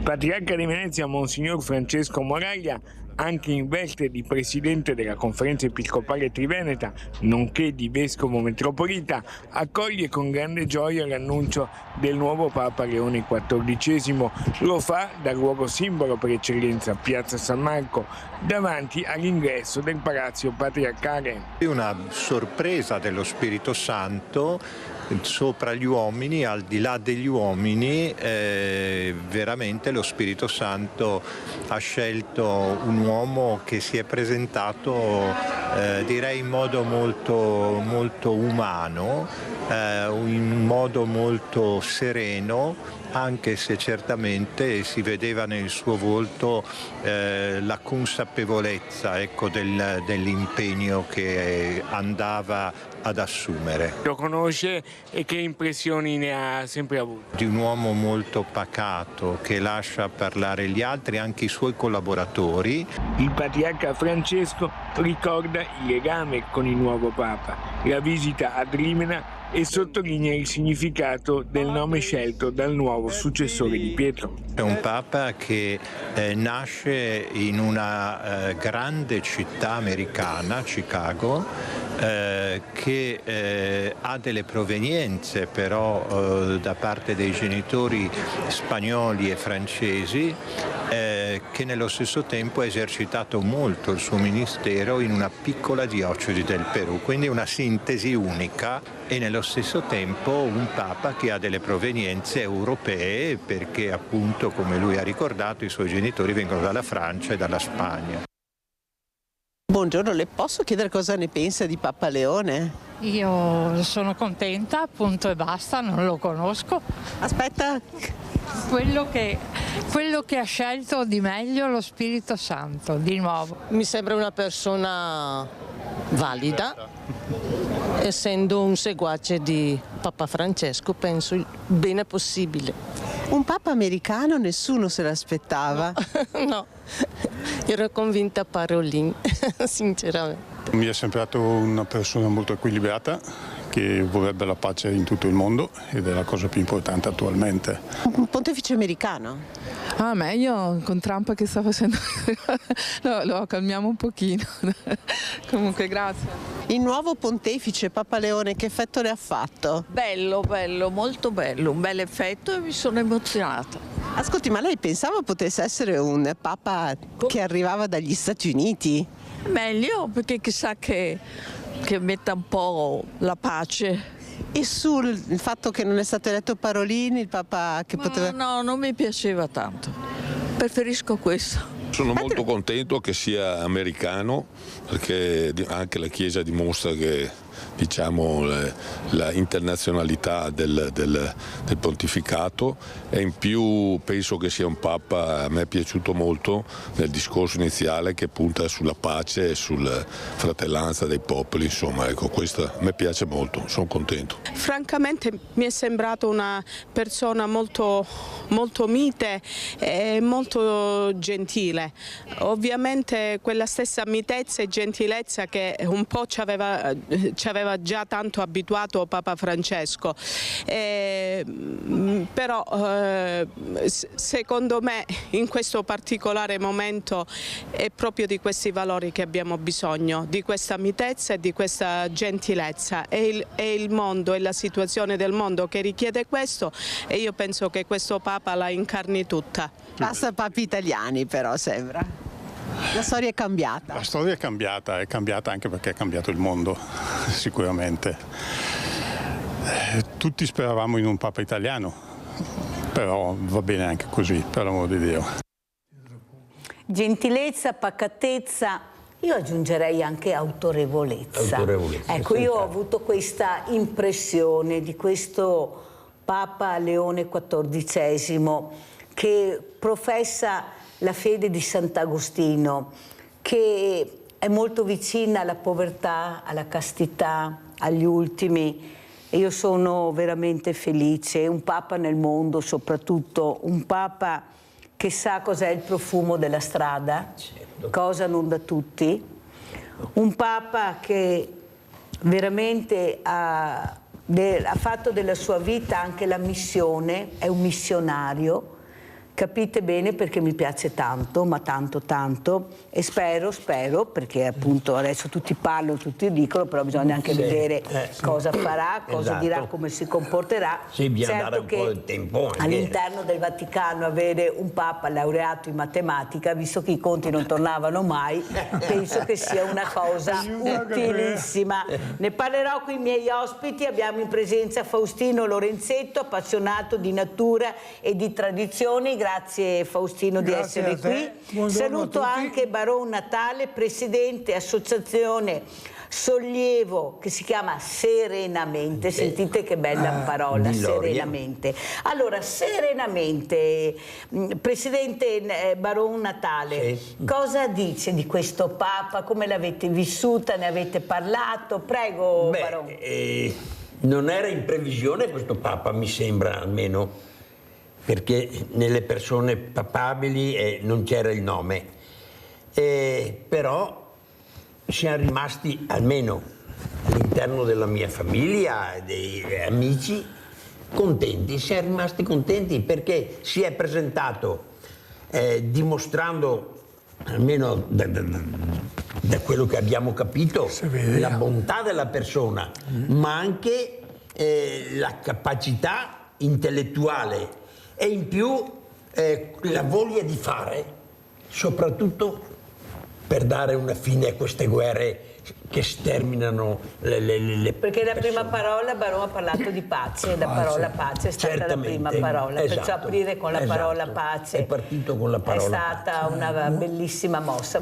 patriarca di Venezia, Monsignor Francesco Moraglia, anche in veste di presidente della Conferenza Episcopale Triveneta, nonché di vescovo metropolita, accoglie con grande gioia l'annuncio del nuovo Papa Leone XIV. Lo fa dal luogo simbolo per eccellenza, Piazza San Marco, davanti all'ingresso del Palazzo Patriarcale. Una sorpresa dello Spirito Santo sopra gli uomini, al di là degli uomini, veramente lo Spirito Santo ha scelto un uomo che si è presentato direi in modo molto umano, in modo molto sereno, anche se certamente si vedeva nel suo volto la consapevolezza, dell'impegno che andava ad assumere. Lo conosce e che impressioni ne ha sempre avuto? Di un uomo molto pacato che lascia parlare gli altri, anche i suoi collaboratori. Il patriarca Francesco ricorda il legame con il nuovo Papa, la visita ad Rimena, e sottolinea il significato del nome scelto dal nuovo successore di Pietro. È un Papa che nasce in una grande città americana, Chicago, che ha delle provenienze però da parte dei genitori spagnoli e francesi, che nello stesso tempo ha esercitato molto il suo ministero in una piccola diocesi del Perù, quindi una sintesi unica, e nello stesso tempo un Papa che ha delle provenienze europee, perché appunto, come lui ha ricordato, i suoi genitori vengono dalla Francia e dalla Spagna. Buongiorno, le posso chiedere cosa ne pensa di Papa Leone? Io sono contenta, punto e basta, non lo conosco. Aspetta. Quello che ha scelto di meglio lo Spirito Santo, di nuovo. Mi sembra una persona valida, essendo un seguace di Papa Francesco, penso il bene possibile. Un Papa americano nessuno se l'aspettava. No, ero convinta Parolin, sinceramente. Mi è sembrato una persona molto equilibrata, che vorrebbe la pace in tutto il mondo, ed è la cosa più importante attualmente. Un pontefice americano? Meglio con Trump che sta facendo. No, lo calmiamo un pochino. Comunque grazie. Il nuovo pontefice Papa Leone, che effetto le ha fatto? Bello, molto bello, un bel effetto, e mi sono emozionata. Ascolti, ma lei pensava potesse essere un Papa che arrivava dagli Stati Uniti? Meglio, perché chissà che metta un po' la pace. E sul fatto che non è stato eletto Parolin, il Papa che poteva... No, non mi piaceva tanto, preferisco questo. Sono molto contento che sia americano, perché anche la Chiesa dimostra che, diciamo, la internazionalità del pontificato, e in più penso che sia un Papa, a me è piaciuto molto nel discorso iniziale, che punta sulla pace e sulla fratellanza dei popoli, insomma, ecco, questo a me piace molto, sono contento. Francamente mi è sembrato una persona molto mite e molto gentile. Ovviamente quella stessa mitezza e gentilezza che un po' ci aveva già tanto abituato Papa Francesco, però secondo me in questo particolare momento è proprio di questi valori che abbiamo bisogno, di questa mitezza e di questa gentilezza. È il mondo, è la situazione del mondo che richiede questo, e io penso che questo Papa la incarni tutta. Basta papi italiani però, sembra. La storia è cambiata. La storia è cambiata anche perché è cambiato il mondo, sicuramente. Tutti speravamo in un Papa italiano, però va bene anche così, per l'amor di Dio. Gentilezza, pacatezza, io aggiungerei anche autorevolezza. Ecco, io ho avuto questa impressione di questo Papa Leone XIV, che professa la fede di Sant'Agostino, che è molto vicina alla povertà, alla castità, agli ultimi. E io sono veramente felice. Un Papa nel mondo, soprattutto un Papa che sa cos'è il profumo della strada, cosa non da tutti. Un Papa che veramente ha fatto della sua vita anche la missione, è un missionario, capite bene perché mi piace tanto, ma tanto tanto, e spero, perché appunto adesso tutti parlano, tutti dicono, però bisogna anche vedere cosa farà, cosa dirà, come si comporterà. Sì, bisogna dare un che po' di tempo anche. All'interno del Vaticano avere un Papa laureato in matematica, visto che i conti non tornavano mai, penso che sia una cosa utilissima. Ne parlerò con i miei ospiti, abbiamo in presenza Faustino Lorenzetto, appassionato di natura e di tradizioni. Grazie Faustino di essere qui. Saluto anche Baron Natale, presidente associazione Sollievo, che si chiama Serenamente. Sentite che bella parola, Serenamente. Allora, Serenamente, presidente Baron Natale, cosa dice di questo Papa? Come l'avete vissuta? Ne avete parlato? Prego, Baron. Non era in previsione questo Papa, mi sembra, almeno, perché nelle persone papabili non c'era il nome, però siamo rimasti, almeno all'interno della mia famiglia, dei amici, contenti. Siamo rimasti contenti perché si è presentato dimostrando, almeno da quello che abbiamo capito, la bontà della persona, ma anche la capacità intellettuale e in più la voglia di fare, soprattutto per dare una fine a queste guerre che sterminano le perché la prima parola, Baron ha parlato di pace, la parola pace è stata la prima parola, perciò aprire con la parola pace è partito con la parola è stata una bellissima mossa.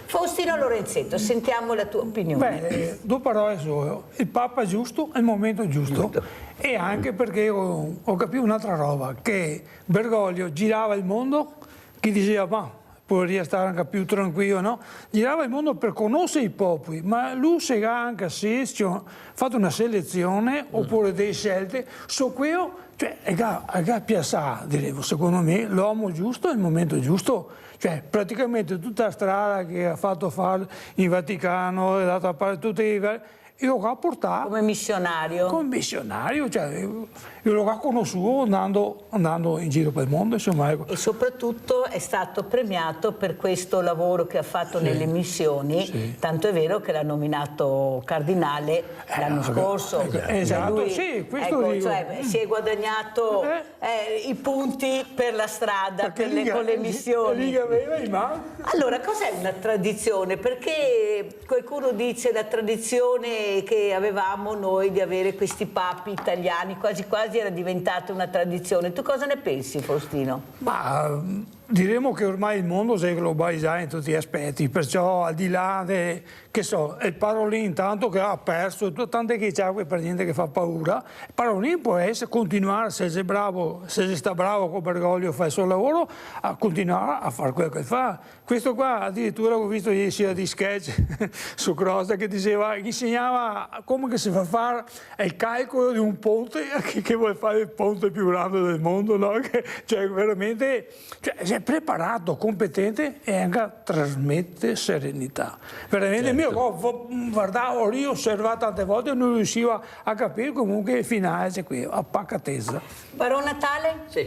Faustino Lorenzetto, sentiamo la tua opinione. Due parole solo: il Papa giusto al momento giusto. E anche perché ho capito un'altra roba, che Bergoglio girava il mondo, chi diceva ma vorrei stare anche più tranquillo, no? Girava il mondo per conoscere i popoli, ma lui si è anche ha fatto una selezione oppure delle scelte su quello, cioè ha piazzato, diremo, secondo me, l'uomo giusto al momento giusto. Cioè praticamente tutta la strada che ha fatto fare in Vaticano, è dato a fare tutte le... Io l'ho portato come missionario, cioè io l'ho conosciuto andando in giro per il mondo, insomma. E soprattutto è stato premiato per questo lavoro che ha fatto nelle missioni, tanto è vero che l'ha nominato cardinale l'anno scorso. Esatto, lui, questo dico. Cioè, si è guadagnato i punti per la strada, con le missioni. Allora, cos'è una tradizione? Perché qualcuno dice la tradizione che avevamo noi di avere questi papi italiani, quasi quasi era diventata una tradizione. Tu cosa ne pensi, Faustino? Ma diremo che ormai il mondo si è globalizzato in tutti gli aspetti, perciò al di là che so, il Parolin intanto che ha perso, tant'è che c'è per niente che fa paura, il Parolin può essere, continuare, se sei bravo, se sta bravo con Bergoglio fa il suo lavoro, a continuare a fare quello che fa. Questo qua addirittura ho visto ieri sera di sketch su Crosta che insegnava come si fa a fare il calcolo di un ponte, che vuole fare il ponte più grande del mondo, no? Cioè veramente si è preparato, competente e anche trasmette serenità. Veramente io guardavo, io osservavo tante volte e non riuscivo a capire comunque il finale c'è qui, a pacatezza. Baron Natale? Sì.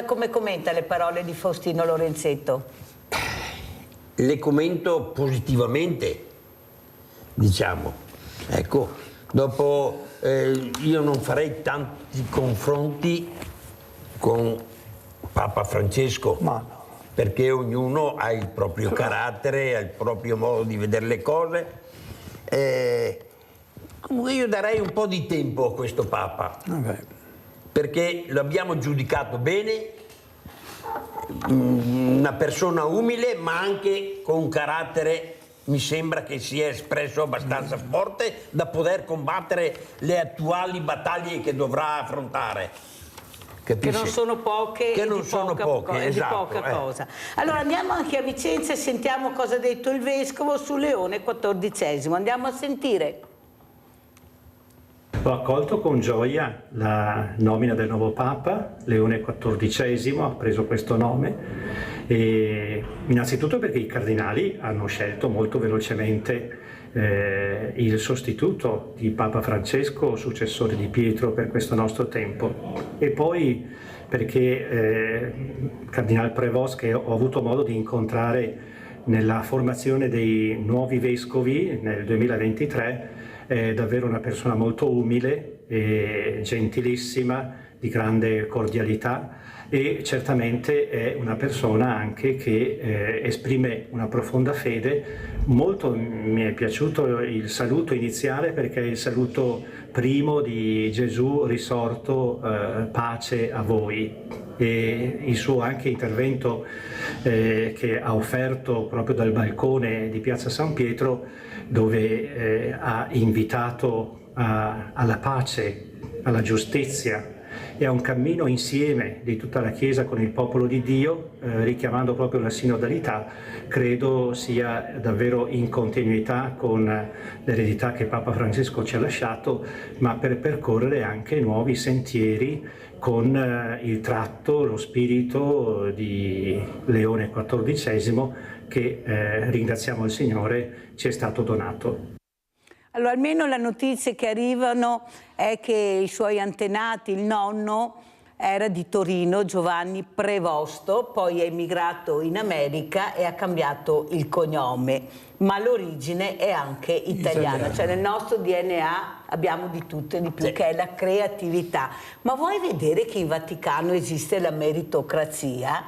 Come commenta le parole di Faustino Lorenzetto? Le commento positivamente, diciamo. Ecco, dopo io non farei tanti confronti con Papa Francesco, perché ognuno ha il proprio carattere, ha il proprio modo di vedere le cose. Comunque io darei un po' di tempo a questo Papa, perché lo abbiamo giudicato bene, una persona umile ma anche con un carattere, mi sembra che si è espresso abbastanza forte da poter combattere le attuali battaglie che dovrà affrontare. Capisci? Che non sono poche, di poca cosa. Allora andiamo anche a Vicenza e sentiamo cosa ha detto il Vescovo su Leone XIV. Andiamo a sentire. Ho accolto con gioia la nomina del nuovo Papa, Leone XIV, ha preso questo nome, e innanzitutto perché i cardinali hanno scelto molto velocemente il sostituto di Papa Francesco, successore di Pietro per questo nostro tempo, e poi perché Cardinal Prévost, che ho avuto modo di incontrare nella formazione dei nuovi vescovi nel 2023, è davvero una persona molto umile e gentilissima, di grande cordialità, e certamente è una persona anche che esprime una profonda fede. Molto mi è piaciuto il saluto iniziale, perché è il saluto primo di Gesù risorto, pace a voi, e il suo anche intervento che ha offerto proprio dal balcone di Piazza San Pietro, dove ha invitato alla pace, alla giustizia e a un cammino insieme di tutta la Chiesa con il popolo di Dio, richiamando proprio la sinodalità, credo sia davvero in continuità con l'eredità che Papa Francesco ci ha lasciato, ma per percorrere anche nuovi sentieri con il tratto, lo spirito di Leone XIV che, ringraziamo il Signore, ci è stato donato. Allora, almeno le notizie che arrivano è che i suoi antenati, il nonno, era di Torino, Giovanni Prevosto, poi è emigrato in America e ha cambiato il cognome, ma l'origine è anche italiana. Cioè nel nostro DNA abbiamo di tutto e di più, che è la creatività. Ma vuoi vedere che in Vaticano esiste la meritocrazia?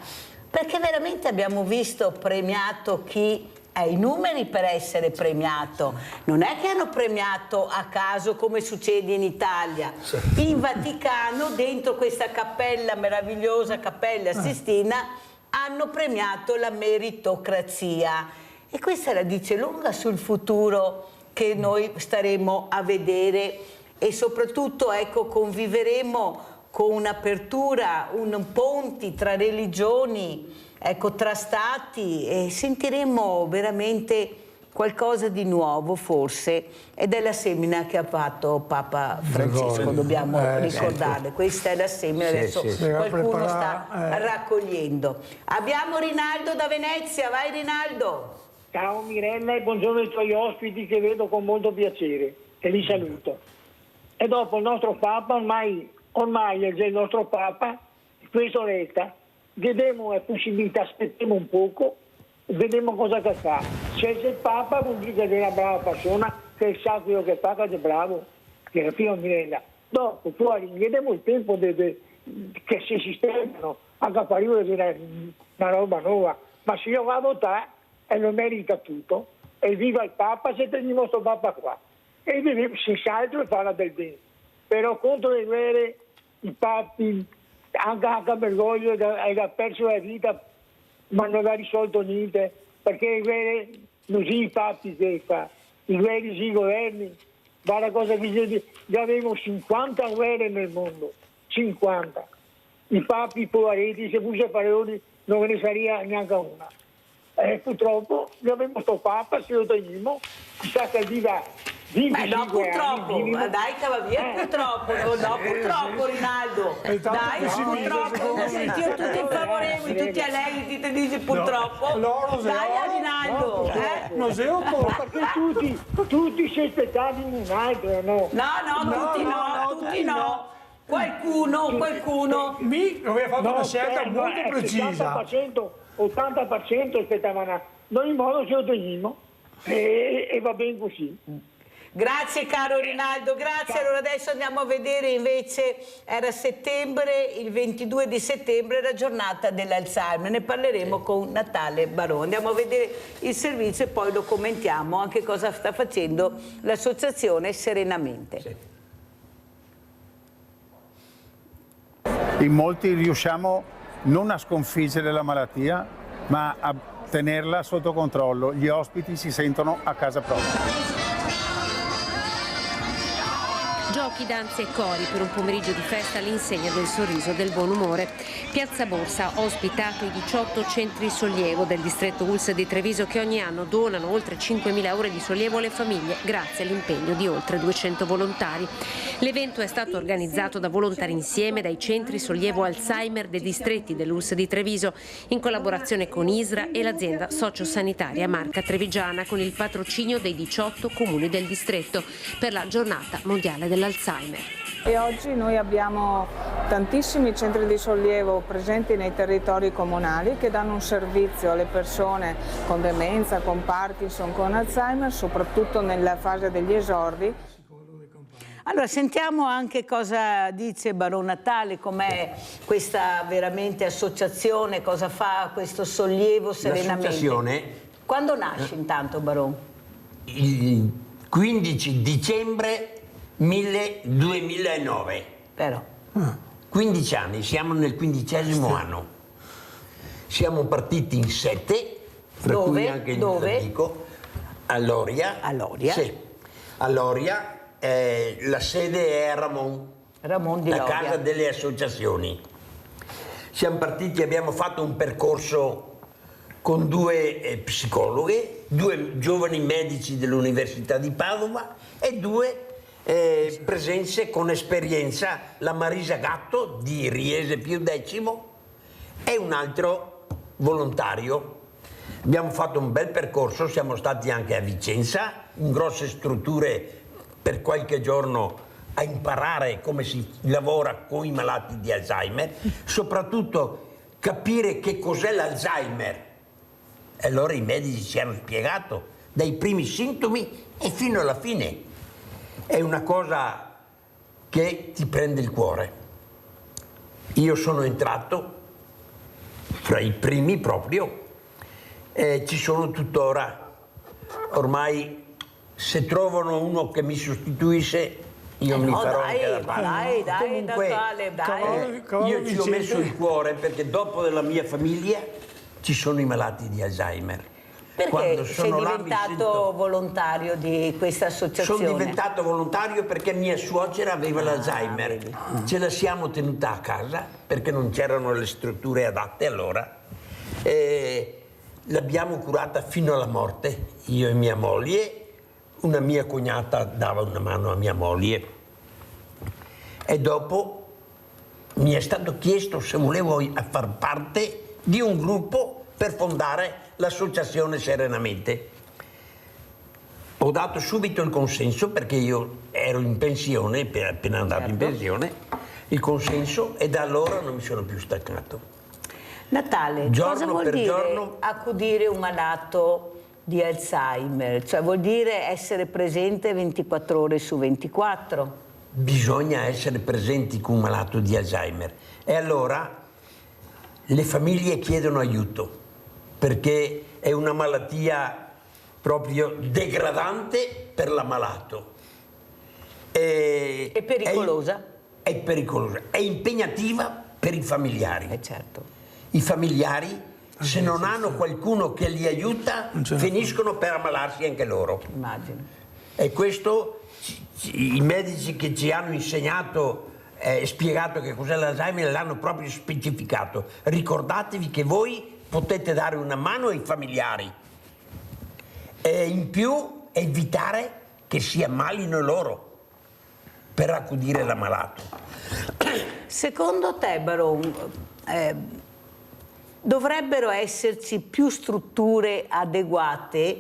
Perché veramente abbiamo visto premiato chi ha i numeri per essere premiato, non è che hanno premiato a caso come succede in Italia. In Vaticano, dentro questa cappella, meravigliosa Cappella Sistina, hanno premiato la meritocrazia, e questa la dice lunga sul futuro che noi staremo a vedere, e soprattutto, ecco, conviveremo con un'apertura, un ponti tra religioni, ecco, tra stati, e sentiremo veramente qualcosa di nuovo forse, ed è la semina che ha fatto Papa Francesco, dobbiamo ricordarle. Questa è la semina, adesso qualcuno sta raccogliendo. Abbiamo Rinaldo da Venezia, vai Rinaldo. Ciao Mirella, e buongiorno ai tuoi ospiti che vedo con molto piacere e li saluto. E dopo il nostro Papa, ormai è già il nostro Papa, questo resta. Vediamo la possibilità, aspettiamo un poco, vediamo cosa che fa. Se è il Papa vuol dire che è una brava persona, che sa quello che fa, che è bravo, che è fino a Mirella. Dopo, fuori, vediamo il tempo che si sistemano, anche a Parigi una roba nuova. Ma se io vado a votare, e lo merita tutto, e viva il Papa, se teniamo questo Papa qua. E vedremo senz'altro farà del bene. Però contro le guerre, i papi, anche a Bergoglio ha perso la vita, ma non ha risolto niente, perché le guerre non sono i papi che fa, i guerre sono i governi. Ma la cosa che già abbiamo 50 guerre nel mondo, 50. I papi poveretti, se fosse Paroli non ve ne sarebbe neanche una. Purtroppo abbiamo questo Papa, se lo teniamo, chissà che viva. Beh, no, purtroppo, dai Cavaliere, purtroppo, no, purtroppo Rinaldo, dai, purtroppo, io tutti favorevoli, tutti allegri, ti dici purtroppo, dai a Rinaldo, non sei un po', perché tutti si aspettavano un altro, no? No, tutti no. Qualcuno. Mi aveva fatto una scelta molto precisa. 80% aspettavano, noi in modo ce lo teniamo e va bene così. Grazie caro Rinaldo, grazie. Allora adesso andiamo a vedere, invece era settembre, il 22 di settembre era giornata dell'Alzheimer, ne parleremo con Natale Barone. Andiamo a vedere il servizio e poi lo commentiamo, anche cosa sta facendo l'associazione Serenamente. In molti riusciamo non a sconfiggere la malattia, ma a tenerla sotto controllo. Gli ospiti si sentono a casa propria. Giochi, danze e cori per un pomeriggio di festa all'insegna del sorriso e del buon umore. Piazza Borsa ha ospitato i 18 centri sollievo del distretto ULSS di Treviso, che ogni anno donano oltre 5.000 ore di sollievo alle famiglie grazie all'impegno di oltre 200 volontari. L'evento è stato organizzato da Volontari Insieme, dai centri sollievo Alzheimer dei distretti dell'ULSS di Treviso, in collaborazione con ISRA e l'azienda sociosanitaria Marca Trevigiana, con il patrocinio dei 18 comuni del distretto per la giornata mondiale dell'Alzheimer. E oggi noi abbiamo tantissimi centri di sollievo presenti nei territori comunali che danno un servizio alle persone con demenza, con Parkinson, con Alzheimer, soprattutto nella fase degli esordi. Allora sentiamo anche cosa dice Baron Natale, com'è questa veramente associazione, cosa fa questo sollievo serenamente. L'associazione, quando nasce intanto, Baron? Il 15 dicembre 2009. Però. 15 anni, siamo nel 15° anno. Siamo partiti in 7, fra cui anche il mio amico, a Loria. A Loria? Sì, a Loria. La sede è a Ramon di la Loria. casa delle associazioni. Siamo partiti, abbiamo fatto un percorso con 2 psicologhe, 2 giovani medici dell'Università di Padova e 2 presenze con esperienza, la Marisa Gatto di Riese Pio X e un altro volontario. Abbiamo fatto un bel percorso, siamo stati anche a Vicenza, in grosse strutture per qualche giorno a imparare come si lavora con i malati di Alzheimer, soprattutto capire che cos'è l'Alzheimer. E allora i medici ci hanno spiegato dai primi sintomi e fino alla fine. È una cosa che ti prende il cuore. Io sono entrato fra i primi proprio e ci sono tuttora. Ormai se trovano uno che mi sostituisce, io mi farò anche da parte. Dai, Natale, dai. Io ci ho messo il cuore perché dopo della mia famiglia ci sono i malati di Alzheimer. Perché sei diventato volontario di questa associazione? Sono diventato volontario perché mia suocera aveva l'Alzheimer. Ce la siamo tenuta a casa perché non c'erano le strutture adatte allora. L'abbiamo curata fino alla morte, io e mia moglie. Una mia cognata dava una mano a mia moglie e dopo mi è stato chiesto se volevo far parte di un gruppo per fondare l'associazione Serenamente. Ho dato subito il consenso perché io ero in pensione, appena andato in pensione, il consenso, e da allora non mi sono più staccato. Natale, cosa vuol dire accudire un malato di Alzheimer? Cioè vuol dire essere presente 24 ore su 24? Bisogna essere presenti con un malato di Alzheimer e allora le famiglie chiedono aiuto perché è una malattia proprio degradante per l'ammalato. È pericolosa? È pericolosa, è impegnativa per i familiari. Certo. I familiari, se non hanno qualcuno che li aiuta, finiscono per ammalarsi anche loro. Immagino. E questo i medici che ci hanno insegnato e spiegato che cos'è l'Alzheimer l'hanno proprio specificato. Ricordatevi che voi potete dare una mano ai familiari e in più evitare che si ammalino loro per accudire l'ammalato. Secondo te, Baron, dovrebbero esserci più strutture adeguate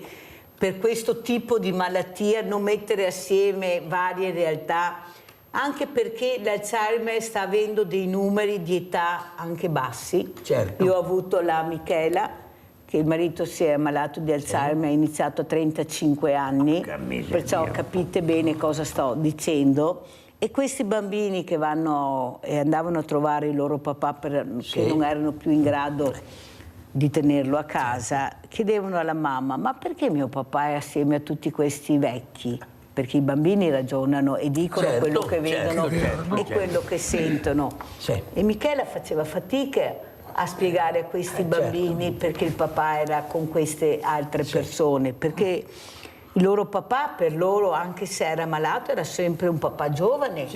per questo tipo di malattia, non mettere assieme varie realtà, anche perché l'Alzheimer sta avendo dei numeri di età anche bassi. Certo. Io ho avuto la Michela, che il marito si è ammalato di Alzheimer, ha iniziato a 35 anni, perciò capite bene cosa sto dicendo. E questi bambini che vanno e andavano a trovare il loro papà che non erano più in grado di tenerlo a casa, chiedevano alla mamma: ma perché mio papà è assieme a tutti questi vecchi? Perché i bambini ragionano e dicono quello che vedono e quello che sentono. E Michela faceva fatica a spiegare a questi bambini perché il papà era con queste altre persone, perché il loro papà, per loro, anche se era malato, era sempre un papà giovane.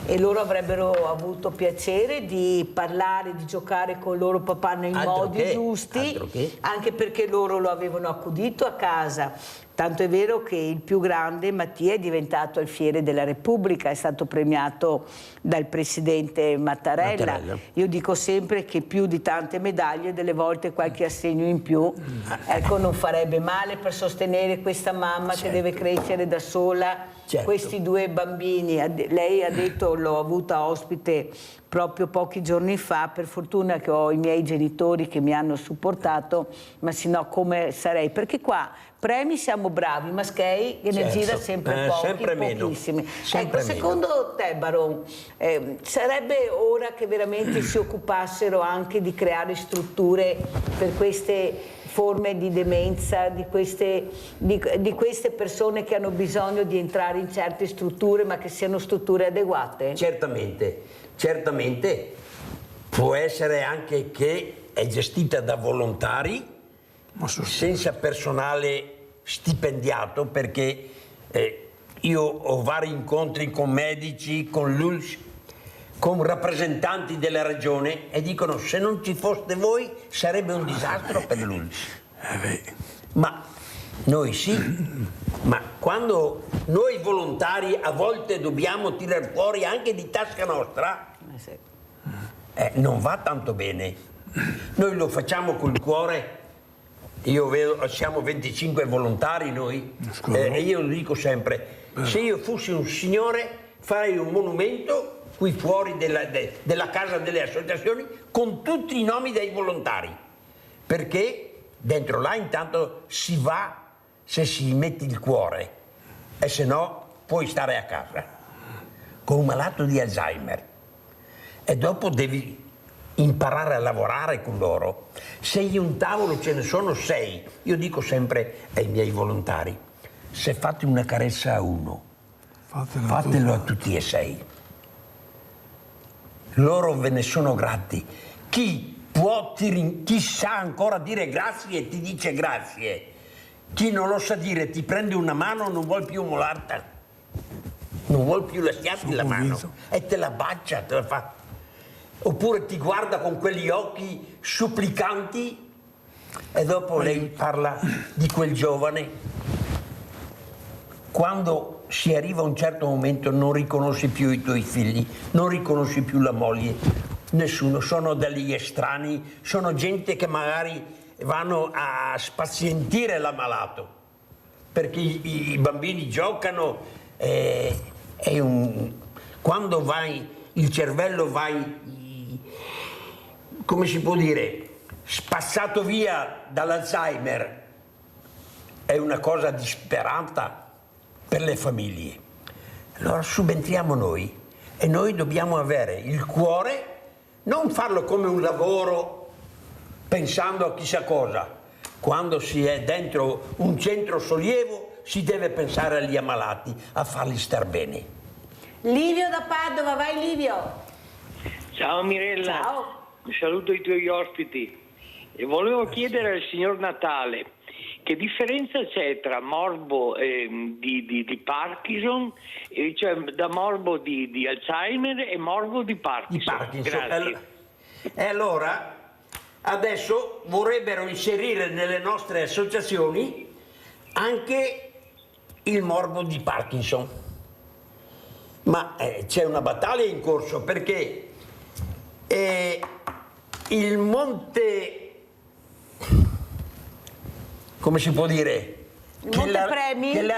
E loro avrebbero avuto piacere di parlare, di giocare con il loro papà nei modi giusti, anche perché loro lo avevano accudito a casa. Tanto è vero che il più grande, Mattia, è diventato alfiere della Repubblica, è stato premiato dal presidente Mattarella. Io dico sempre che più di tante medaglie, delle volte qualche assegno in più, ecco, non farebbe male per sostenere questa mamma che deve crescere da sola questi due bambini. Lei ha detto, l'ho avuta ospite proprio pochi giorni fa, per fortuna che ho i miei genitori che mi hanno supportato, ma se no come sarei? Perché qua premi siamo bravi, maschei che ne gira sempre pochi, sempre pochissimi. Sempre Ecco, secondo te, Baron, sarebbe ora che veramente si occupassero anche di creare strutture per queste forme di demenza, di queste persone che hanno bisogno di entrare in certe strutture, ma che siano strutture adeguate? Certamente può essere anche che è gestita da volontari senza personale stipendiato, perché io ho vari incontri con medici, con l'ULSS, con rappresentanti della regione e dicono: se non ci foste voi sarebbe un disastro per l'ULSS. Ma noi sì, ma quando noi volontari a volte dobbiamo tirar fuori anche di tasca nostra, non va tanto bene. Noi lo facciamo col cuore. Io vedo, siamo 25 volontari noi, e io lo dico sempre: se io fossi un signore farei un monumento qui fuori della casa delle associazioni con tutti i nomi dei volontari, perché dentro là intanto si va se si mette il cuore, e se no puoi stare a casa con un malato di Alzheimer e dopo devi imparare a lavorare con loro. Se in un tavolo ce ne sono 6, io dico sempre ai miei volontari: se fate una carezza a uno, fatelo a tutti e 6. Loro ve ne sono grati. Chi sa ancora dire grazie ti dice grazie. Chi non lo sa dire ti prende una mano, non vuol più molarta, non vuol più lasciarti la mano e te la bacia, te la fa. Oppure ti guarda con quegli occhi supplicanti e dopo lei parla di quel giovane. Quando si arriva a un certo momento non riconosci più i tuoi figli, non riconosci più la moglie, nessuno, sono degli estranei, sono gente che magari vanno a spazientire l'ammalato, perché i bambini giocano, quando vai, il cervello come si può dire, spazzato via dall'Alzheimer, è una cosa disperata per le famiglie. Allora subentriamo noi e noi dobbiamo avere il cuore, non farlo come un lavoro pensando a chissà cosa. Quando si è dentro un centro sollievo si deve pensare agli ammalati, a farli star bene. Livio da Padova, vai Livio. Ciao Mirella. Ciao. Saluto i tuoi ospiti e volevo chiedere al signor Natale che differenza c'è tra morbo di Parkinson, cioè da morbo di Alzheimer e morbo di Parkinson. Grazie. E allora adesso vorrebbero inserire nelle nostre associazioni anche il morbo di Parkinson, ma c'è una battaglia in corso, perché il monte, come si può dire, che la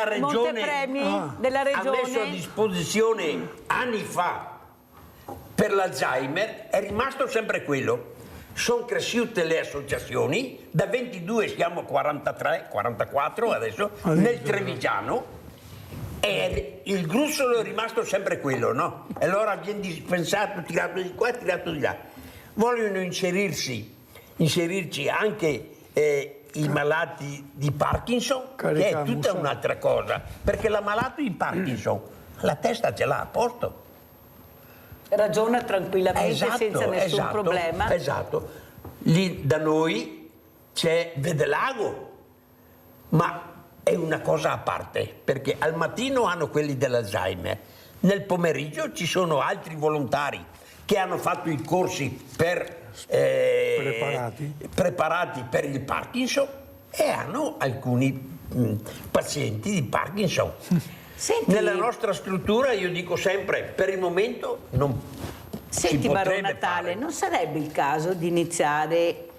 regione della ha messo a disposizione anni fa per l'Alzheimer è rimasto sempre quello. Sono cresciute le associazioni, da 22 siamo 43, 44 adesso, nel Trevigiano, e il grussolo è rimasto sempre quello, no? E allora viene dispensato, tirato di qua, tirato di là. Vogliono inserirci anche i malati di Parkinson, che è tutta un'altra cosa, perché l'ammalato di Parkinson la testa ce l'ha a posto. Ragiona tranquillamente, senza nessun problema. Esatto. Lì da noi c'è Vedelago, ma è una cosa a parte, perché al mattino hanno quelli dell'Alzheimer, nel pomeriggio ci sono altri volontari che hanno fatto i corsi preparati per il Parkinson e hanno alcuni pazienti di Parkinson. Senti, nella nostra struttura io dico sempre, per il momento non senti, si potrebbe Baron Natale, fare. non sarebbe il caso di iniziare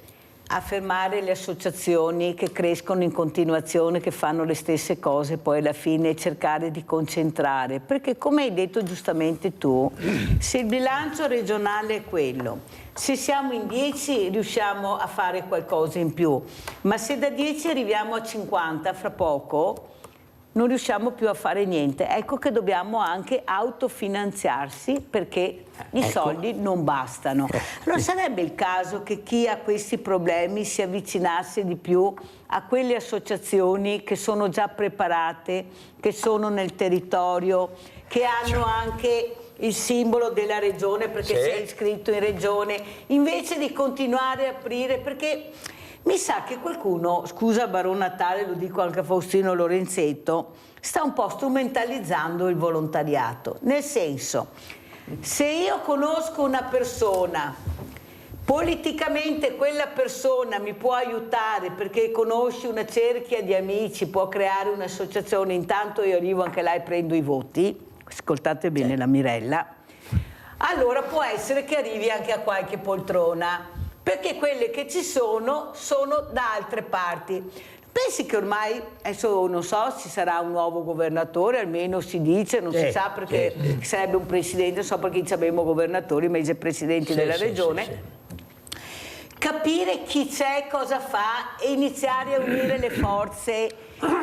a fermare le associazioni che crescono in continuazione, che fanno le stesse cose, poi alla fine cercare di concentrare, perché come hai detto giustamente tu, se il bilancio regionale è quello, se siamo in 10 riusciamo a fare qualcosa in più, ma se da 10 arriviamo a 50 fra poco, non riusciamo più a fare niente. Ecco che dobbiamo anche autofinanziarsi perché i soldi non bastano. Allora sarebbe il caso che chi ha questi problemi si avvicinasse di più a quelle associazioni che sono già preparate, che sono nel territorio, che hanno anche il simbolo della regione perché sei iscritto in regione, invece di continuare a aprire, perché mi sa che qualcuno, scusa Baron Natale, lo dico anche a Faustino Lorenzetto, sta un po' strumentalizzando il volontariato. Nel senso, se io conosco una persona, politicamente quella persona mi può aiutare perché conosci una cerchia di amici, può creare un'associazione, intanto io arrivo anche là e prendo i voti, ascoltate bene la Mirella, allora può essere che arrivi anche a qualche poltrona, perché quelle che ci sono da altre parti. Pensi che ormai, adesso non so, ci sarà un nuovo governatore, almeno si dice, non si sa perché sarebbe un presidente, non so perché abbiamo governatori, ma i presidenti della regione. Capire chi c'è, cosa fa e iniziare a unire le forze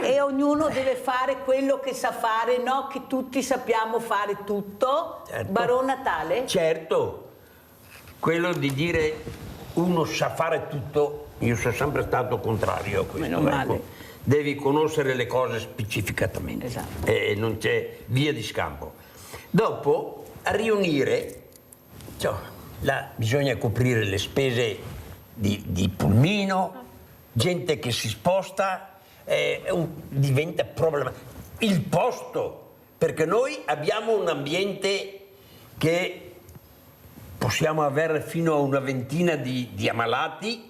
e ognuno deve fare quello che sa fare, no che tutti sappiamo fare tutto. Baron Natale? Certo, quello di dire uno sa fare tutto, io sono sempre stato contrario a questo. Ecco. Devi conoscere le cose specificatamente, e non c'è via di scampo. Dopo, a riunire, bisogna coprire le spese di pulmino, gente che si sposta, diventa problematico. Il posto, perché noi abbiamo un ambiente che possiamo avere fino a una ventina di ammalati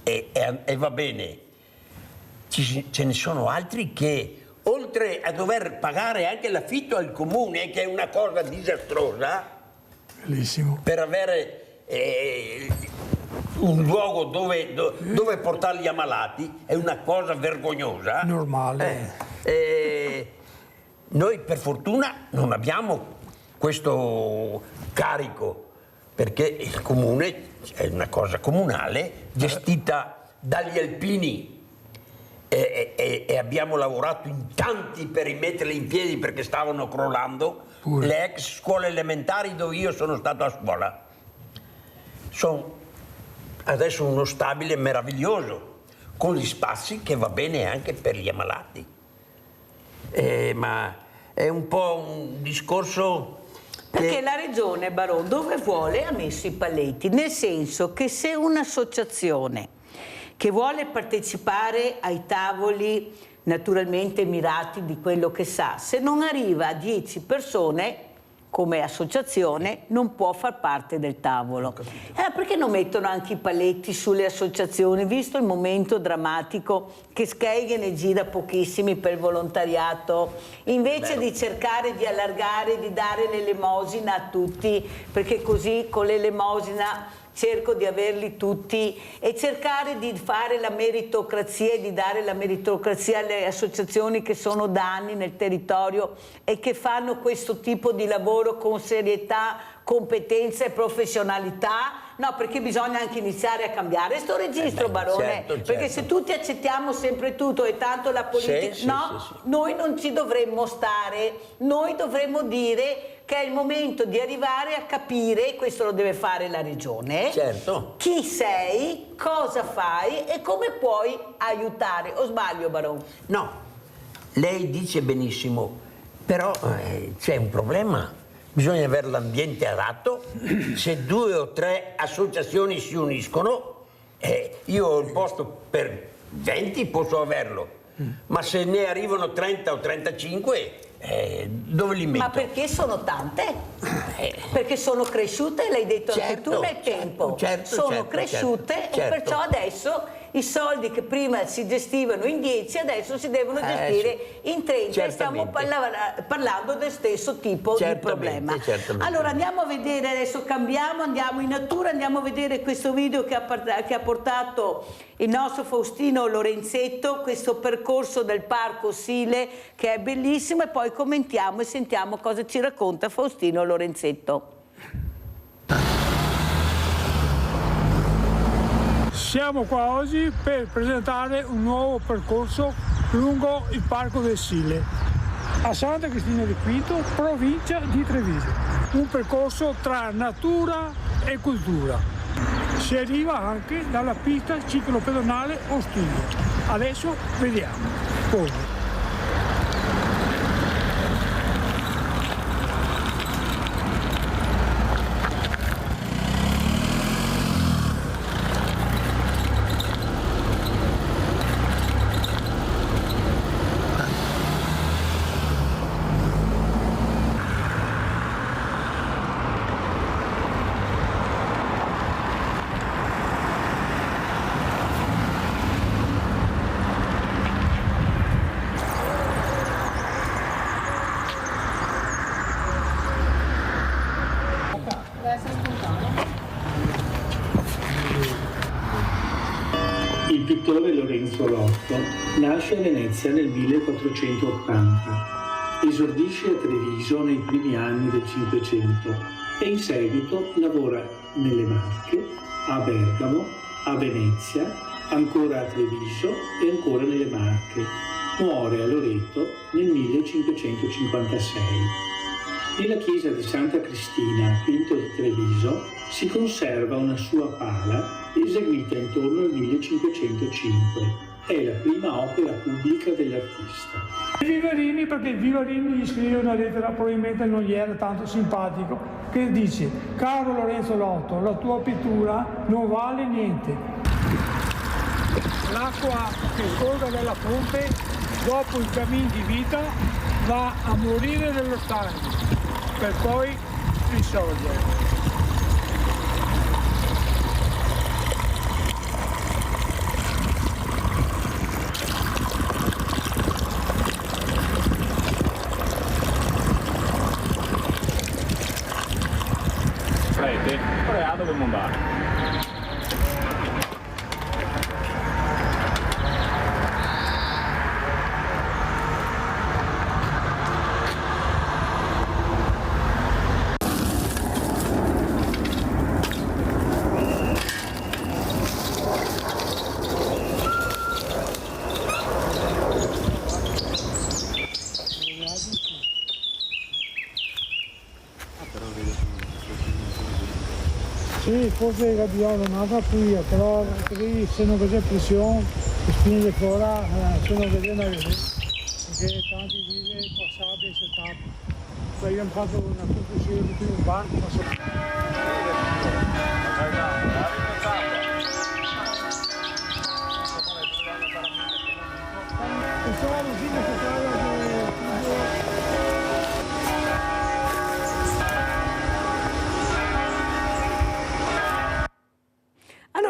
e va bene. Ce ne sono altri che, oltre a dover pagare anche l'affitto al comune, che è una cosa disastrosa, per avere un luogo dove portare gli ammalati, è una cosa vergognosa. Normale. Noi per fortuna non abbiamo questo carico, perché il comune è una cosa comunale gestita dagli alpini e abbiamo lavorato in tanti per rimetterli in piedi perché stavano crollando. Le ex scuole elementari dove io sono stato a scuola sono adesso uno stabile meraviglioso con gli spazi che va bene anche per gli ammalati, ma è un po' un discorso. Perché la regione, Baron, dove vuole ha messo i paletti, nel senso che se un'associazione che vuole partecipare ai tavoli naturalmente mirati di quello che sa, se non arriva a 10 persone come associazione non può far parte del tavolo. Perché non mettono anche i paletti sulle associazioni, visto il momento drammatico che Scheige ne gira pochissimi per il volontariato, invece di cercare di allargare, di dare l'elemosina a tutti, perché così con l'elemosina cerco di averli tutti, e cercare di fare la meritocrazia e di dare la meritocrazia alle associazioni che sono da anni nel territorio e che fanno questo tipo di lavoro con serietà, competenza e professionalità. No, perché bisogna anche iniziare a cambiare sto registro, Barone, perché se tutti accettiamo sempre tutto e tanto la politica, noi non ci dovremmo stare, noi dovremmo dire che è il momento di arrivare a capire, questo lo deve fare la regione, chi sei, cosa fai e come puoi aiutare. O sbaglio, Barone? No, lei dice benissimo, però c'è un problema. Bisogna avere l'ambiente adatto. Se 2 o 3 associazioni si uniscono, io ho il posto per 20, posso averlo, ma se ne arrivano 30 o 35, dove li metto? Ma perché sono tante? Perché sono cresciute, l'hai detto anche tu nel tempo, sono cresciute e perciò adesso i soldi che prima si gestivano in 10 adesso si devono gestire in 30 e stiamo parlando del stesso tipo di problema. Allora andiamo a vedere, adesso cambiamo, andiamo in natura, andiamo a vedere questo video che ha portato il nostro Faustino Lorenzetto, questo percorso del Parco Sile che è bellissimo, e poi commentiamo e sentiamo cosa ci racconta Faustino Lorenzetto. Siamo qua oggi per presentare un nuovo percorso lungo il Parco del Sile, a Santa Cristina di Quinto, provincia di Treviso. Un percorso tra natura e cultura. Si arriva anche dalla pista ciclopedonale Ostiglia. Adesso vediamo come. Il pittore Lorenzo Lotto nasce a Venezia nel 1480, esordisce a Treviso nei primi anni del Cinquecento e in seguito lavora nelle Marche, a Bergamo, a Venezia, ancora a Treviso e ancora nelle Marche. Muore a Loreto nel 1556. Nella chiesa di Santa Cristina, Quinto di Treviso, si conserva una sua pala eseguita intorno al 1505. È la prima opera pubblica dell'artista. Vivarini, perché Vivarini gli scrive una lettera, probabilmente non gli era tanto simpatico, che dice: caro Lorenzo Lotto, la tua pittura non vale niente. L'acqua che scorre dalla fonte dopo il cammin di vita va a morire nello stagno per poi risorgere. Ora dove andare? Sì, forse abbiamo un'altra qui, però qui se non c'è pressione, le spine fuori, se non vede una vede, perché tanti vive passati e settati. Poi abbiamo fatto una conclusione di un banco, ma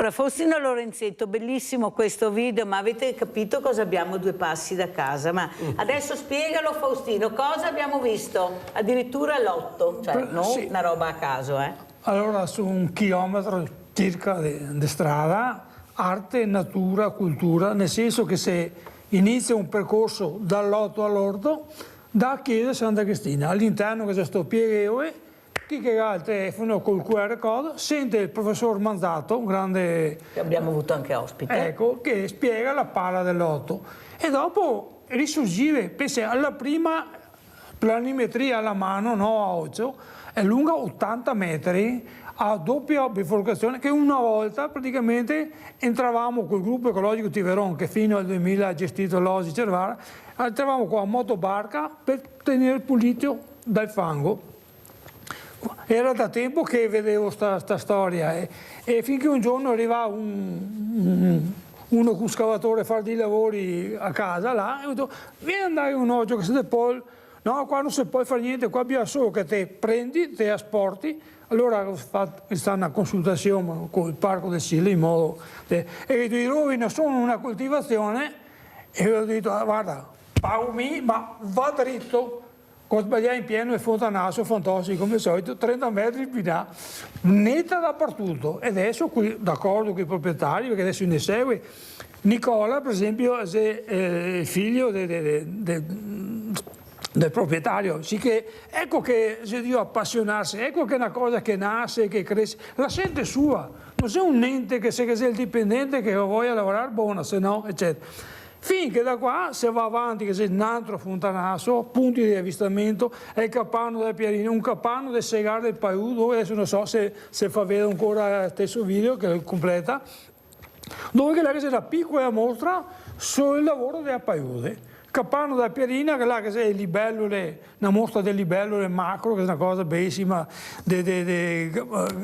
Allora, Faustino Lorenzetto, bellissimo questo video, ma avete capito cosa abbiamo a 2 passi da casa? Ma adesso spiegalo, Faustino, cosa abbiamo visto? Addirittura l'8, cioè non una roba a caso, eh? Allora, su 1 chilometro circa di strada, arte, natura, cultura, nel senso che se inizia un percorso dall'8 all'orto, da chiesa Santa Cristina, all'interno che c'è sto pieghevole. Chi che ha il telefono col QR code sente il professor Manzato, un grande... che abbiamo avuto anche ospite. Ecco, che spiega la pala dell'8. E dopo risorgive, pensa alla prima planimetria alla mano, no a occhio, è lunga 80 metri, a doppia biforcazione, che una volta praticamente entravamo col gruppo ecologico Tiveron, che fino al 2000 ha gestito l'Osi Cervara, entravamo qua a motobarca per tenere pulito dal fango. Era da tempo che vedevo sta storia e finché un giorno arriva uno con un scavatore a fare dei lavori a casa là e ho detto: vieni a andare un occhio che se poi no, qua non si può fare niente, qua bisogna solo che te prendi, te asporti, allora sta una consultazione con il Parco del Sile in modo e i rovini sono una coltivazione e io ho detto guarda, pagami, ma va dritto, con sbagliare in pieno e fontanasso fantosi come al solito, 30 metri più là, netta dappertutto. E adesso qui d'accordo con i proprietari, perché adesso ne segue. Nicola, per esempio, è figlio del proprietario, sì che ecco che se Dio appassionarsi, ecco che è una cosa che nasce, che cresce, la sente sua, non sei un ente che sei il dipendente che voglia lavorare buona, se no, eccetera. Finché da qua si va avanti, che c'è un altro fontanasso, punti di avvistamento, è il capanno del Pierino, un capanno del Segare del Paiudo, adesso non so se fa vedere ancora lo stesso video che lo completa, dove là c'è una piccola mostra sul lavoro della Paiude. Capanno della Pierina, che là che c'è il libellule, una mostra del libellule macro, che è una cosa bellissima di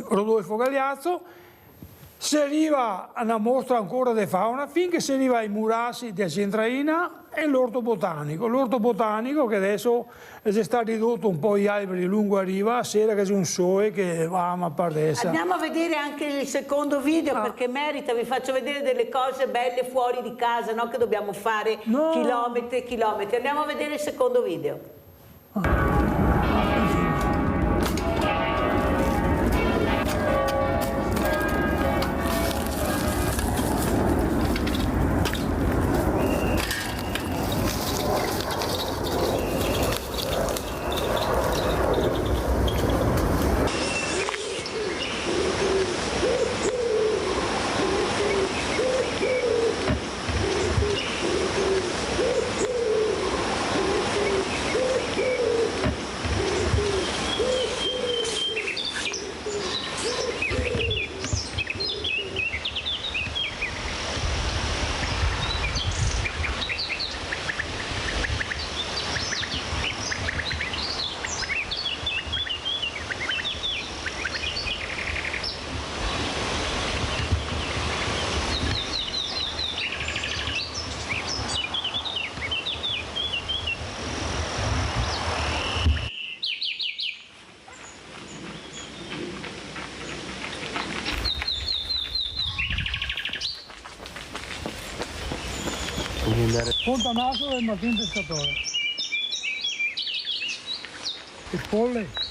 Rodolfo Gagliazzo. Si arriva a una mostra ancora di fauna, finché si arriva ai Murassi di Centraina e l'orto botanico che adesso si sta ridotto un po' gli alberi lungo a riva, a sera che c'è un sole che va a pardessa. Andiamo a vedere anche il secondo video perché merita, vi faccio vedere delle cose belle fuori di casa, no? Che dobbiamo fare chilometri e chilometri. Andiamo a vedere il secondo video. Fontanasso del Martin Pescatore. Il polle.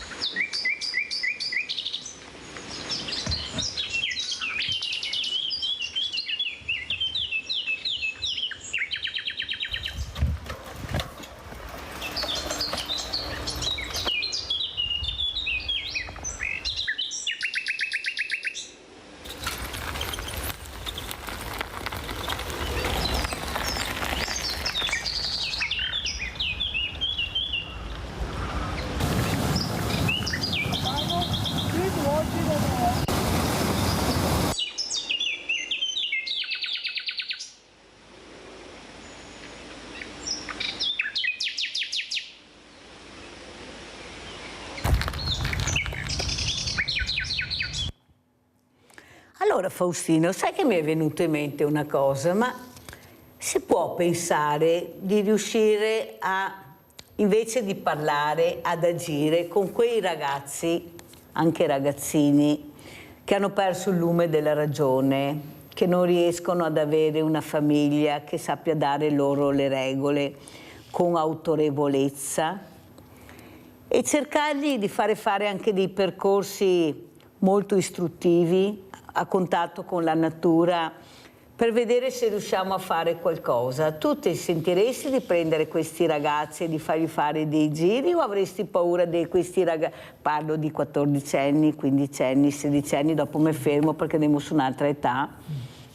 Allora Faustino, sai che mi è venuta in mente una cosa, ma si può pensare di riuscire a, invece di parlare, ad agire con quei ragazzi, anche ragazzini, che hanno perso il lume della ragione, che non riescono ad avere una famiglia che sappia dare loro le regole con autorevolezza e cercargli di fare anche dei percorsi molto istruttivi a contatto con la natura per vedere se riusciamo a fare qualcosa. Tu ti sentiresti di prendere questi ragazzi e di fargli fare dei giri o avresti paura di questi ragazzi? Parlo di 14 anni, 15 anni, 16 anni, dopo mi fermo perché andiamo su un'altra età,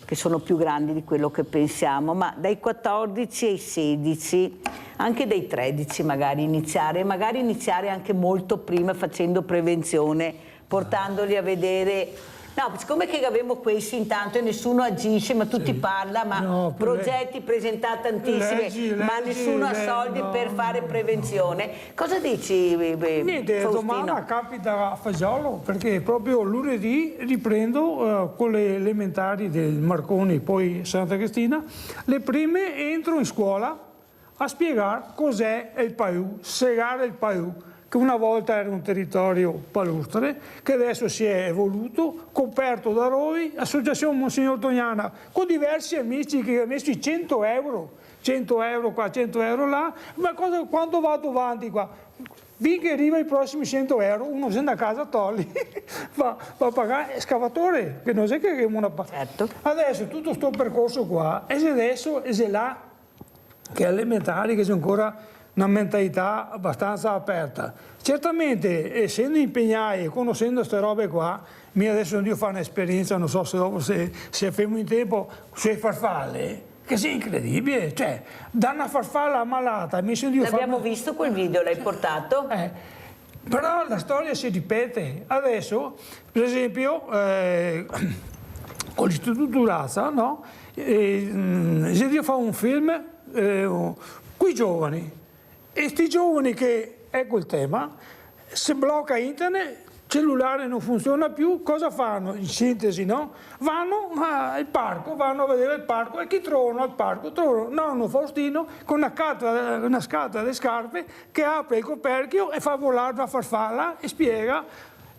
che sono più grandi di quello che pensiamo, ma dai 14 ai 16, anche dai 13 magari iniziare anche molto prima facendo prevenzione, portandoli a vedere. No, siccome che abbiamo questi intanto e nessuno agisce, ma tutti parla, ma progetti presentati tantissimi, ma nessuno ha soldi per fare prevenzione. Cosa dici, Niente, domani capita a Fagiolo, perché proprio lunedì riprendo con le elementari del Marconi, poi Santa Cristina, le prime entro in scuola a spiegare cos'è il Paiù, segare il Paiù, che una volta era un territorio palustre, che adesso si è evoluto, coperto da rovi, associazione Monsignor Tognana, con diversi amici che hanno messo 100 euro qua, 100 euro là, ma quando vado avanti qua? Finché arriva i prossimi 100 euro, uno se ne a casa togli, va a pagare scavatore, che non è che una certo. Adesso tutto questo percorso qua, e se adesso è là che elementari, che c'è ancora una mentalità abbastanza aperta. Certamente, essendo impegnati e conoscendo queste robe qua, adesso io fare un'esperienza, non so se dopo se fermo in tempo, sui farfalle, che sia incredibile, cioè, da una farfalla ammalata, l'abbiamo visto quel video, l'hai portato? Però la storia si ripete. Adesso, per esempio, con l'Istituto Razza, no? Io fa un film con i giovani, e sti giovani che, ecco il tema, se blocca internet, cellulare non funziona più, cosa fanno? In sintesi, no? Vanno al parco, vanno a vedere il parco, e chi trovano al parco? Trovano nonno Faustino con una scatola di scarpe che apre il coperchio e fa volare una farfalla e spiega,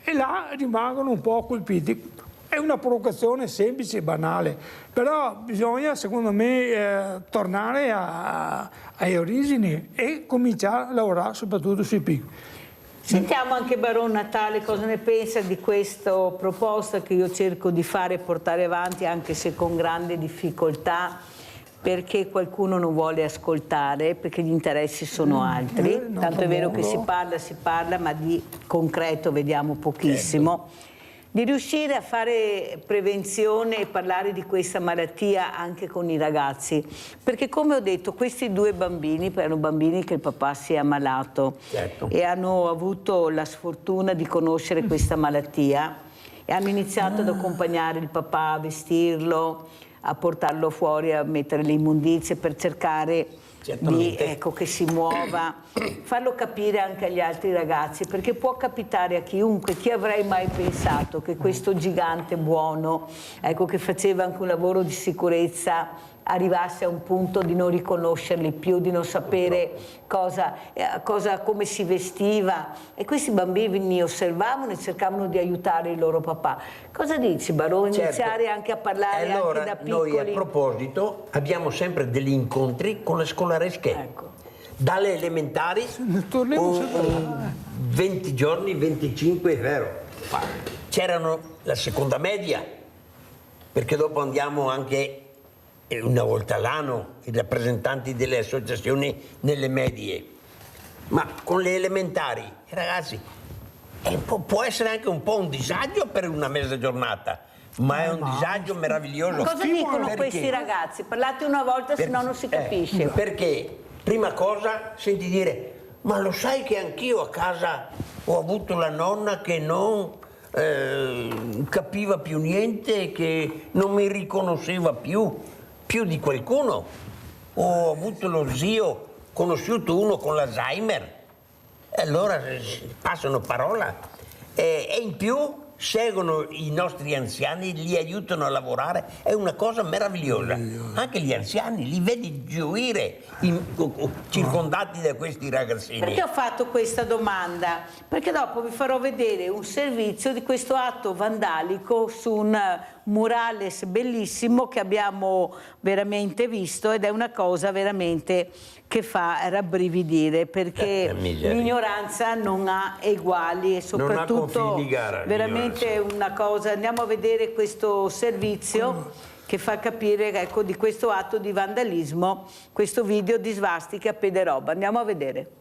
e là rimangono un po' colpiti. È una provocazione semplice e banale, però bisogna, secondo me, tornare alle origini e cominciare a lavorare soprattutto sui piccoli. Sentiamo anche Baron Natale cosa ne pensa di questa proposta che io cerco di fare e portare avanti, anche se con grande difficoltà, perché qualcuno non vuole ascoltare, perché gli interessi sono altri. Tanto è vero che si parla, ma di concreto vediamo pochissimo. Di riuscire a fare prevenzione e parlare di questa malattia anche con i ragazzi, perché come ho detto questi due bambini erano bambini che il papà si è ammalato, certo, e hanno avuto la sfortuna di conoscere questa malattia e hanno iniziato ad accompagnare il papà, a vestirlo, a portarlo fuori, a mettere le immondizie per cercare di, che si muova, farlo capire anche agli altri ragazzi, perché può capitare a chiunque. Chi avrei mai pensato che questo gigante buono, che faceva anche un lavoro di sicurezza, arrivasse a un punto di non riconoscerli più, di non sapere come si vestiva, e questi bambini osservavano e cercavano di aiutare il loro papà. Cosa dici, Barone? Iniziare anche a parlare anche da piccoli? Noi a proposito abbiamo sempre degli incontri con le scolaresche, dalle elementari, 20 giorni, 25, è vero, c'erano la seconda media, perché dopo andiamo anche una volta all'anno i rappresentanti delle associazioni nelle medie, ma con le elementari, ragazzi, può essere anche un po' un disagio per una mezza giornata, ma è un disagio meraviglioso. Cosa dicono questi ragazzi? Parlate una volta, se no non si capisce. Perché, prima cosa, senti dire, ma lo sai che anch'io a casa ho avuto la nonna che non capiva più niente, che non mi riconosceva più di qualcuno. Ho avuto lo zio, conosciuto uno con l'Alzheimer, e allora passano parola, e in più seguono i nostri anziani, li aiutano a lavorare, è una cosa meravigliosa. Anche gli anziani li vedi gioire circondati da questi ragazzini. Perché ho fatto questa domanda? Perché dopo vi farò vedere un servizio di questo atto vandalico su un murales bellissimo che abbiamo veramente visto, ed è una cosa veramente che fa rabbrividire, perché l'ignoranza non ha eguali, e soprattutto veramente una cosa. Andiamo a vedere questo servizio che fa capire, di questo atto di vandalismo, questo video di svastica a Pederoba. Andiamo a vedere.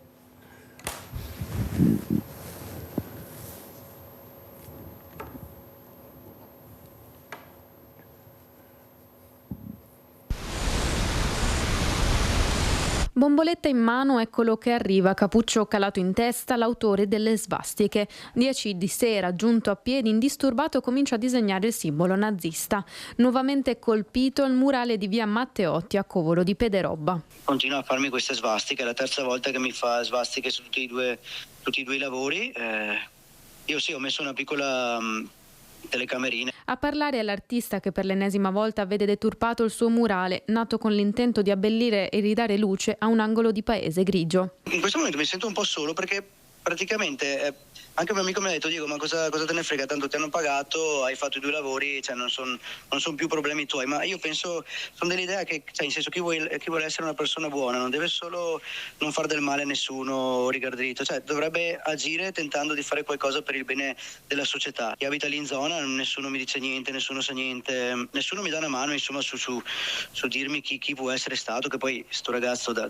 Bomboletta in mano, eccolo che arriva, cappuccio calato in testa, l'autore delle svastiche. 10 di sera, giunto a piedi, indisturbato, comincia a disegnare il simbolo nazista. Nuovamente colpito il murale di via Matteotti a Covolo di Pederoba. Continua a farmi queste svastiche, è la terza volta che mi fa svastiche su tutti i due lavori. Io sì, ho messo una piccola telecamerina. A parlare è l'artista che per l'ennesima volta vede deturpato il suo murale, nato con l'intento di abbellire e ridare luce a un angolo di paese grigio. In questo momento mi sento un po' solo perché praticamente anche un mio amico mi ha detto: Diego, ma cosa te ne frega, tanto ti hanno pagato, hai fatto i 2 lavori, cioè non sono più problemi tuoi. Ma io penso, sono dell'idea che, cioè, in senso, chi vuole essere una persona buona non deve solo non far del male a nessuno rigardito, cioè dovrebbe agire tentando di fare qualcosa per il bene della società. Chi abita lì in zona, nessuno mi dice niente, nessuno sa niente, nessuno mi dà una mano, insomma, su dirmi chi può essere stato, che poi sto ragazzo da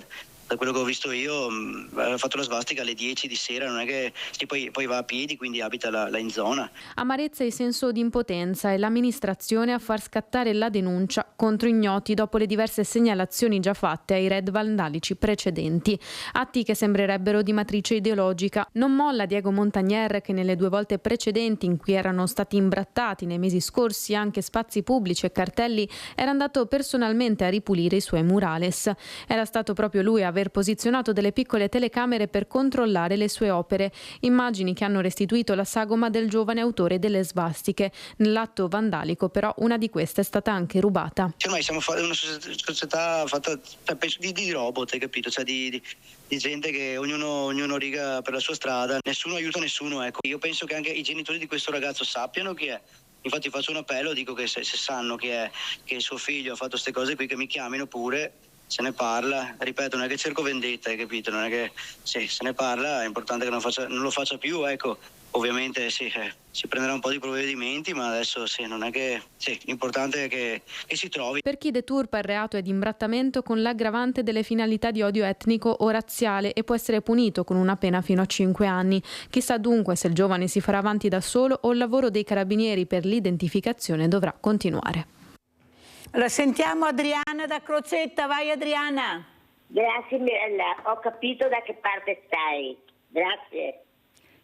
quello che ho visto io ha fatto la svastica alle 10 di sera, non è che sì, poi va a piedi, quindi abita là in zona. Amarezza e senso di impotenza e l'amministrazione a far scattare la denuncia contro ignoti dopo le diverse segnalazioni già fatte ai raid vandalici precedenti, atti che sembrerebbero di matrice ideologica. Non molla Diego Montagnier, che nelle 2 volte precedenti in cui erano stati imbrattati nei mesi scorsi anche spazi pubblici e cartelli, era andato personalmente a ripulire i suoi murales. Era stato proprio lui a aver posizionato delle piccole telecamere per controllare le sue opere, immagini che hanno restituito la sagoma del giovane autore delle svastiche. Nell'atto vandalico però una di queste è stata anche rubata. Ormai siamo una società fatta, penso, di robot, hai capito? Cioè di gente che ognuno riga per la sua strada, nessuno aiuta nessuno, ecco. Io penso che anche i genitori di questo ragazzo sappiano chi è. Infatti faccio un appello, dico che se sanno che il suo figlio ha fatto queste cose qui, che mi chiamino pure, se ne parla. Ripeto, non è che cerco vendetta, hai capito? Non è che se ne parla, è importante che non lo faccia più, ecco. Ovviamente si prenderà un po' di provvedimenti, ma adesso non è che l'importante è che si trovi. Per chi deturpa il reato è di imbrattamento con l'aggravante delle finalità di odio etnico o razziale e può essere punito con una pena fino a 5 anni. Chissà dunque se il giovane si farà avanti da solo o il lavoro dei carabinieri per l'identificazione dovrà continuare. Allora, sentiamo Adriana da Crocetta, vai Adriana. Grazie Mirella, ho capito da che parte stai, grazie.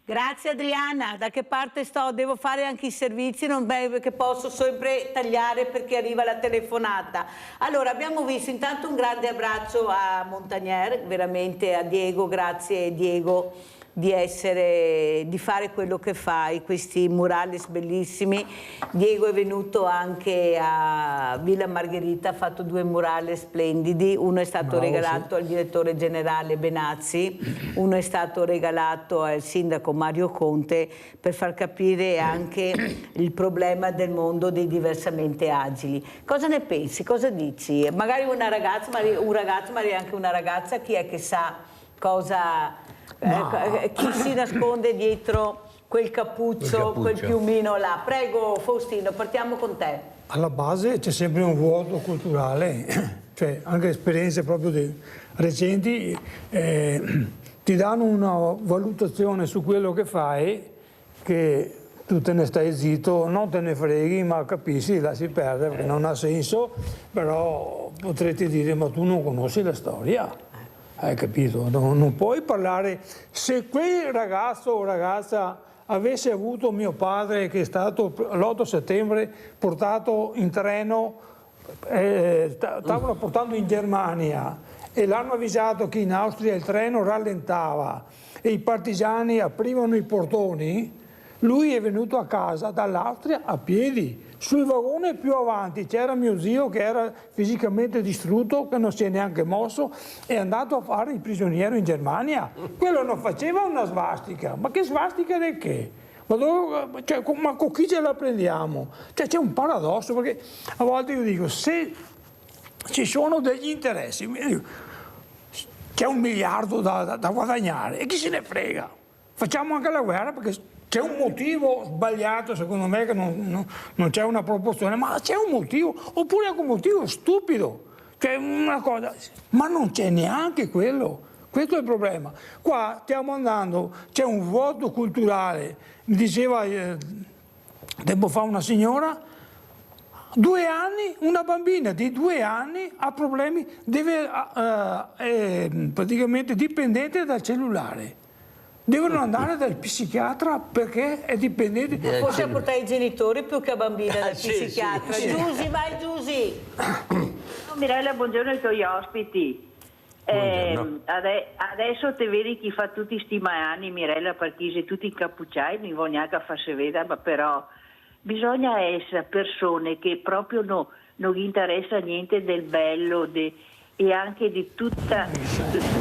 Grazie Adriana, da che parte sto? Devo fare anche i servizi, perché posso sempre tagliare perché arriva la telefonata. Allora, abbiamo visto intanto un grande abbraccio a Montagnier, veramente a Diego, grazie Diego di fare quello che fai, questi murales bellissimi. Diego è venuto anche a Villa Margherita, ha fatto 2 murales splendidi, uno è stato regalato al direttore generale Benazzi, uno è stato regalato al sindaco Mario Conte, per far capire anche il problema del mondo dei diversamente agili. Cosa ne pensi? Cosa dici? Magari una ragazza, un ragazzo, magari anche una ragazza, chi è che sa cosa... chi si nasconde dietro quel cappuccio, quel piumino là. Prego Faustino, partiamo con te. Alla base c'è sempre un vuoto culturale, cioè anche esperienze proprio recenti ti danno una valutazione su quello che fai, che tu te ne stai zitto, non te ne freghi, ma capisci, la si perde perché non ha senso, però potrete dire ma tu non conosci la storia. Hai capito? Non puoi parlare. Se quel ragazzo o ragazza avesse avuto mio padre, che è stato l'8 settembre portato in treno, stavano portando in Germania e l'hanno avvisato che in Austria il treno rallentava e i partigiani aprivano i portoni, lui è venuto a casa dall'Austria a piedi. Sul vagone più avanti c'era mio zio che era fisicamente distrutto, che non si è neanche mosso, è andato a fare il prigioniero in Germania. Quello non faceva una svastica, ma che svastica del che? Ma con chi ce la prendiamo? Cioè, c'è un paradosso, perché a volte io dico, se ci sono degli interessi, c'è 1 miliardo da guadagnare e chi se ne frega? Facciamo anche la guerra, perché c'è un motivo sbagliato, secondo me, che non c'è una proporzione, ma c'è un motivo, oppure anche un motivo stupido, cioè una cosa, ma non c'è neanche quello. Questo è il problema. Qua stiamo andando, c'è un vuoto culturale, mi diceva tempo fa una signora, 2 anni, una bambina di 2 anni ha problemi, è praticamente dipendente dal cellulare. Devono andare dal psichiatra perché è dipendente. Forse a portare i genitori più che a bambina dal psichiatra. Sì. Giusy, vai Giusy. Mirella, buongiorno ai tuoi ospiti. Adesso te vedi chi fa tutti sti anni, Mirella, perché se tutti incappucciai, mi voglio neanche a farsi vedere, ma però bisogna essere persone che proprio non gli interessa niente del bello e anche di tutta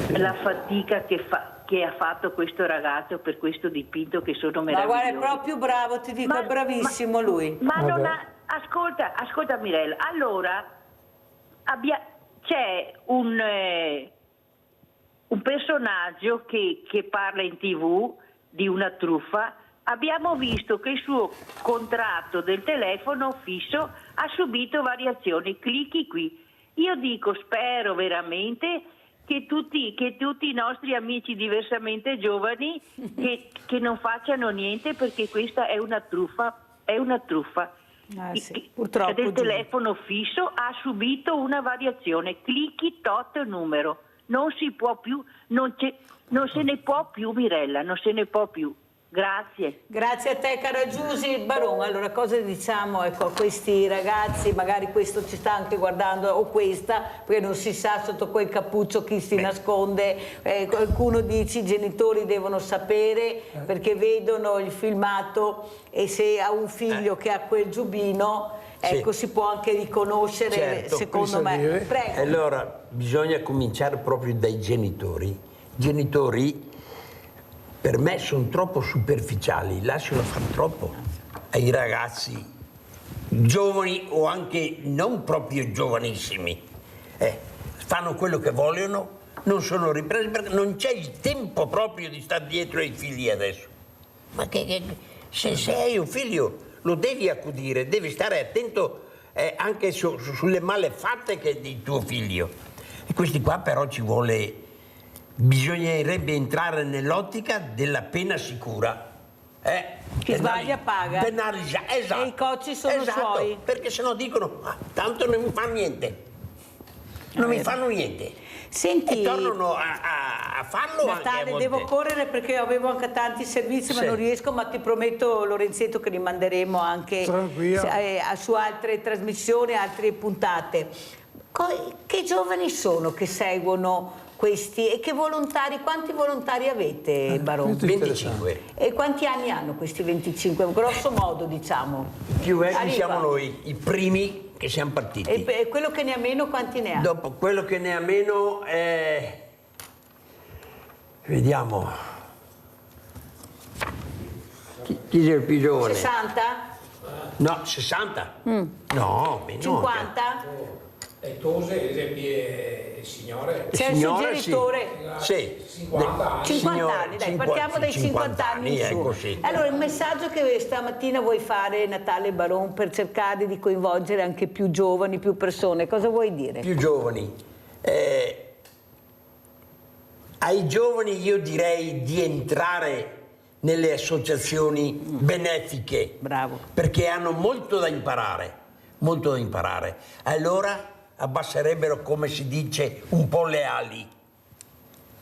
la fatica che ha fatto questo ragazzo per questo dipinto, che sono meravigliosi. Ma guarda, è proprio bravo, ti dico, è bravissimo lui. Ma non ha, ascolta Mirella, allora c'è un personaggio che parla in TV di una truffa. Abbiamo visto che il suo contratto del telefono fisso ha subito variazioni, clicchi qui. Io dico, spero veramente che tutti i nostri amici diversamente giovani che non facciano niente, perché questa è una truffa. Sì, purtroppo del telefono fisso ha subito una variazione, clicchi tot numero, non si può più, non se ne può più, Mirella, non se ne può più. Grazie. Grazie a te, cara Giusy. Baron, allora cosa diciamo a questi ragazzi, magari questo ci sta anche guardando, o questa, perché non si sa sotto quel cappuccio chi si nasconde, qualcuno dice i genitori devono sapere perché vedono il filmato, e se ha un figlio che ha quel giubbino, ecco, si può anche riconoscere, certo, secondo me. Prego. Allora, bisogna cominciare proprio dai genitori. Genitori, per me, sono troppo superficiali, lasciano fare troppo ai ragazzi giovani o anche non proprio giovanissimi. Fanno quello che vogliono, non sono ripresi perché non c'è il tempo proprio di stare dietro ai figli adesso. Ma se hai un figlio lo devi accudire, devi stare attento anche sulle malefatte di tuo figlio. E questi qua però bisognerebbe entrare nell'ottica della pena sicura. Chi sbaglia paga. Penalizza, esatto. E i cocci sono suoi. Perché sennò dicono, tanto non mi fanno niente. Non mi fanno niente. Senti, e tornano a farlo. Natale, anche devo correre perché avevo anche tanti servizi, ma non riesco, ma ti prometto, Lorenzetto, che li manderemo anche su altre trasmissioni, altre puntate. Che giovani sono che seguono questi, e quanti volontari avete, Baron? 25. E quanti anni hanno questi 25? Grosso modo, diciamo. Più vecchi siamo noi, i primi che siamo partiti. E quello che ne ha meno, quanti ne ha? Dopo, quello che ne ha meno vediamo. Chi è il più giovane? 60? No, 60. No, meno. 50? E tu sei il signore? C'è il suo genitore? Sì. 50 anni. 50 anni, dai, partiamo dai 50 anni in su. Così. Allora, il messaggio che stamattina vuoi fare, Natale Baron, per cercare di coinvolgere anche più giovani, più persone, cosa vuoi dire? Più giovani. Ai giovani io direi di entrare nelle associazioni benefiche. Bravo. Perché hanno molto da imparare. Molto da imparare. Allora abbasserebbero, come si dice, un po' le ali,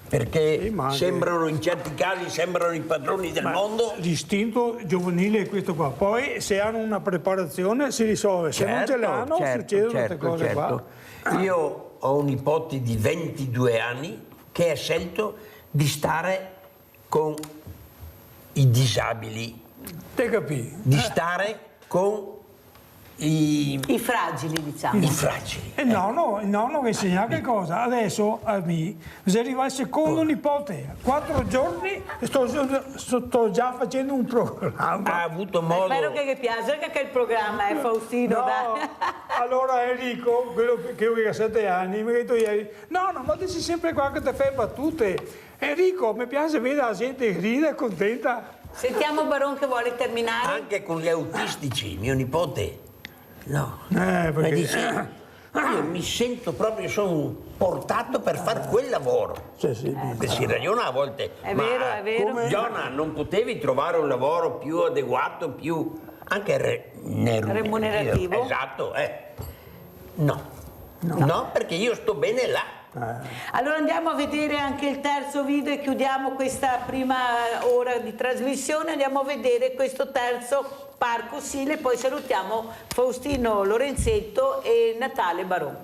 perché sembrano, in certi casi, sembrano i padroni del mondo. L'istinto giovanile è questo qua, poi se hanno una preparazione si risolve, se non ce l'hanno succedono queste cose qua. Io ho un nipote di 22 anni che ha scelto di stare con i disabili, te capì? Di stare con i fragili, diciamo. I fragili. Il nonno che insegna che cosa? Adesso a me si arriva al secondo nipote, 4 giorni e sto già facendo un programma. Ha avuto modo. Spero che vi piaccia che il programma è Faustino. Allora Enrico, quello che ha 7 anni, mi ha detto ieri, no, ma dici sempre qua che ti fai battute. Enrico, mi piace vedere la gente che ride e contenta. Sentiamo Baron che vuole terminare. Anche con gli autistici, mio nipote. No, perché... io mi sento proprio, sono portato per fare quel lavoro. Si ragiona a volte. È vero. Giona, non potevi trovare un lavoro più adeguato, più anche remunerativo? Esatto, no, perché io sto bene là. Allora andiamo a vedere anche il terzo video e chiudiamo questa prima ora di trasmissione. Andiamo a vedere questo terzo Parco Sile, poi salutiamo Faustino Lorenzetto e Natale Baron.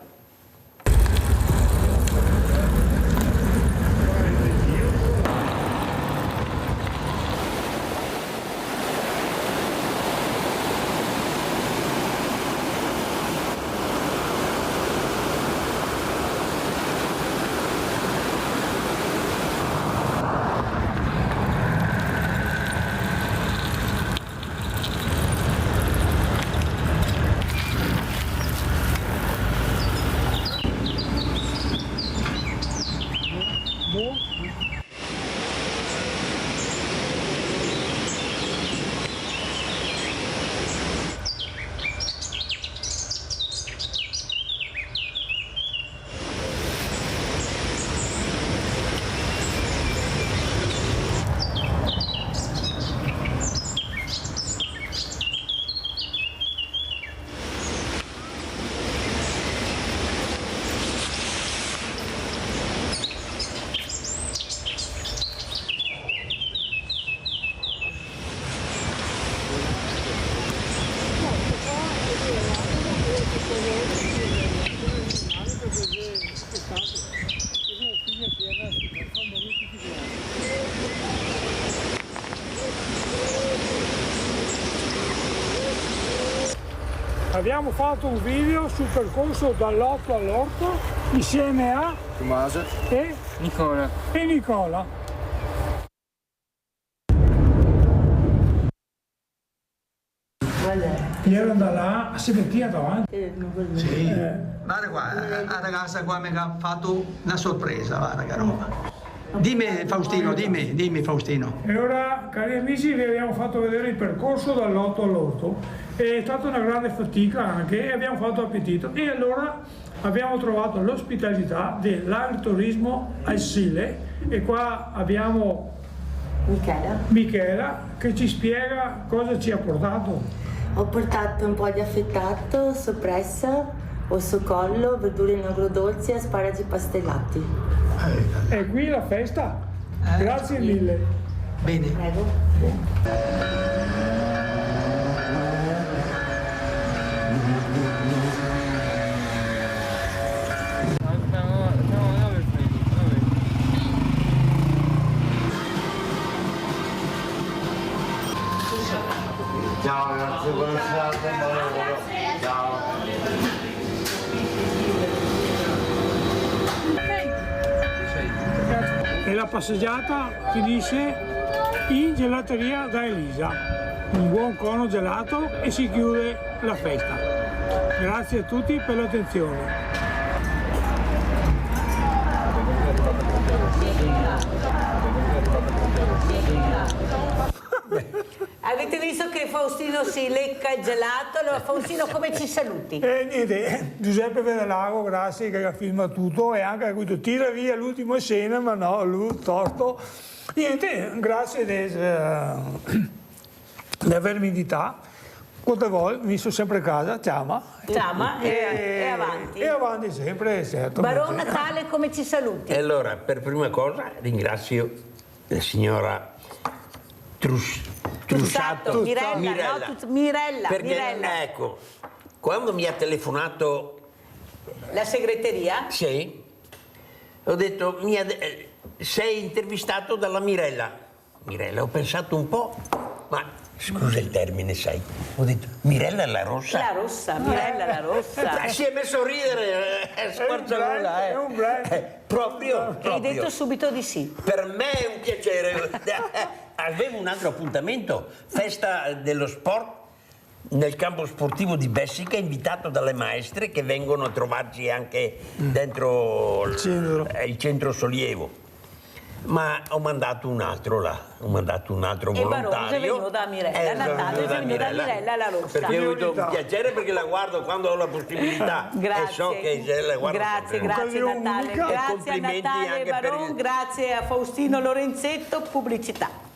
Abbiamo fatto un video sul percorso dall'Otto all'Orto insieme a Tommaso e Nicola. Erano da là, si metteva davanti. Sì. Guarda qua, la ragazza qua mi ha fatto una sorpresa, guarda che roba. Dimmi Faustino, dimmi Faustino. E ora, cari amici, vi abbiamo fatto vedere il percorso dall'Otto all'Orto. È stata una grande fatica anche e abbiamo fatto appetito. E allora abbiamo trovato l'ospitalità dell'agriturismo al Sile e qua abbiamo Michela che ci spiega cosa ci ha portato. Ho portato un po' di affettato, soppressa, osso collo, verdure in agrodolci e asparagi pastellati. E qui la festa? Grazie mille. Bene. Prego. Ciao ragazzi, buona serata, buon lavoro. Ciao. E la passeggiata finisce in gelateria da Elisa. Un buon cono gelato e si chiude la festa. Grazie a tutti per l'attenzione. Avete visto che Faustino si lecca il gelato? Allora Faustino, come ci saluti? Niente, Giuseppe Vedelago, grazie che ha filmato tutto e anche ha detto tira via l'ultima scena, ma no, lui torto. Niente, grazie di avermi invitato. Quante volte mi sono sempre a casa, chiama E avanti. E avanti sempre, certo. Baron Natale, come ci saluti? Allora, per prima cosa ringrazio la signora Trussato, Mirella. Perché, ecco, quando mi ha telefonato la segreteria? Sì, ho detto, sei intervistato dalla Mirella. Mirella, ho pensato un po', ma scusa il termine, sai, ho detto, Mirella la rossa? La rossa, Mirella la rossa. Si è messo a ridere, squarciagola, È un brand. Proprio. Hai detto subito di sì. Per me è un piacere. Avevo un altro appuntamento, festa dello sport nel campo sportivo di Bessica, invitato dalle maestre che vengono a trovarci anche dentro il centro sollievo. Ma ho mandato un altro là, volontario. E Barone è venuto da Mirella, Natale è venuto da Mirella la rossa. Perché ho avuto un piacere, perché la guardo quando ho la possibilità. Grazie. E so che la guardo grazie Natale. Grazie a Natale Baron, grazie a Faustino Lorenzetto, pubblicità.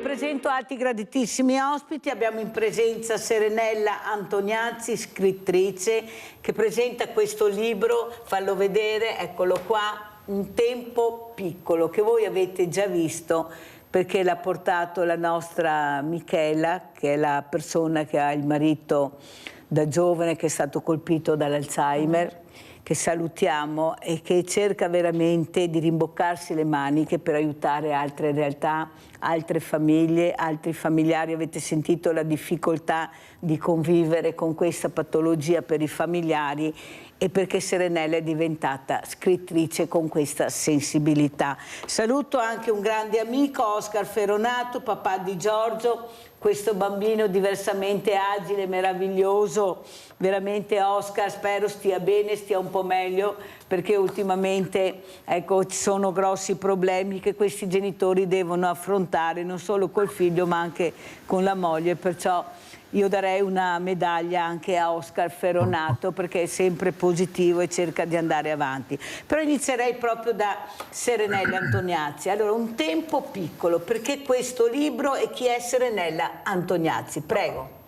Presento altri graditissimi ospiti. Abbiamo in presenza Serenella Antoniazzi, scrittrice, che presenta questo libro, fallo vedere, eccolo qua, Un tempo piccolo, che voi avete già visto perché l'ha portato la nostra Michela, che è la persona che ha il marito da giovane che è stato colpito dall'Alzheimer, che salutiamo e che cerca veramente di rimboccarsi le maniche per aiutare altre realtà, altre famiglie, altri familiari. Avete sentito la difficoltà di convivere con questa patologia per i familiari e perché Serenella è diventata scrittrice con questa sensibilità. Saluto anche un grande amico, Oscar Ferronato, papà di Giorgio, questo bambino diversamente agile, meraviglioso. Veramente Oscar, spero stia bene, stia un po' meglio, perché ultimamente ecco, ci sono grossi problemi che questi genitori devono affrontare, non solo col figlio ma anche con la moglie, perciò io darei una medaglia anche a Oscar Ferronato perché è sempre positivo e cerca di andare avanti. Però inizierei proprio da Serenella Antoniazzi. Allora, Un tempo piccolo, perché questo libro e chi è Serenella Antoniazzi? Prego.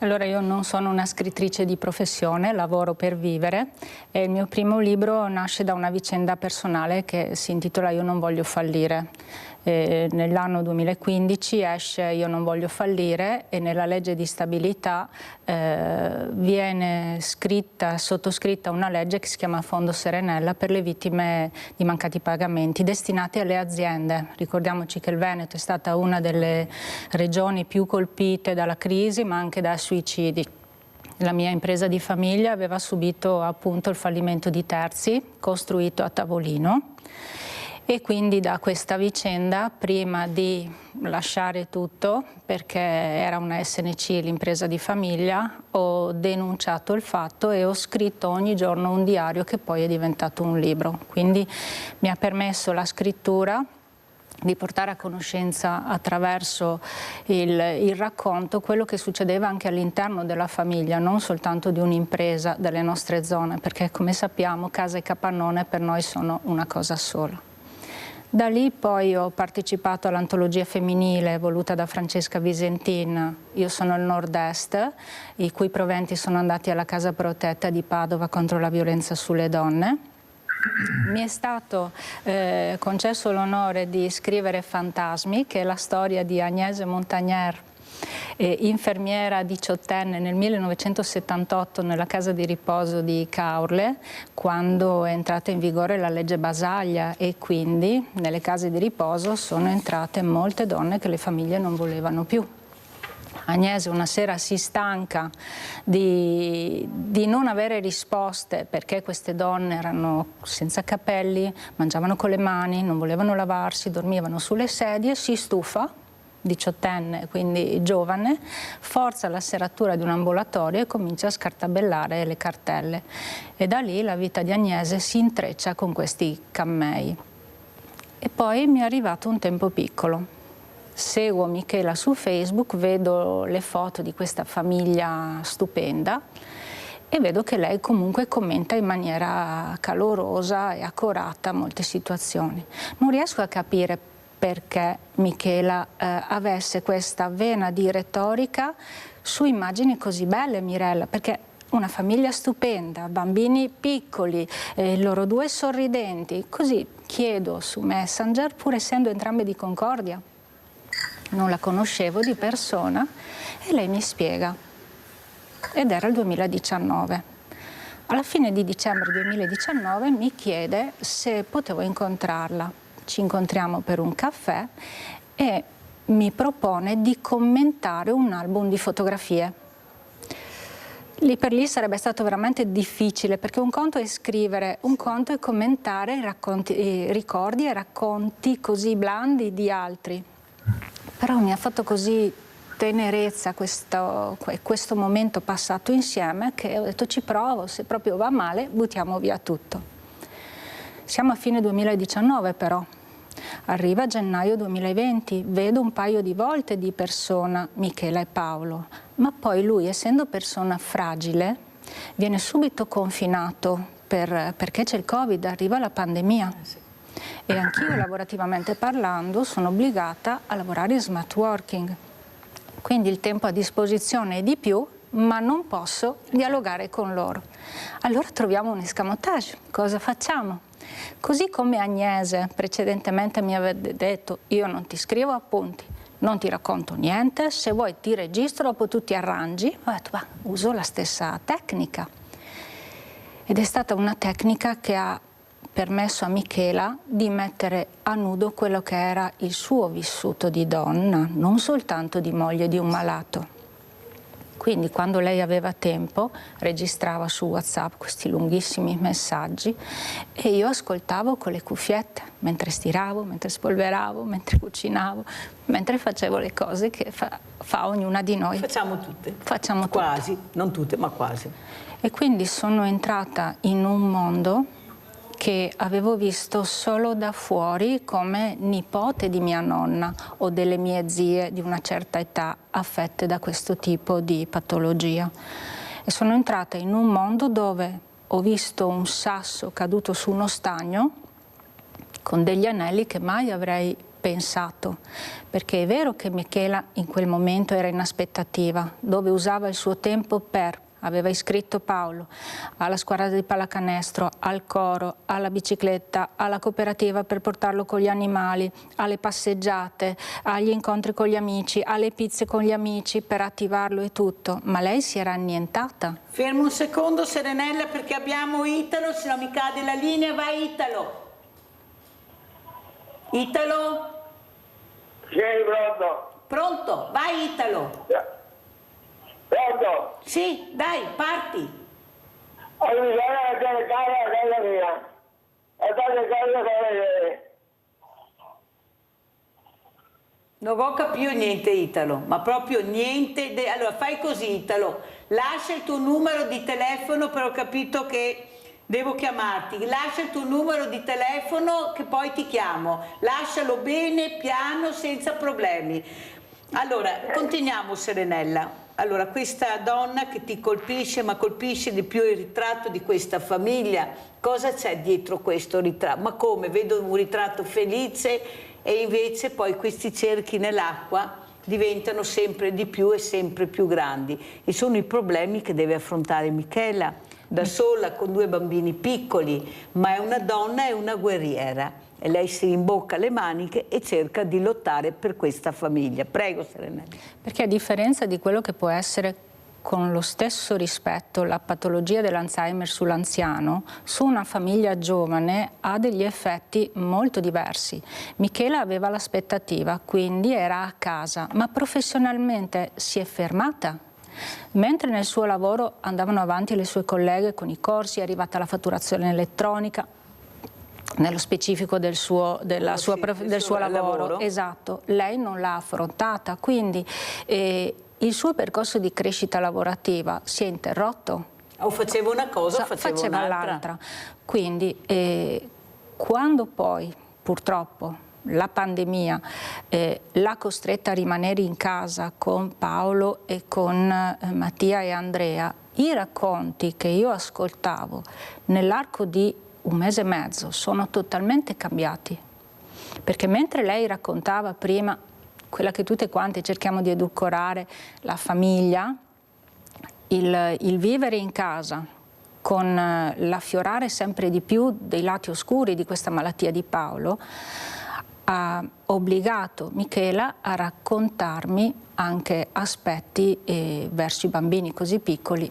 Allora, io non sono una scrittrice di professione, lavoro per vivere e il mio primo libro nasce da una vicenda personale che si intitola Io non voglio fallire. Nell'anno 2015 esce Io non voglio fallire e nella legge di stabilità viene sottoscritta una legge che si chiama Fondo Serenella per le vittime di mancati pagamenti destinati alle aziende. Ricordiamoci che il Veneto è stata una delle regioni più colpite dalla crisi ma anche dai suicidi. La mia impresa di famiglia aveva subito appunto il fallimento di terzi costruito a tavolino. E quindi da questa vicenda, prima di lasciare tutto, perché era una SNC, l'impresa di famiglia, ho denunciato il fatto e ho scritto ogni giorno un diario che poi è diventato un libro. Quindi mi ha permesso la scrittura di portare a conoscenza attraverso il racconto quello che succedeva anche all'interno della famiglia, non soltanto di un'impresa delle nostre zone, perché come sappiamo casa e capannone per noi sono una cosa sola. Da lì poi ho partecipato all'antologia femminile voluta da Francesca Visentin, Io sono il Nord-Est, i cui proventi sono andati alla Casa Protetta di Padova contro la violenza sulle donne. Mi è stato concesso l'onore di scrivere Fantasmi, che è la storia di Agnese Montagnier, infermiera diciottenne nel 1978 nella casa di riposo di Caorle, quando è entrata in vigore la legge Basaglia e quindi nelle case di riposo sono entrate molte donne che le famiglie non volevano più. Agnese una sera si stanca di non avere risposte perché queste donne erano senza capelli, mangiavano con le mani, non volevano lavarsi, dormivano sulle sedie, si stufa, diciottenne, quindi giovane, forza la serratura di un ambulatorio e comincia a scartabellare le cartelle. E da lì la vita di Agnese si intreccia con questi cammei. E poi mi è arrivato un tempo piccolo. Seguo Michela su Facebook, vedo le foto di questa famiglia stupenda e vedo che lei comunque commenta in maniera calorosa e accurata molte situazioni. Non riesco a capire perché Michela avesse questa vena di retorica su immagini così belle, Mirella, perché una famiglia stupenda, bambini piccoli, loro due sorridenti, così chiedo su Messenger, pur essendo entrambe di Concordia. Non la conoscevo di persona e lei mi spiega. Ed era il 2019. Alla fine di dicembre 2019 mi chiede se potevo incontrarla. Ci incontriamo per un caffè e mi propone di commentare un album di fotografie. Lì per lì sarebbe stato veramente difficile, perché un conto è scrivere, un conto è commentare i ricordi e racconti così blandi di altri. Però mi ha fatto così tenerezza questo momento passato insieme che ho detto ci provo, se proprio va male buttiamo via tutto. Siamo a fine 2019 però, arriva gennaio 2020, vedo un paio di volte di persona Michela e Paolo, ma poi lui, essendo persona fragile, viene subito confinato perché c'è il Covid, arriva la pandemia. E anch'io, lavorativamente parlando, sono obbligata a lavorare in smart working. Quindi il tempo a disposizione è di più, ma non posso dialogare con loro. Allora troviamo un escamotage. Cosa facciamo? Così come Agnese precedentemente mi aveva detto io non ti scrivo appunti, non ti racconto niente, se vuoi ti registro, dopo tu ti arrangi. Ho detto, bah, uso la stessa tecnica. Ed è stata una tecnica che ha permesso a Michela di mettere a nudo quello che era il suo vissuto di donna, non soltanto di moglie di un malato. Quindi quando lei aveva tempo registrava su WhatsApp questi lunghissimi messaggi e io ascoltavo con le cuffiette, mentre stiravo, mentre spolveravo, mentre cucinavo, mentre facevo le cose che fa ognuna di noi. Facciamo tutte. Facciamo tutte. Quasi, non tutte, ma quasi. E quindi sono entrata in un mondo che avevo visto solo da fuori come nipote di mia nonna o delle mie zie di una certa età affette da questo tipo di patologia. E sono entrata in un mondo dove ho visto un sasso caduto su uno stagno con degli anelli che mai avrei pensato, perché è vero che Michela in quel momento era in aspettativa, dove usava il suo tempo aveva iscritto Paolo alla squadra di pallacanestro, al coro, alla bicicletta, alla cooperativa per portarlo con gli animali, alle passeggiate, agli incontri con gli amici, alle pizze con gli amici per attivarlo e tutto, ma lei si era annientata. Fermo un secondo Serenella, perché abbiamo Italo, se no mi cade la linea. Vai Italo. Italo? Sì, pronto. Pronto? Vai Italo. Pronto? Sì, dai, parti. Non ho capito niente Italo, ma proprio niente. Allora fai così Italo, lascia il tuo numero di telefono, però ho capito che devo chiamarti, lascia il tuo numero di telefono che poi ti chiamo, lascialo bene, piano, senza problemi. Allora, continuiamo Serenella. Allora, questa donna che ti colpisce, ma colpisce di più il ritratto di questa famiglia. Cosa c'è dietro questo ritratto? Ma come? Vedo un ritratto felice e invece poi questi cerchi nell'acqua diventano sempre di più e sempre più grandi. E sono i problemi che deve affrontare Michela, da sola, con 2 bambini piccoli, ma è una donna e una guerriera. E lei si rimbocca le maniche e cerca di lottare per questa famiglia. Prego Serenella. Perché a differenza di quello che può essere con lo stesso rispetto la patologia dell'Alzheimer sull'anziano, su una famiglia giovane ha degli effetti molto diversi. Michela aveva l'aspettativa, quindi era a casa, ma professionalmente si è fermata. Mentre nel suo lavoro andavano avanti le sue colleghe con i corsi, è arrivata la fatturazione elettronica, nello specifico del suo lavoro. Esatto, lei non l'ha affrontata, quindi il suo percorso di crescita lavorativa si è interrotto. O faceva una cosa o faceva un'altra. Quindi quando poi purtroppo la pandemia l'ha costretta a rimanere in casa con Paolo e con Mattia e Andrea, i racconti che io ascoltavo nell'arco di 1 mese e mezzo sono totalmente cambiati, perché mentre lei raccontava prima quella che tutte quante cerchiamo di edulcorare, la famiglia, il vivere in casa con l'affiorare sempre di più dei lati oscuri di questa malattia di Paolo, ha obbligato Michela a raccontarmi anche aspetti verso i bambini così piccoli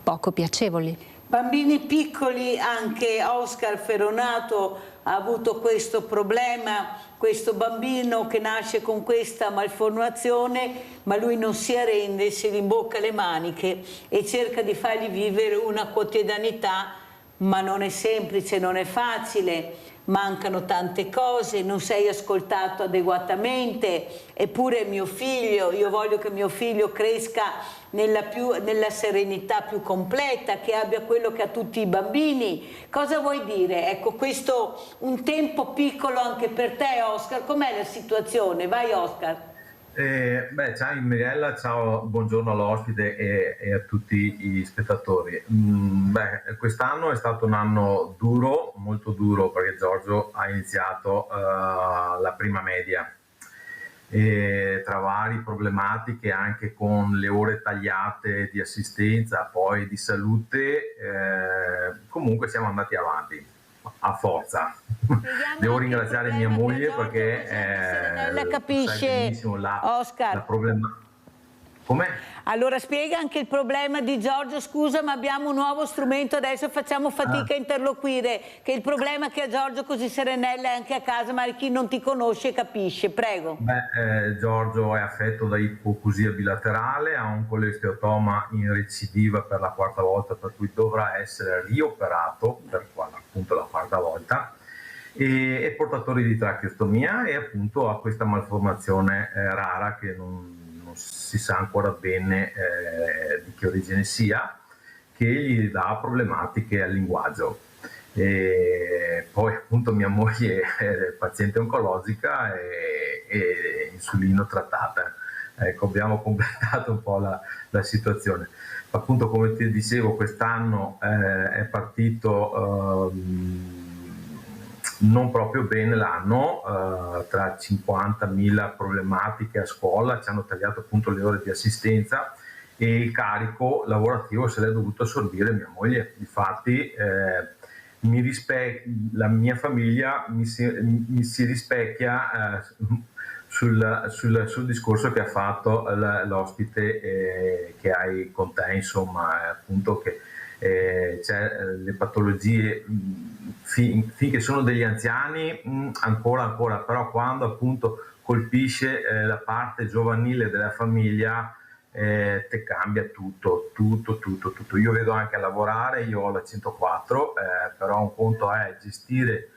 poco piacevoli. Bambini piccoli, anche Oscar Feronato ha avuto questo problema, questo bambino che nasce con questa malformazione, ma lui non si arrende, si rimbocca le maniche e cerca di fargli vivere una quotidianità, ma non è semplice, non è facile. Mancano tante cose, non sei ascoltato adeguatamente, eppure mio figlio, io voglio che mio figlio cresca nella serenità più completa, che abbia quello che ha tutti i bambini. Cosa vuoi dire? Ecco, questo un tempo piccolo anche per te Oscar, com'è la situazione? Vai Oscar. Ciao Mirella, ciao, buongiorno all'ospite e a tutti gli spettatori. Quest'anno è stato un anno duro, molto duro, perché Giorgio ha iniziato la prima media e tra varie problematiche, anche con le ore tagliate di assistenza, poi di salute, comunque siamo andati avanti a forza. Devo ringraziare mia moglie perché la capisce Oscar. La problema... Com'è? Allora spiega anche il problema di Giorgio. Scusa, ma abbiamo un nuovo strumento adesso, facciamo fatica a interloquire, che il problema che ha Giorgio, così Serenella è anche a casa, ma chi non ti conosce capisce. Prego. Giorgio è affetto da ipoacusia bilaterale, ha un colesteatoma in recidiva per la 4ª volta, per cui dovrà essere rioperato per appunto la 4ª volta, e è portatore di tracheostomia e appunto ha questa malformazione rara che non si sa ancora bene di che origine sia, che gli dà problematiche al linguaggio. E poi appunto mia moglie è paziente oncologica e insulino trattata. Ecco, abbiamo completato un po' la situazione. Appunto, come ti dicevo, quest'anno è partito non proprio bene l'anno, tra 50.000 problematiche a scuola, ci hanno tagliato appunto le ore di assistenza e il carico lavorativo se l'è dovuto assorbire mia moglie. Difatti la mia famiglia mi si rispecchia sul discorso che ha fatto l'ospite che hai con te, insomma, appunto che c'è le patologie finché sono degli anziani ancora, però quando appunto colpisce la parte giovanile della famiglia te cambia tutto. Io vedo anche a lavorare, io ho la 104, però un conto è gestire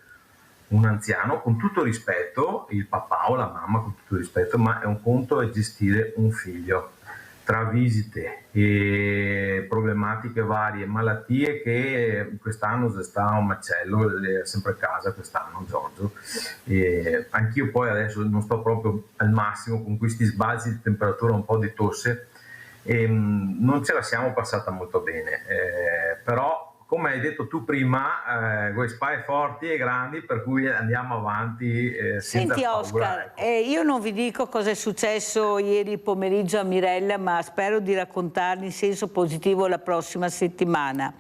un anziano con tutto rispetto, il papà o la mamma con tutto rispetto, ma è un conto è gestire un figlio tra visite e problematiche varie, malattie, che quest'anno sta un macello, è sempre a casa quest'anno Giorgio. Anch'io poi adesso non sto proprio al massimo con questi sbalzi di temperatura, un po' di tosse, non ce la siamo passata molto bene, però come hai detto tu prima, quei spai forti e grandi, per cui andiamo avanti senza Senti paura, Oscar, ecco. io non vi dico cosa è successo ieri pomeriggio a Mirella, ma spero di raccontarli in senso positivo la prossima settimana.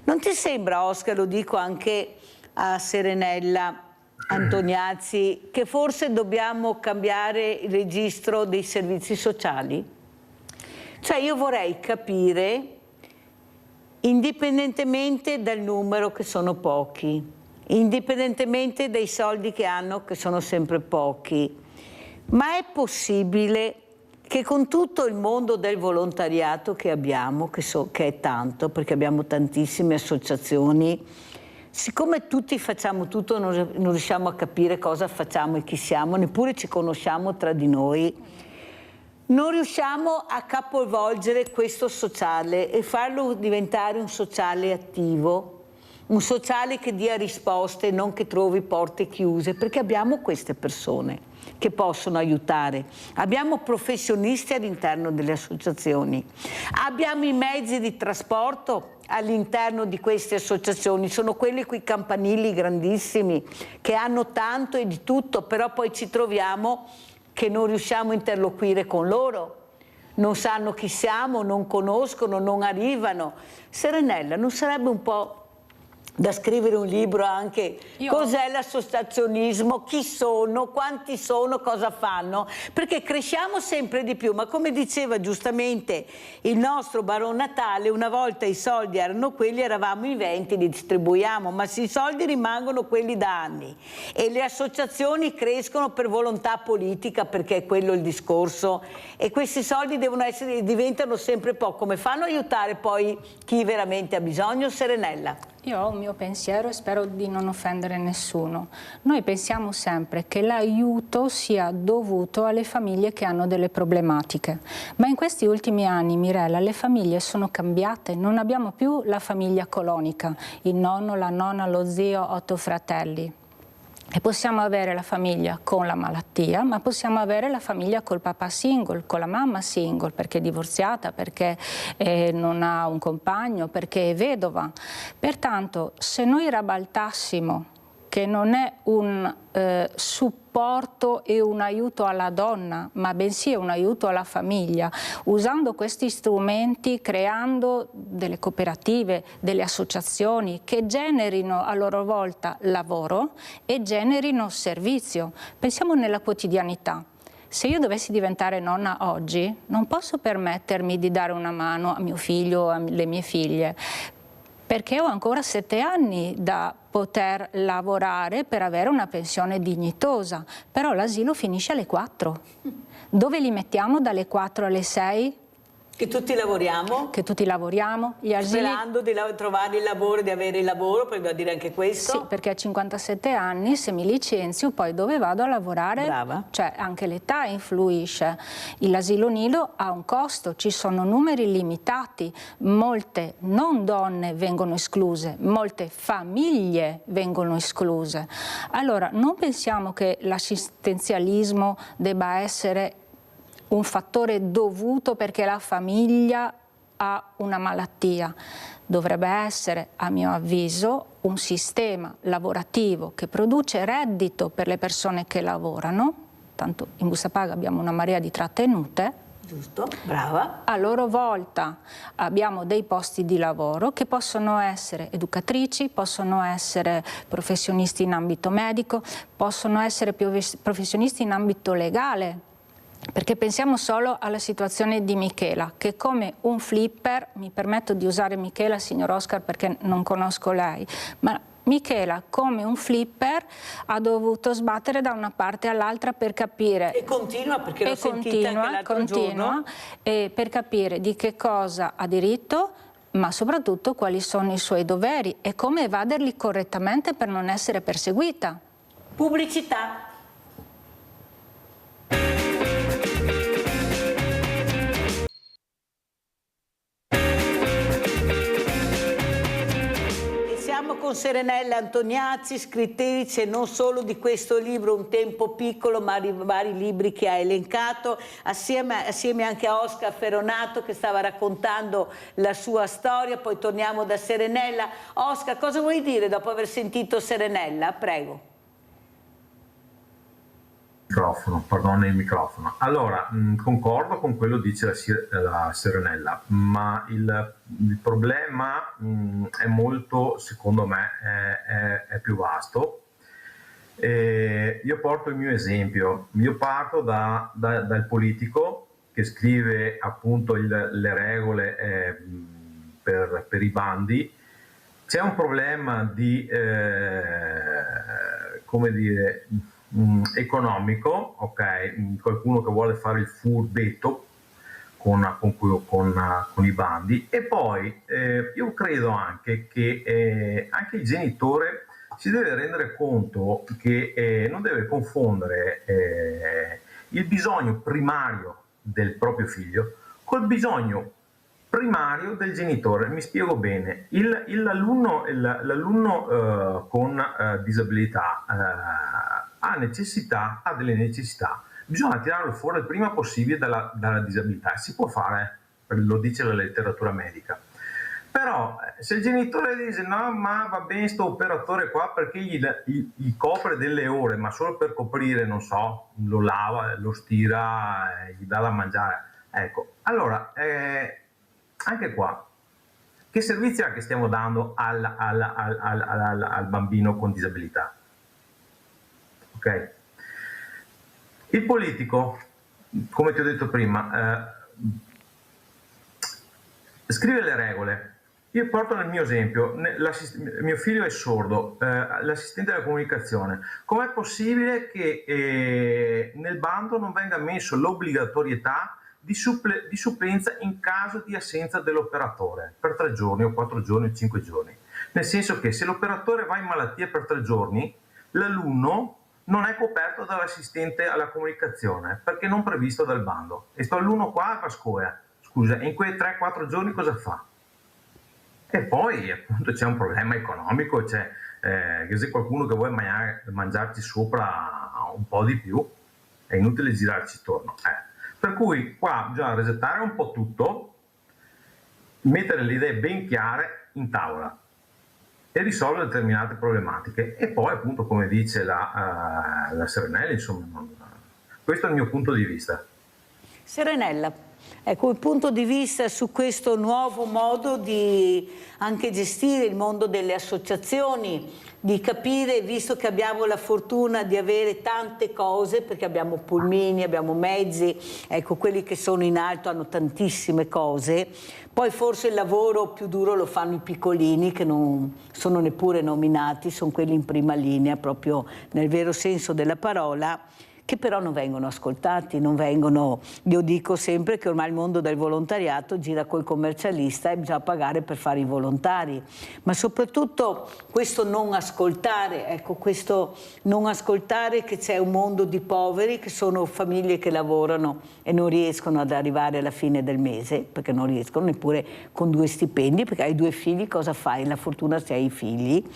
Non ti sembra, Oscar, lo dico anche a Serenella Antoniazzi, che forse dobbiamo cambiare il registro dei servizi sociali? Cioè io vorrei capire, indipendentemente dal numero che sono pochi, indipendentemente dai soldi che hanno che sono sempre pochi, ma è possibile che con tutto il mondo del volontariato che abbiamo, che è tanto, perché abbiamo tantissime associazioni, siccome tutti facciamo tutto non riusciamo a capire cosa facciamo e chi siamo, neppure ci conosciamo tra di noi, non riusciamo a capovolgere questo sociale e farlo diventare un sociale attivo, un sociale che dia risposte, non che trovi porte chiuse, perché abbiamo queste persone che possono aiutare, abbiamo professionisti all'interno delle associazioni, abbiamo i mezzi di trasporto all'interno di queste associazioni, sono quelli quei campanili grandissimi che hanno tanto e di tutto, però poi ci troviamo che non riusciamo a interloquire con loro, non sanno chi siamo, non conoscono, non arrivano. Serenella, non sarebbe un po' da scrivere un libro anche cos'è l'associazionismo, chi sono, quanti sono, cosa fanno? Perché cresciamo sempre di più, ma come diceva giustamente il nostro Baron Natale, una volta i soldi erano quelli, eravamo in 20, li distribuiamo, ma se i soldi rimangono quelli da anni e le associazioni crescono per volontà politica, perché è quello il discorso, e questi soldi diventano sempre poco, come fanno a aiutare poi chi veramente ha bisogno? Serenella? Io ho un mio pensiero e spero di non offendere nessuno. Noi pensiamo sempre che l'aiuto sia dovuto alle famiglie che hanno delle problematiche, ma in questi ultimi anni, Mirella, le famiglie sono cambiate, non abbiamo più la famiglia colonica, il nonno, la nonna, lo zio, 8 fratelli. E possiamo avere la famiglia con la malattia, ma possiamo avere la famiglia col papà single, con la mamma single, perché è divorziata, perché non ha un compagno, perché è vedova. Pertanto, se noi ribaltassimo che non è un supporto e un aiuto alla donna, ma bensì è un aiuto alla famiglia, usando questi strumenti, creando delle cooperative, delle associazioni che generino a loro volta lavoro e generino servizio. Pensiamo nella quotidianità. Se io dovessi diventare nonna oggi, non posso permettermi di dare una mano a mio figlio o alle mie figlie, perché ho ancora 7 anni da poter lavorare per avere una pensione dignitosa, però l'asilo finisce alle 4. Dove li mettiamo dalle 4 alle 6? Che tutti lavoriamo? Che tutti lavoriamo. Gli asili... Sperando di trovare il lavoro, di avere il lavoro, poi devo dire anche questo. Sì, perché a 57 anni se mi licenzio poi dove vado a lavorare? Brava. Cioè anche l'età influisce. L'asilo nido ha un costo, ci sono numeri limitati, molte non donne vengono escluse, molte famiglie vengono escluse. Allora non pensiamo che l'assistenzialismo debba essere un fattore dovuto perché la famiglia ha una malattia. Dovrebbe essere, a mio avviso, un sistema lavorativo che produce reddito per le persone che lavorano, tanto in busta paga abbiamo una marea di trattenute. Giusto, brava. A loro volta abbiamo dei posti di lavoro che possono essere educatrici, possono essere professionisti in ambito medico, possono essere professionisti in ambito legale. Perché pensiamo solo alla situazione di Michela, che come un flipper, mi permetto di usare Michela, signor Oscar, perché non conosco lei, ma Michela come un flipper ha dovuto sbattere da una parte all'altra per capire... E continua, perché l'ho sentita anche l'altro giorno. Per capire di che cosa ha diritto, ma soprattutto quali sono i suoi doveri e come evaderli correttamente per non essere perseguita. Pubblicità. Siamo con Serenella Antoniazzi, scrittrice non solo di questo libro Un tempo piccolo, ma di vari libri che ha elencato, assieme anche a Oscar Ferronato che stava raccontando la sua storia. Poi torniamo da Serenella. Oscar, cosa vuoi dire dopo aver sentito Serenella? Prego. Il microfono. Allora, concordo con quello che dice la Serenella, ma il problema è molto, secondo me, è più vasto. Io porto il mio esempio. Io parto dal politico che scrive appunto le regole per i bandi. C'è un problema di, come dire, economico, ok, qualcuno che vuole fare il furbetto con i bandi, e poi io credo anche che anche il genitore si deve rendere conto che non deve confondere il bisogno primario del proprio figlio col bisogno primario del genitore. Mi spiego bene. L'alunno con disabilità ha delle necessità, bisogna tirarlo fuori il prima possibile dalla disabilità. Si può fare, lo dice la letteratura medica. Però se il genitore dice no, ma va bene sto operatore qua perché gli copre delle ore, ma solo per coprire, non so, lo lava, lo stira, gli dà da mangiare, ecco, allora anche qua che servizi è che stiamo dando al bambino con disabilità? Ok? Il politico, come ti ho detto prima, scrive le regole. Io porto nel mio esempio, mio figlio è sordo, l'assistente della comunicazione. Com'è possibile che nel bando non venga messo l'obbligatorietà di supplenza in caso di assenza dell'operatore per 3 giorni o 4 giorni o 5 giorni? Nel senso che se l'operatore va in malattia per 3 giorni, l'alunno non è coperto dall'assistente alla comunicazione perché non previsto dal bando. E sto alunno qua a Pascoia, scusa, in quei 3-4 giorni cosa fa? E poi appunto c'è un problema economico, c'è che se qualcuno che vuole mangiarci sopra un po' di più, è inutile girarci attorno. Per cui qua bisogna resettare un po' tutto, mettere le idee ben chiare in tavola e risolvere determinate problematiche. E poi appunto, come dice la Serenella, insomma, questo è il mio punto di vista. Serenella, ecco il punto di vista su questo nuovo modo di anche gestire il mondo delle associazioni, di capire, visto che abbiamo la fortuna di avere tante cose, perché abbiamo pulmini, abbiamo mezzi, ecco, quelli che sono in alto hanno tantissime cose, poi forse il lavoro più duro lo fanno i piccolini che non sono neppure nominati, sono quelli in prima linea proprio nel vero senso della parola, che però non vengono ascoltati, non vengono... Io dico sempre che ormai il mondo del volontariato gira col commercialista e bisogna pagare per fare i volontari, ma soprattutto questo non ascoltare, ecco, questo non ascoltare che c'è un mondo di poveri, che sono famiglie che lavorano e non riescono ad arrivare alla fine del mese, perché non riescono neppure con 2 stipendi, perché hai 2 figli, cosa fai? La fortuna se hai i figli.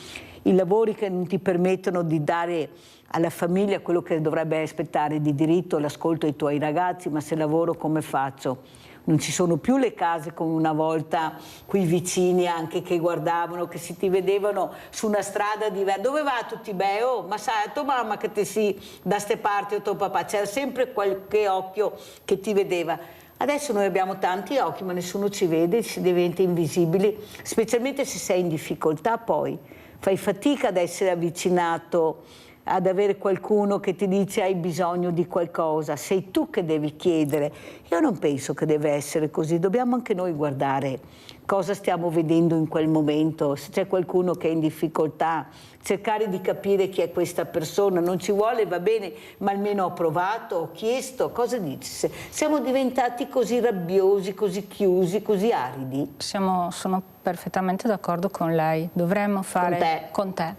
I lavori che non ti permettono di dare alla famiglia quello che dovrebbe aspettare di diritto, l'ascolto ai tuoi ragazzi, ma se lavoro come faccio? non ci sono più le case come una volta, qui vicini anche che guardavano, che si ti vedevano su una strada diversa. Dove va tutti? Beh, oh, ma sai, tua mamma che te si da ste parti o tuo papà, c'era sempre qualche occhio che ti vedeva. Adesso noi abbiamo tanti occhi ma nessuno ci vede, si diventa invisibili, specialmente se sei in difficoltà, poi fai fatica ad essere avvicinato, ad avere qualcuno che ti dice hai bisogno di qualcosa, sei tu che devi chiedere. Io non penso che deve essere così, dobbiamo anche noi guardare cosa stiamo vedendo in quel momento, se c'è qualcuno che è in difficoltà, cercare di capire chi è questa persona, non ci vuole, va bene, ma almeno ho provato, ho chiesto, cosa dici? Siamo diventati così rabbiosi, così chiusi, così aridi? Sono perfettamente d'accordo con lei, dovremmo fare con te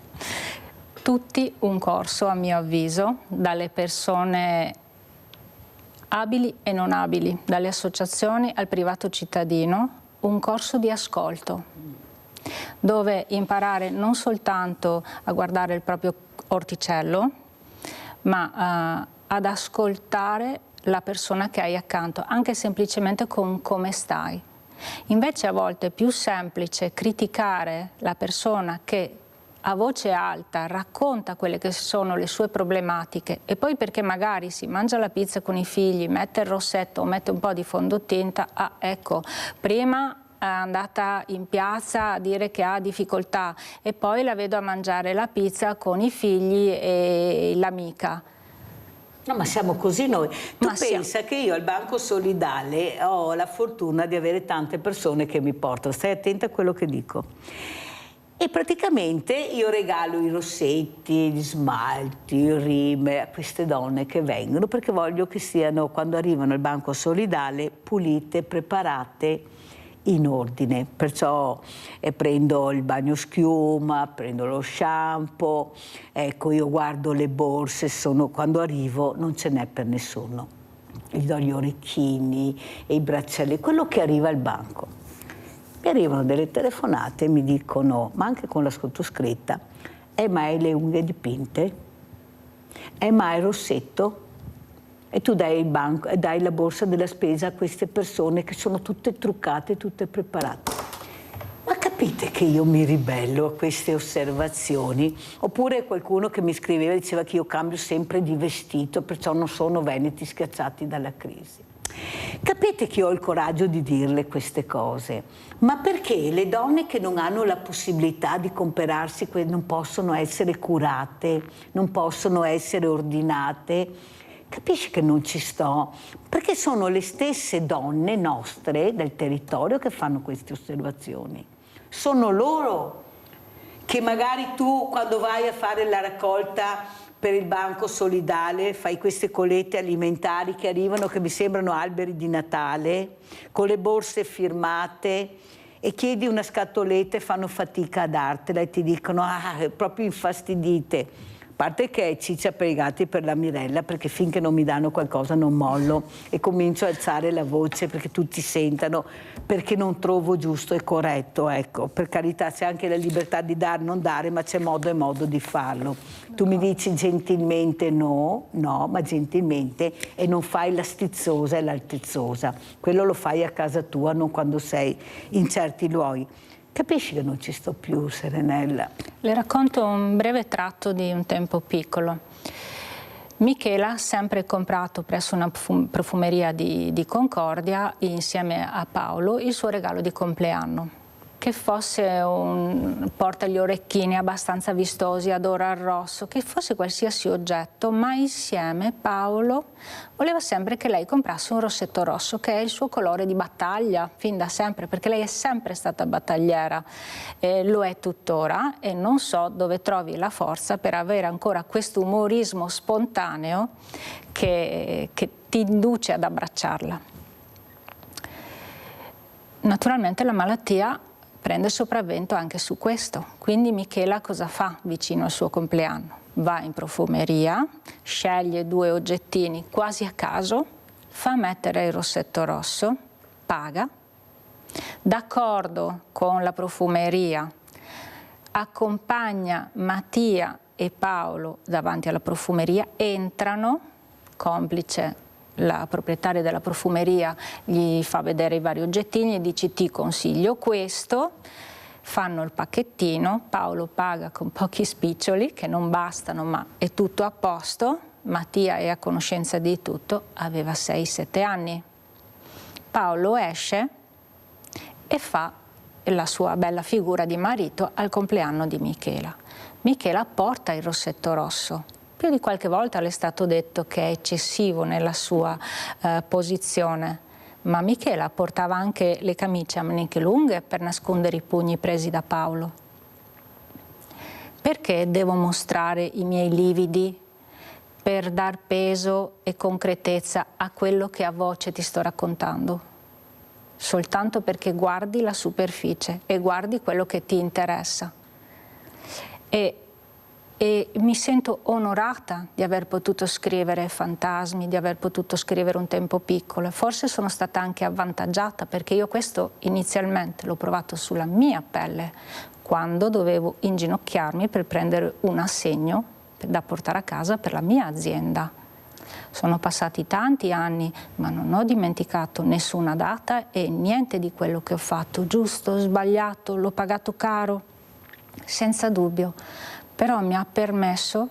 tutti un corso, a mio avviso, dalle persone abili e non abili, dalle associazioni al privato cittadino, un corso di ascolto, dove imparare non soltanto a guardare il proprio orticello, ma ad ascoltare la persona che hai accanto, anche semplicemente con come stai. Invece a volte è più semplice criticare la persona che a voce alta racconta quelle che sono le sue problematiche e poi perché magari si mangia la pizza con i figli, mette il rossetto o mette un po' di fondotinta, ecco, prima è andata in piazza a dire che ha difficoltà e poi la vedo a mangiare la pizza con i figli e l'amica. No, ma siamo così noi. Tu pensa che io al Banco Solidale ho la fortuna di avere tante persone che mi portano, stai attenta a quello che dico. E praticamente io regalo i rossetti, gli smalti, il rime a queste donne che vengono perché voglio che siano, quando arrivano al Banco Solidale, pulite, preparate, in ordine. Perciò prendo il bagno schiuma, prendo lo shampoo, ecco, io guardo le borse, quando arrivo non ce n'è per nessuno. Gli do gli orecchini e i bracciali, quello che arriva al banco. Mi arrivano delle telefonate e mi dicono, ma anche con la sottoscritta, mai le unghie dipinte? Mai il rossetto? E tu dai la borsa della spesa a queste persone che sono tutte truccate, tutte preparate. Ma capite che io mi ribello a queste osservazioni? Oppure qualcuno che mi scriveva e diceva che io cambio sempre di vestito, perciò non sono veneti schiacciati dalla crisi. Capite che io ho il coraggio di dirle queste cose, ma perché le donne che non hanno la possibilità di comperarsi non possono essere curate, non possono essere ordinate? Capisci che non ci sto? Perché sono le stesse donne nostre del territorio che fanno queste osservazioni. Sono loro che magari tu quando vai a fare la raccolta per il Banco Solidale fai queste collette alimentari che arrivano che mi sembrano alberi di Natale, con le borse firmate e chiedi una scatoletta e fanno fatica a dartela e ti dicono proprio infastidite. A parte che è ciccia per i gatti per la Mirella, perché finché non mi danno qualcosa non mollo e comincio a alzare la voce perché tutti sentano, perché non trovo giusto e corretto, ecco. Per carità c'è anche la libertà di dare, non dare, ma c'è modo e modo di farlo. Tu mi dici gentilmente no, ma gentilmente, e non fai la stizzosa e l'altezzosa. Quello lo fai a casa tua, non quando sei in certi luoghi. Capisci che non ci sto più, Serenella? Le racconto un breve tratto di un tempo piccolo. Michela ha sempre comprato presso una profumeria di Concordia, insieme a Paolo, il suo regalo di compleanno. Che fosse un porta gli orecchini abbastanza vistosi, adora il rosso, che fosse qualsiasi oggetto, ma insieme Paolo voleva sempre che lei comprasse un rossetto rosso, che è il suo colore di battaglia, fin da sempre, perché lei è sempre stata battagliera, lo è tuttora, e non so dove trovi la forza per avere ancora questo umorismo spontaneo che ti induce ad abbracciarla. Naturalmente la malattia prende sopravvento anche su questo, quindi Michela cosa fa vicino al suo compleanno? Va in profumeria, sceglie 2 oggettini quasi a caso, fa mettere il rossetto rosso, paga, d'accordo con la profumeria, accompagna Mattia e Paolo davanti alla profumeria, entrano, complice la proprietaria della profumeria gli fa vedere i vari oggettini e dice: ti consiglio questo. Fanno il pacchettino, Paolo paga con pochi spiccioli che non bastano, ma è tutto a posto. Mattia è a conoscenza di tutto, aveva 6-7 anni. Paolo esce e fa la sua bella figura di marito al compleanno di Michela. Michela porta il rossetto rosso. Più di qualche volta le è stato detto che è eccessivo nella sua posizione, ma Michela portava anche le camicie a maniche lunghe per nascondere i pugni presi da Paolo. Perché devo mostrare i miei lividi per dar peso e concretezza a quello che a voce ti sto raccontando? Soltanto perché guardi la superficie e guardi quello che ti interessa. E mi sento onorata di aver potuto scrivere Fantasmi, di aver potuto scrivere Un tempo piccolo. Forse sono stata anche avvantaggiata, perché io questo inizialmente l'ho provato sulla mia pelle, quando dovevo inginocchiarmi per prendere un assegno da portare a casa per la mia azienda. Sono passati tanti anni, ma non ho dimenticato nessuna data e niente di quello che ho fatto, giusto, sbagliato, l'ho pagato caro, senza dubbio. Però mi ha permesso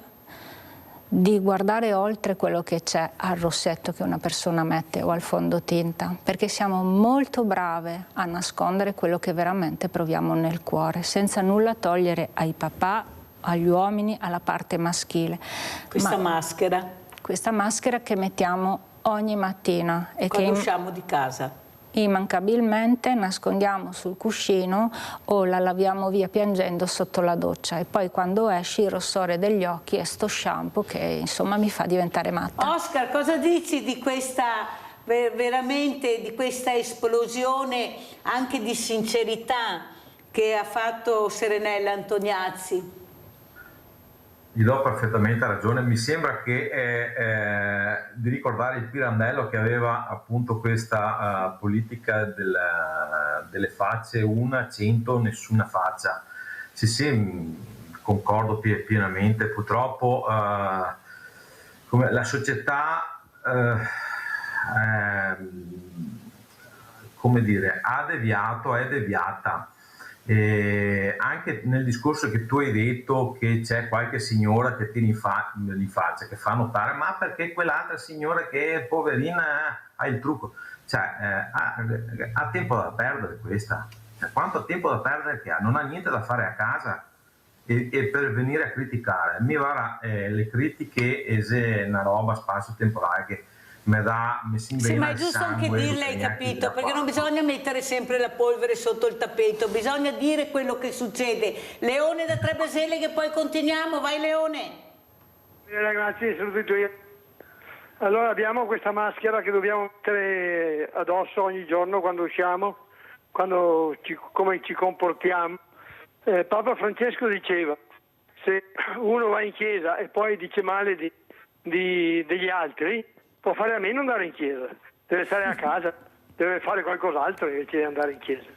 di guardare oltre quello che c'è al rossetto che una persona mette o al fondotinta, perché siamo molto brave a nascondere quello che veramente proviamo nel cuore, senza nulla togliere ai papà, agli uomini, alla parte maschile. Questa maschera? Questa maschera che mettiamo ogni mattina. E quando che usciamo di casa? Immancabilmente nascondiamo sul cuscino o la laviamo via piangendo sotto la doccia, e poi quando esci il rossore degli occhi è sto shampoo che insomma mi fa diventare matta. Oscar, cosa dici di questa veramente di questa esplosione anche di sincerità che ha fatto Serenella Antoniazzi? Gli do perfettamente ragione, mi sembra che di ricordare il Pirandello che aveva appunto questa politica delle facce, una, 100, nessuna faccia. Sì, concordo pienamente, purtroppo come la società come dire, è deviata. Anche nel discorso che tu hai detto che c'è qualche signora che tiene in faccia, che fa notare, ma perché quell'altra signora che poverina ha il trucco, cioè ha tempo da perdere questa, cioè, quanto tempo da perdere che ha, non ha niente da fare a casa e per venire a criticare, mi va le critiche è una roba spazio-temporale che mi si sì, ma è giusto anche dirle, hai capito, perché non bisogna mettere sempre la polvere sotto il tappeto, bisogna dire quello che succede. Leone da Trebesele, che poi continuiamo, vai Leone. Ragazzi, saluto io. Allora abbiamo questa maschera che dobbiamo mettere addosso ogni giorno quando usciamo, come ci comportiamo. Papa Francesco diceva: se uno va in chiesa e poi dice male degli altri, può fare a meno di andare in chiesa, deve stare a casa, deve fare qualcos'altro invece di andare in chiesa.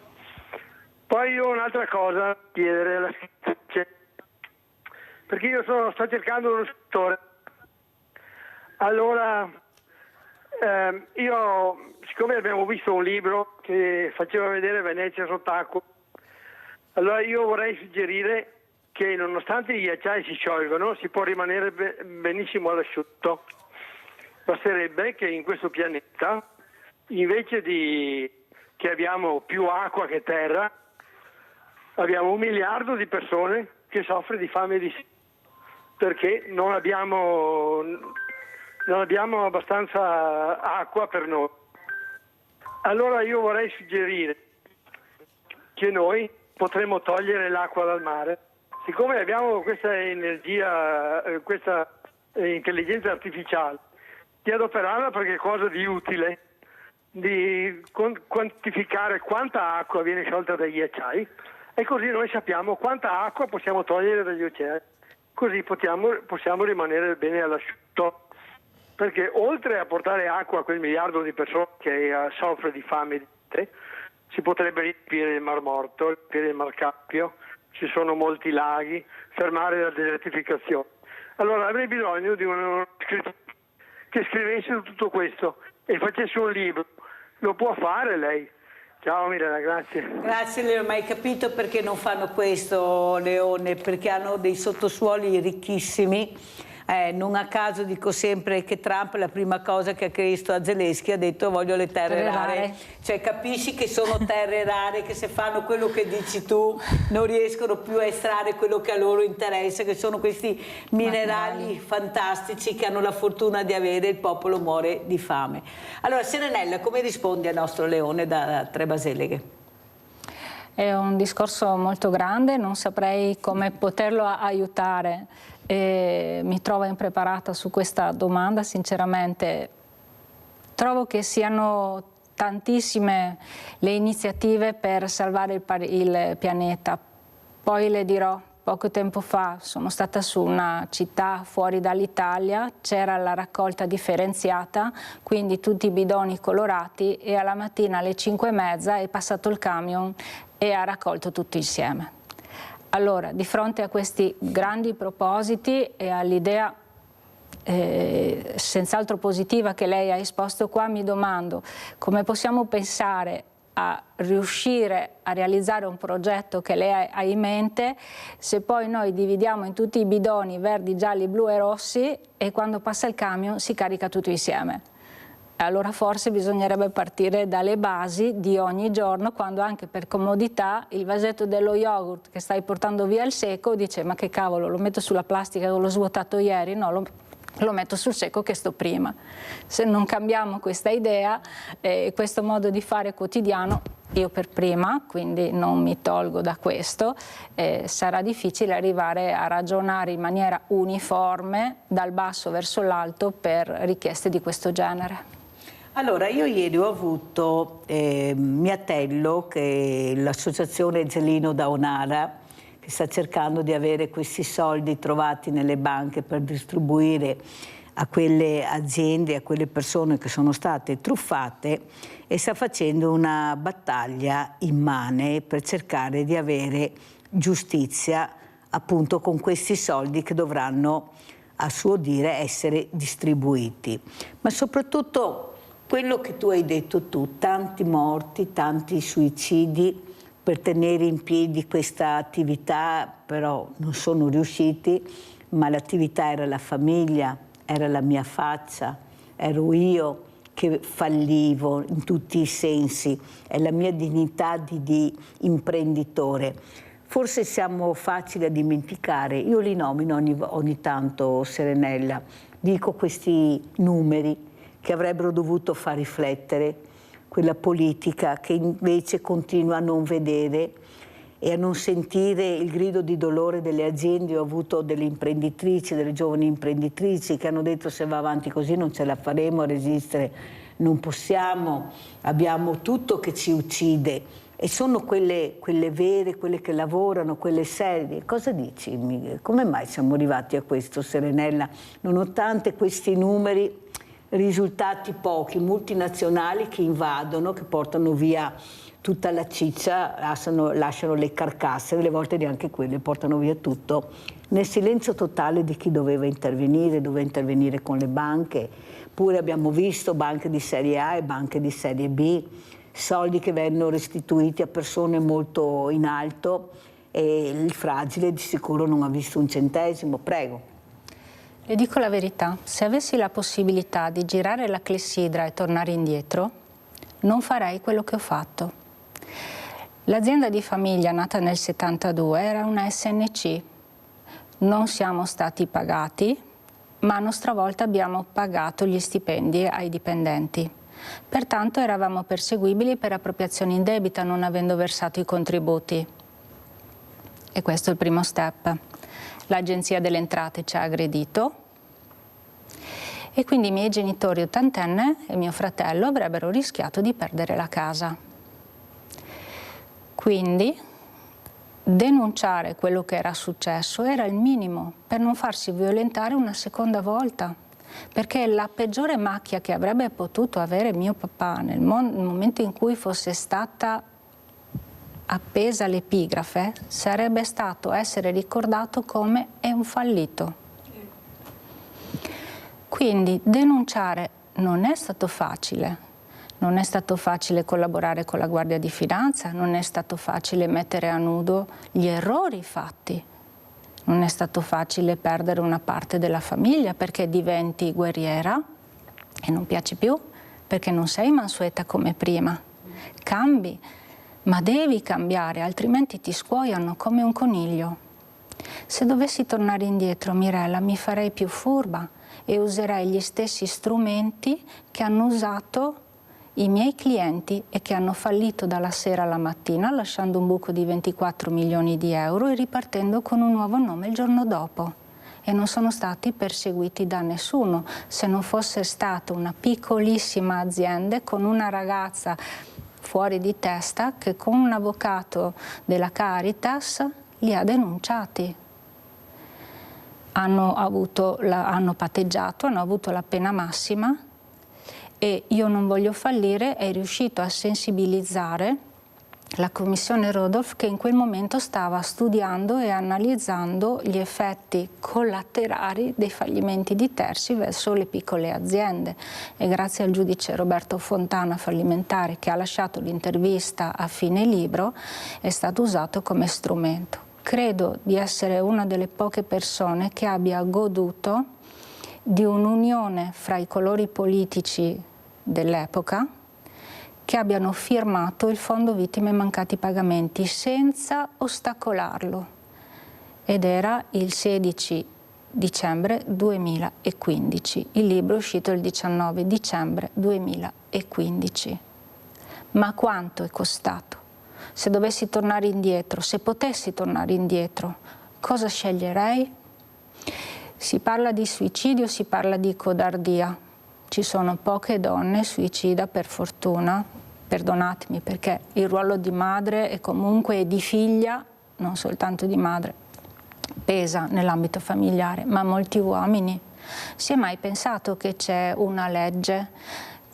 Poi io ho un'altra cosa da chiedere alla scrittrice, perché io sto cercando uno scrittore. Allora, io, siccome abbiamo visto un libro che faceva vedere Venezia sott'acqua, allora io vorrei suggerire che nonostante i ghiacciai si sciolgono, si può rimanere benissimo all'asciutto. Basterebbe che in questo pianeta, invece che abbiamo più acqua che terra, abbiamo 1 miliardo di persone che soffre di fame e di sete, perché non abbiamo abbastanza acqua per noi. Allora io vorrei suggerire che noi potremmo togliere l'acqua dal mare. Siccome abbiamo questa energia, questa intelligenza artificiale, di adoperarla per qualcosa di utile, di quantificare quanta acqua viene sciolta dai ghiacciai, e così noi sappiamo quanta acqua possiamo togliere dagli oceani, così possiamo rimanere bene all'asciutto, perché oltre a portare acqua a quel miliardo di persone che soffre di fame e di sete, si potrebbe riempire il Mar Morto, riempire il Mar Caspio, ci sono molti laghi, fermare la desertificazione. Allora avrei bisogno di uno scrittore che scrivesse tutto questo e facesse un libro. Lo può fare lei. Ciao Mirella, grazie. Grazie Leone, ma hai capito perché non fanno questo, Leone? Perché hanno dei sottosuoli ricchissimi. Non a caso dico sempre che Trump la prima cosa che ha chiesto a Zelensky ha detto voglio le terre rare. Cioè capisci che sono terre rare, che se fanno quello che dici tu non riescono più a estrarre quello che a loro interessa, che sono questi minerali fantastici che hanno la fortuna di avere, il popolo muore di fame. Allora Serenella, come rispondi al nostro Leone da Tre Baseleghe? È un discorso molto grande, non saprei come poterlo aiutare. Mi trovo impreparata su questa domanda, sinceramente. Trovo che siano tantissime le iniziative per salvare il pianeta. Poi le dirò, poco tempo fa sono stata su una città fuori dall'Italia, c'era la raccolta differenziata, quindi tutti i bidoni colorati, e alla mattina alle 5:30 è passato il camion e ha raccolto tutto insieme. Allora, di fronte a questi grandi propositi e all'idea senz'altro positiva che lei ha esposto qua, mi domando come possiamo pensare a riuscire a realizzare un progetto che lei ha in mente se poi noi dividiamo in tutti i bidoni verdi, gialli, blu e rossi e quando passa il camion si carica tutto insieme. Allora forse bisognerebbe partire dalle basi di ogni giorno, quando anche per comodità il vasetto dello yogurt che stai portando via al secco dice ma che cavolo, lo metto sulla plastica che l'ho svuotato ieri? No, lo metto sul secco che sto prima. Se non cambiamo questa idea e questo modo di fare quotidiano, io per prima, quindi non mi tolgo da questo, sarà difficile arrivare a ragionare in maniera uniforme dal basso verso l'alto per richieste di questo genere. Allora, io ieri ho avuto Miatello, che è l'associazione Gelino da Onara, che sta cercando di avere questi soldi trovati nelle banche per distribuire a quelle aziende, a quelle persone che sono state truffate, e sta facendo una battaglia immane per cercare di avere giustizia appunto con questi soldi che dovranno, a suo dire, essere distribuiti. Ma soprattutto quello che tu hai detto tu, tanti morti, tanti suicidi per tenere in piedi questa attività, però non sono riusciti, ma l'attività era la famiglia, era la mia faccia, ero io che fallivo in tutti i sensi, è la mia dignità di imprenditore. Forse siamo facili a dimenticare, io li nomino ogni tanto, Serenella, dico questi numeri che avrebbero dovuto far riflettere quella politica che invece continua a non vedere e a non sentire il grido di dolore delle aziende. Ho avuto delle imprenditrici, delle giovani imprenditrici che hanno detto se va avanti così non ce la faremo a resistere, non possiamo, abbiamo tutto che ci uccide. E sono quelle vere, quelle che lavorano, quelle serie. Cosa dici? Come mai siamo arrivati a questo, Serenella? Nonostante questi numeri, risultati pochi, multinazionali che invadono, che portano via tutta la ciccia, lasciano le carcasse, delle volte neanche quelle, portano via tutto, nel silenzio totale di chi doveva intervenire con le banche. Pure abbiamo visto banche di serie A e banche di serie B, soldi che vennero restituiti a persone molto in alto e il fragile di sicuro non ha visto un centesimo. Prego. Le dico la verità, se avessi la possibilità di girare la clessidra e tornare indietro, non farei quello che ho fatto. L'azienda di famiglia nata nel 72 era una SNC, non siamo stati pagati, ma a nostra volta abbiamo pagato gli stipendi ai dipendenti. Pertanto eravamo perseguibili per appropriazione indebita non avendo versato i contributi. E questo è il primo step. L'Agenzia delle Entrate ci ha aggredito e quindi i miei genitori ottantenne e mio fratello avrebbero rischiato di perdere la casa. Quindi denunciare quello che era successo era il minimo per non farsi violentare una seconda volta, perché la peggiore macchia che avrebbe potuto avere mio papà nel momento in cui fosse stata appesa l'epigrafe sarebbe stato essere ricordato come è un fallito. Quindi denunciare non è stato facile. Non è stato facile collaborare con la Guardia di Finanza, non è stato facile mettere a nudo gli errori fatti, non è stato facile perdere una parte della famiglia perché diventi guerriera e non piaci più, perché non sei mansueta come prima. Cambi, ma devi cambiare, altrimenti ti scuoiano come un coniglio. Se dovessi tornare indietro, Mirella, mi farei più furba e userei gli stessi strumenti che hanno usato i miei clienti e che hanno fallito dalla sera alla mattina, lasciando un buco di 24 milioni di euro e ripartendo con un nuovo nome il giorno dopo. E non sono stati perseguiti da nessuno, se non fosse stata una piccolissima azienda con una ragazza fuori di testa che con un avvocato della Caritas li ha denunciati. Hanno patteggiato, hanno avuto la pena massima. E Io non voglio fallire è riuscito a sensibilizzare la commissione Rodolph, che in quel momento stava studiando e analizzando gli effetti collaterali dei fallimenti di terzi verso le piccole aziende, e grazie al giudice Roberto Fontana, fallimentare, che ha lasciato l'intervista a fine libro, è stato usato come strumento. Credo di essere una delle poche persone che abbia goduto di un'unione fra i colori politici dell'epoca che abbiano firmato il Fondo Vittime Mancati Pagamenti senza ostacolarlo, ed era il 16 dicembre 2015. Il libro è uscito il 19 dicembre 2015. Ma quanto è costato? Se dovessi tornare indietro, se potessi tornare indietro, cosa sceglierei? Si parla di suicidio, si parla di codardia. Ci sono poche donne suicida, per fortuna, perdonatemi, perché il ruolo di madre e comunque di figlia, non soltanto di madre, pesa nell'ambito familiare, ma molti uomini. Si è mai pensato che c'è una legge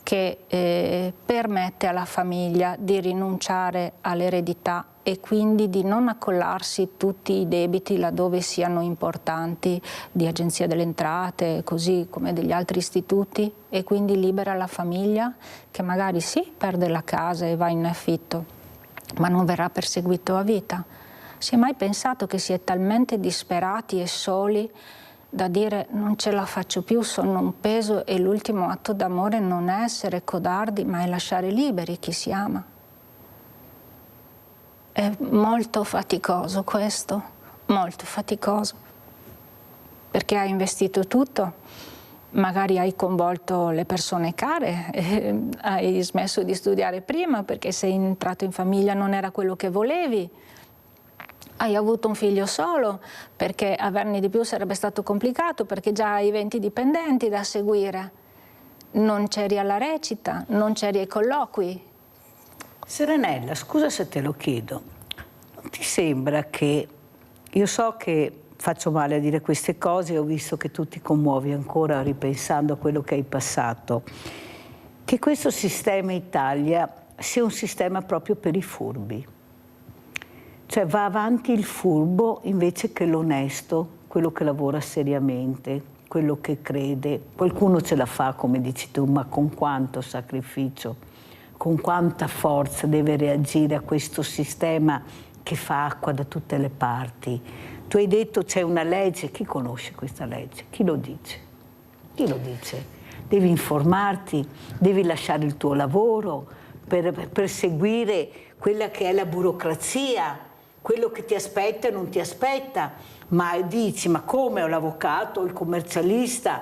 che permette alla famiglia di rinunciare all'eredità e quindi di non accollarsi tutti i debiti laddove siano importanti, di Agenzia delle Entrate, così come degli altri istituti, e quindi libera la famiglia che magari sì, perde la casa e va in affitto, ma non verrà perseguito a vita? Si è mai pensato che si è talmente disperati e soli da dire non ce la faccio più, sono un peso, e l'ultimo atto d'amore non è essere codardi, ma è lasciare liberi chi si ama? È molto faticoso questo, molto faticoso, perché hai investito tutto, magari hai coinvolto le persone care, hai smesso di studiare prima perché sei entrato in famiglia, non era quello che volevi, hai avuto un figlio solo perché averne di più sarebbe stato complicato, perché già hai 20 dipendenti da seguire, non c'eri alla recita, non c'eri ai colloqui. Serenella, scusa se te lo chiedo, non ti sembra che, io so che faccio male a dire queste cose, ho visto che tu ti commuovi ancora ripensando a quello che hai passato, che questo sistema Italia sia un sistema proprio per i furbi? Cioè va avanti il furbo invece che l'onesto, quello che lavora seriamente, quello che crede. Qualcuno ce la fa, come dici tu, ma con quanto sacrificio, con quanta forza deve reagire a questo sistema che fa acqua da tutte le parti. Tu hai detto c'è una legge, chi conosce questa legge? Chi lo dice? Chi lo dice? Devi informarti, devi lasciare il tuo lavoro per seguire quella che è la burocrazia, quello che ti aspetta e non ti aspetta, ma dici, ma come, ho l'avvocato, il commercialista,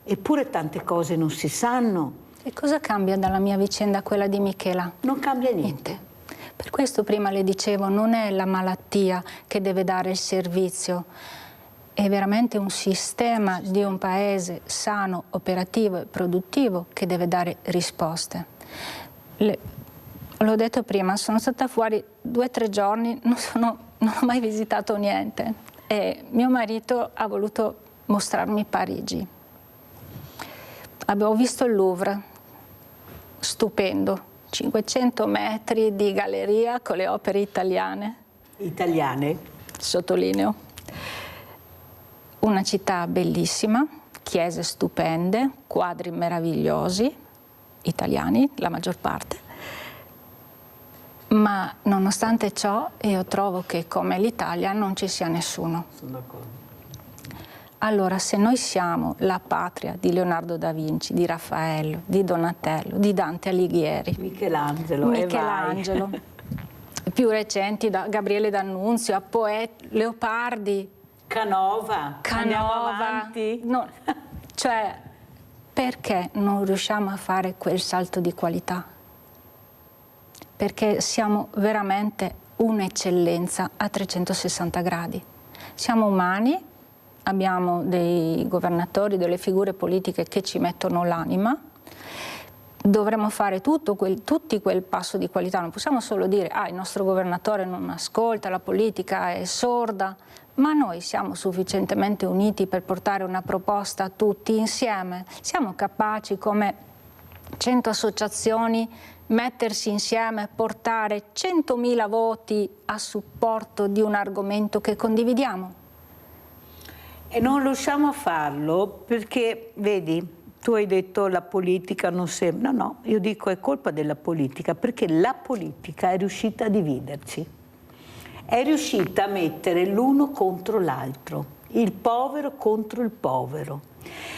eppure tante cose non si sanno. E cosa cambia dalla mia vicenda a quella di Michela? Non cambia niente. Per questo prima le dicevo, non è la malattia che deve dare il servizio, è veramente un sistema di un paese sano, operativo e produttivo che deve dare risposte. L'ho detto prima, sono stata fuori 2 o 3 giorni, non ho mai visitato niente, e mio marito ha voluto mostrarmi Parigi. Abbiamo visto il Louvre, stupendo, 500 metri di galleria con le opere italiane. Italiane? Sottolineo. Una città bellissima, chiese stupende, quadri meravigliosi, italiani la maggior parte, ma nonostante ciò io trovo che come l'Italia non ci sia nessuno. Sono d'accordo. Allora, se noi siamo la patria di Leonardo da Vinci, di Raffaello, di Donatello, di Dante Alighieri, Michelangelo, più recenti da Gabriele D'Annunzio a Leopardi, Canova, no, cioè perché non riusciamo a fare quel salto di qualità? Perché siamo veramente un'eccellenza a 360 gradi. Siamo umani, abbiamo dei governatori, delle figure politiche che ci mettono l'anima, dovremmo fare tutti quel passo di qualità, non possiamo solo dire il nostro governatore non ascolta, la politica è sorda, ma noi siamo sufficientemente uniti per portare una proposta tutti insieme, siamo capaci come 100 associazioni mettersi insieme, portare 100.000 voti a supporto di un argomento che condividiamo. E non riusciamo a farlo perché, vedi, tu hai detto la politica non sembra, no, io dico è colpa della politica perché la politica è riuscita a dividerci, è riuscita a mettere l'uno contro l'altro, il povero contro il povero,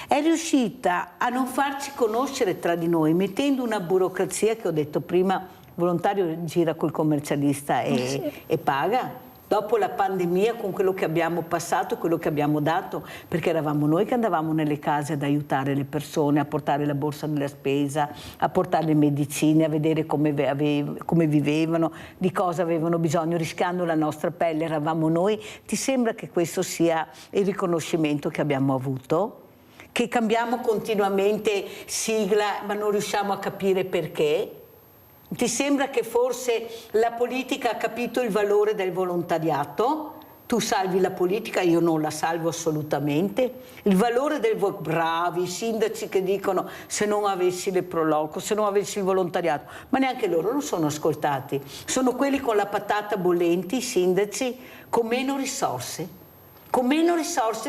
è riuscita a non farci conoscere tra di noi, mettendo una burocrazia che ho detto prima, il volontario gira col commercialista e paga. Dopo la pandemia, con quello che abbiamo passato, quello che abbiamo dato, perché eravamo noi che andavamo nelle case ad aiutare le persone, a portare la borsa della spesa, a portare le medicine, a vedere come vivevano, di cosa avevano bisogno, rischiando la nostra pelle, eravamo noi. Ti sembra che questo sia il riconoscimento che abbiamo avuto? Che cambiamo continuamente sigla, ma non riusciamo a capire perché? Ti sembra che forse la politica ha capito il valore del volontariato? Tu salvi la politica, io non la salvo assolutamente. Il valore del bravi, i sindaci che dicono se non avessi le Proloco, se non avessi il volontariato, ma neanche loro non sono ascoltati. Sono quelli con la patata bollenti, i sindaci, con meno risorse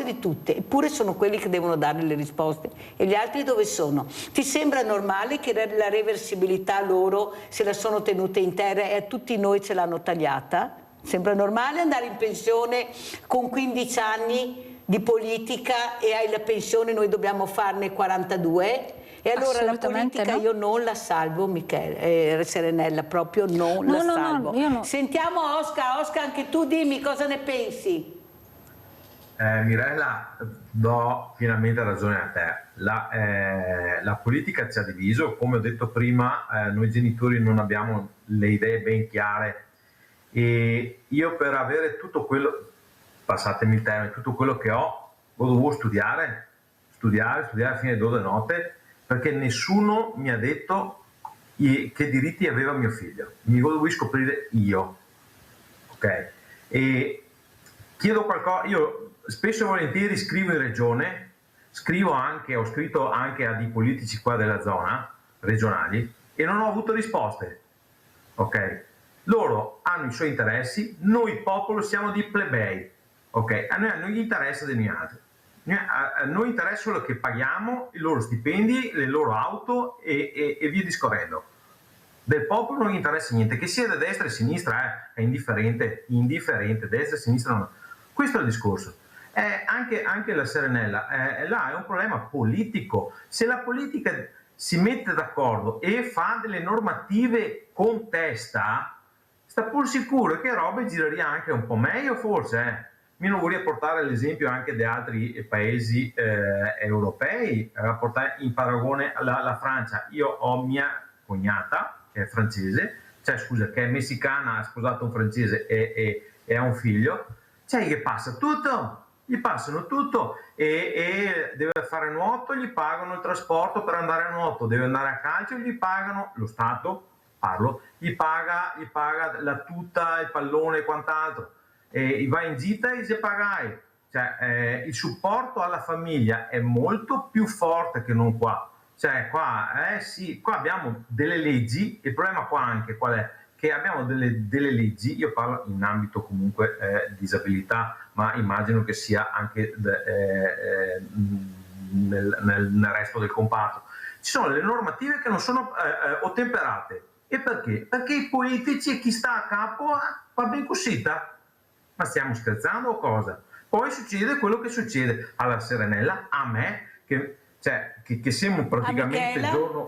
di tutte, eppure sono quelli che devono dare le risposte. E gli altri dove sono? Ti sembra normale che la reversibilità loro se la sono tenuta in terra e a tutti noi ce l'hanno tagliata? Sembra normale andare in pensione con 15 anni di politica e hai la pensione, noi dobbiamo farne 42? E allora la politica io non la salvo, Serenella, proprio non la salvo. No. Sentiamo Oscar, anche tu dimmi cosa ne pensi. Mirella, do finalmente ragione a te. La politica ci ha diviso, come ho detto prima, noi genitori non abbiamo le idee ben chiare e io per avere tutto quello, passatemi il termine, tutto quello che ho dovevo studiare fino alle 2 di notte perché nessuno mi ha detto che diritti aveva mio figlio, mi dovevo scoprire io, ok? E chiedo qualcosa, io spesso e volentieri scrivo in regione, ho scritto anche a dei politici qua della zona, regionali, e non ho avuto risposte, ok? Loro hanno i suoi interessi, noi popolo siamo dei plebei, ok? A noi non gli interessa dei altri, a noi interessa solo che paghiamo i loro stipendi, le loro auto e via discorrendo. Del popolo non gli interessa niente, che sia da destra e sinistra è indifferente, destra e sinistra non. Questo è il discorso. Anche la Serenella, là è un problema politico. Se la politica si mette d'accordo e fa delle normative con testa, sta pur sicuro che roba gireria anche un po' meglio forse. Mi non vorrei portare l'esempio anche di altri paesi europei, portare in paragone la Francia. Io ho mia cognata, che è francese, che è messicana, ha sposato un francese e ha un figlio, che passa tutto. Gli passano tutto e deve fare nuoto, gli pagano il trasporto per andare a nuoto, deve andare a calcio, gli pagano, lo Stato, gli paga la tuta, il pallone e quant'altro, e va in gita e gli pagai. Il supporto alla famiglia è molto più forte che non qua. Qua abbiamo delle leggi, il problema qua anche qual è? Che abbiamo delle leggi, io parlo in ambito comunque disabilità, ma immagino che sia anche nel resto del comparto. Ci sono le normative che non sono ottemperate. E perché? Perché i politici e chi sta a capo va ben cosita. Ma stiamo scherzando o cosa? Poi succede quello che succede alla Serenella, a me, che siamo praticamente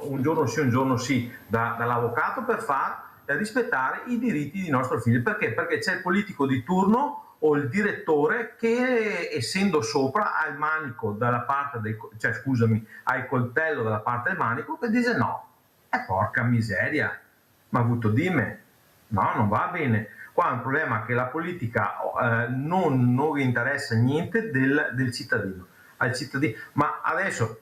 un giorno sì, un giorno sì, dall'avvocato per far rispettare i diritti di nostro figlio. Perché? Perché c'è il politico di turno o il direttore che, essendo sopra, ha il manico dalla parte ha il coltello dalla parte del manico, che dice no, porca miseria, ma avuto dime, no, non va bene. Qua è un problema che la politica non interessa niente del cittadino, al cittadino. Ma adesso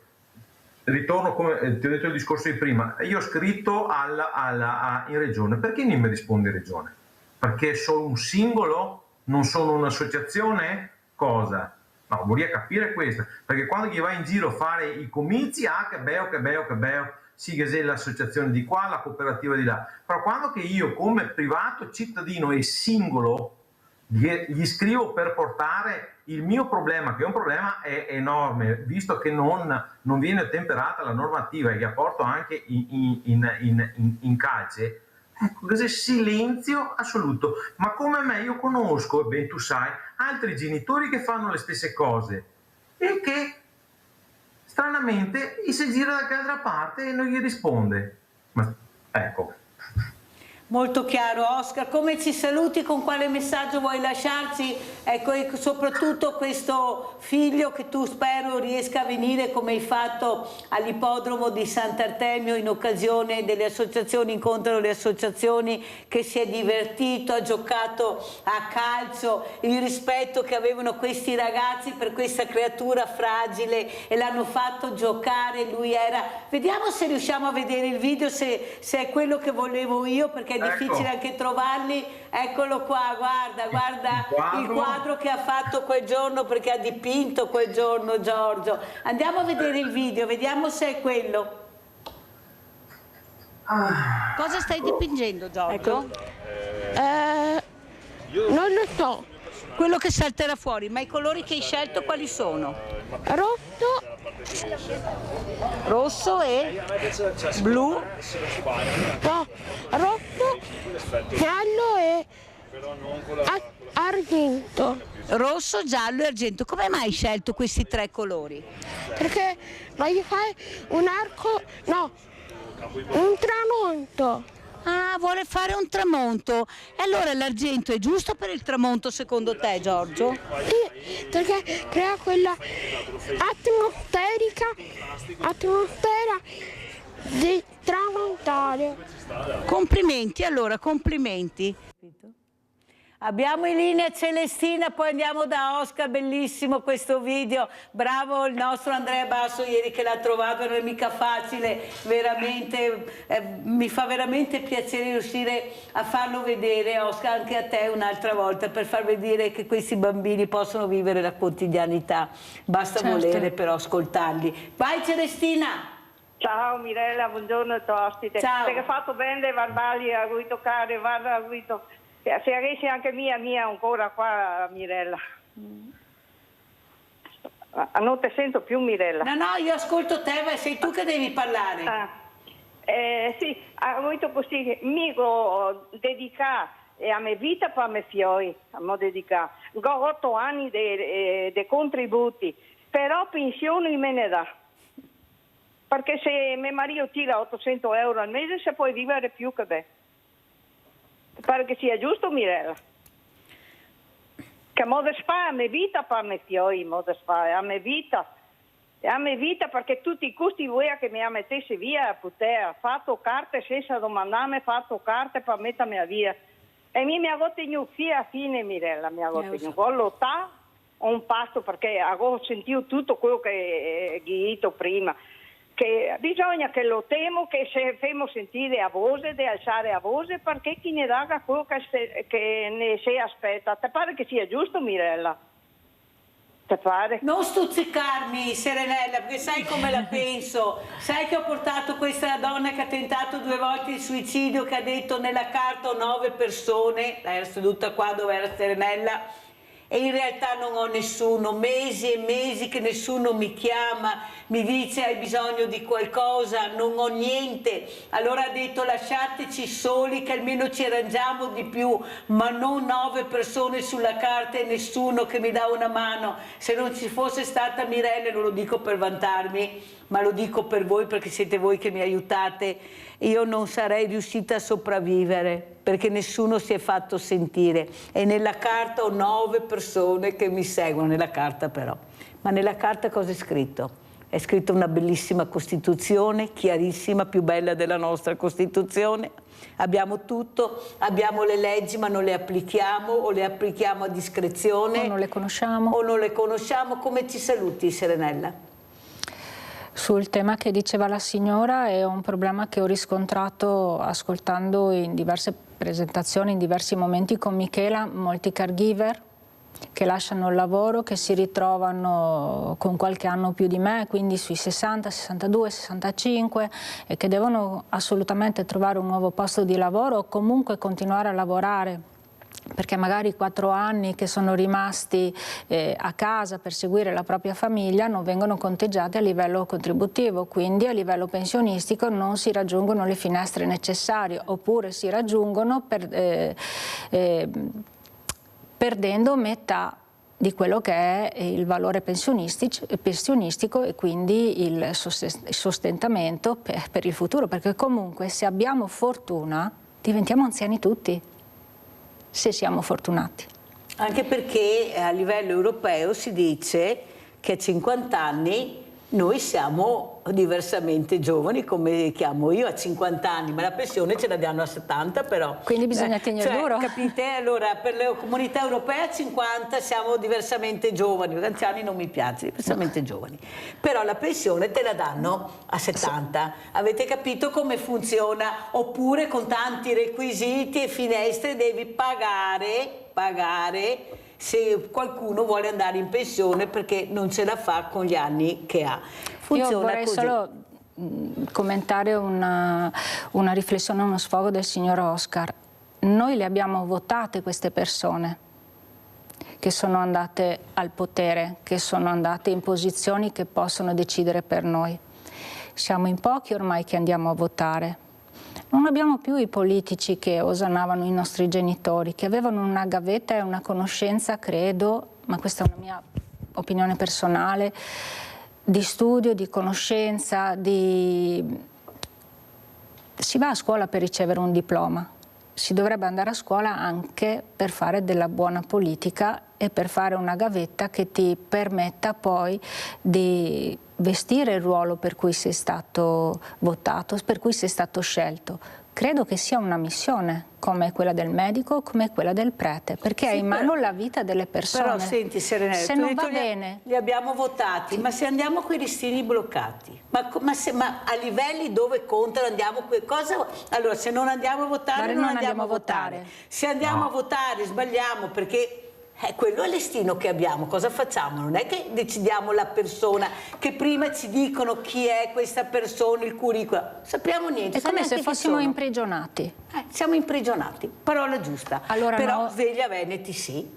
ritorno, come ti ho detto il discorso di prima, io ho scritto in regione. Perché non mi risponde in regione? Perché sono un singolo, non sono un'associazione? Cosa? No, vorrei capire questo, perché quando gli vai in giro a fare i comizi, che bello, sì, che è l'associazione di qua, la cooperativa di là, però quando che io come privato cittadino e singolo gli scrivo per portare il mio problema, che è un problema enorme, visto che non viene ottemperata la normativa e che porto anche in calce, ecco, questo è silenzio assoluto. Ma come me io conosco, e ben tu sai, altri genitori che fanno le stesse cose e che stranamente si gira dall'altra parte e non gli risponde. Ma ecco. Molto chiaro. Oscar, come ci saluti? Con quale messaggio vuoi lasciarci? Ecco, e soprattutto questo figlio che tu spero riesca a venire, come hai fatto all'ippodromo di Sant'Artemio in occasione delle associazioni, incontrano le associazioni, che si è divertito, ha giocato a calcio, il rispetto che avevano questi ragazzi per questa creatura fragile e l'hanno fatto giocare. Lui era... Vediamo se riusciamo a vedere il video, se è quello che volevo io, perché è difficile anche trovarli. Eccolo qua, guarda il quadro che ha fatto quel giorno, perché ha dipinto quel giorno Giorgio. Andiamo a vedere il video, vediamo se è quello. Cosa stai dipingendo, Giorgio? Non lo so. Quello che salterà fuori, ma i colori che hai scelto quali sono? Rosso e blu? No, rosso, giallo e argento. Rosso, giallo e argento. Come mai hai scelto questi tre colori? Perché voglio fare un arco, no, un tramonto. Ah, vuole fare un tramonto. E allora l'argento è giusto per il tramonto secondo te, Giorgio? Sì, perché crea quella atmosfera di tramontare. Complimenti, allora, complimenti. Abbiamo in linea Celestina, poi andiamo da Oscar, bellissimo questo video, bravo il nostro Andrea Basso ieri che l'ha trovato, non è mica facile, veramente, mi fa veramente piacere riuscire a farlo vedere, Oscar, anche a te un'altra volta, per far vedere che questi bambini possono vivere la quotidianità, basta volere però ascoltarli. Vai Celestina! Ciao Mirella, buongiorno al tuo ospite. Ciao. Perché ha fatto bene Barbali, ha voluto toccare, guarda, ha voluto... Se avessi anche mia ancora qua, Mirella. Non ti sento più, Mirella. No, io ascolto te, ma sei tu che devi parlare. Sì, ho voluto così, mi dedicare a mia vita per me fioi, mi dedicare. Ho 8 anni di contributi, però pensione me ne dà. Perché se mio marito tira 800 euro al mese, se puoi vivere più che me. Pare che sia giusto, Mirella? Che modo fa a mia vita per me fioi, modo fa a mia vita perché tutti i costi voi che mi mettesse via a poter, fatto carte senza domandarmi, fatto carte per mettermi via. E mi ha tenuto fino a fine, Mirella, mi ha tenuto. Ho lottato un passo perché avevo sentito tutto quello che ho detto prima. Che bisogna che lo temo, che se femo sentire a voce, di alzare a voce, perché chi ne dà quello che ne si aspetta. Ti pare che sia giusto, Mirella? Ti pare? Non stuzzicarmi, Serenella, perché sai come la penso. Sai che ho portato questa donna che ha tentato 2 volte il suicidio, che ha detto nella carta 9 persone, era seduta qua dove era Serenella, e in realtà non ho nessuno, mesi e mesi che nessuno mi chiama, mi dice hai bisogno di qualcosa, non ho niente. Allora ha detto lasciateci soli che almeno ci arrangiamo di più, ma non 9 persone sulla carta e nessuno che mi dà una mano. Se non ci fosse stata Mirella, non lo dico per vantarmi, ma lo dico per voi perché siete voi che mi aiutate, io non sarei riuscita a sopravvivere perché nessuno si è fatto sentire. E nella carta ho 9 persone che mi seguono, nella carta però. Ma nella carta cosa è scritto? È scritta una bellissima Costituzione, chiarissima, più bella della nostra Costituzione. Abbiamo tutto, abbiamo le leggi ma non le applichiamo o le applichiamo a discrezione. O non le conosciamo. O non le conosciamo. Come ci saluti, Serenella? Sul tema che diceva la signora è un problema che ho riscontrato ascoltando in diverse presentazioni, in diversi momenti con Michela, molti caregiver che lasciano il lavoro, che si ritrovano con qualche anno più di me, quindi sui 60, 62, 65 e che devono assolutamente trovare un nuovo posto di lavoro o comunque continuare a lavorare, perché magari 4 anni che sono rimasti a casa per seguire la propria famiglia non vengono conteggiati a livello contributivo, quindi a livello pensionistico non si raggiungono le finestre necessarie oppure si raggiungono perdendo metà di quello che è il valore pensionistico e quindi il sostentamento per il futuro, perché comunque se abbiamo fortuna diventiamo anziani tutti, se siamo fortunati. Anche perché a livello europeo si dice che a 50 anni noi siamo diversamente giovani, come chiamo io a 50 anni, ma la pensione ce la danno a 70 però. Quindi bisogna tenere duro. Capite? Allora per la comunità europea a 50 siamo diversamente giovani, perché anziani non mi piace, diversamente giovani. Però la pensione te la danno a 70. Avete capito come funziona? Oppure con tanti requisiti e finestre devi pagare se qualcuno vuole andare in pensione perché non ce la fa con gli anni che ha. Funziona. Io vorrei così. solo commentare una riflessione, uno sfogo del signor Oscar. Noi le abbiamo votate queste persone che sono andate al potere, che sono andate in posizioni che possono decidere per noi. Siamo in pochi ormai che andiamo a votare. Non abbiamo più i politici che osannavano i nostri genitori, che avevano una gavetta e una conoscenza, credo, ma questa è una mia opinione personale, di studio, di conoscenza, si va a scuola per ricevere un diploma, si dovrebbe andare a scuola anche per fare della buona politica e per fare una gavetta che ti permetta poi di vestire il ruolo per cui sei stato votato, per cui sei stato scelto. Credo che sia una missione come quella del medico, come quella del prete, perché è in mano la vita delle persone. Però senti Serenella, se non va bene... Li abbiamo votati, ma se andiamo con i listini bloccati, ma a livelli dove contano andiamo allora se non andiamo a votare non andiamo a votare. Se andiamo a votare sbagliamo perché... quello è il destino che abbiamo, cosa facciamo? Non è che decidiamo la persona, che prima ci dicono chi è questa persona, il curriculum, sappiamo niente. È come se fossimo imprigionati. Siamo imprigionati, parola giusta, allora però no, sveglia Veneti sì.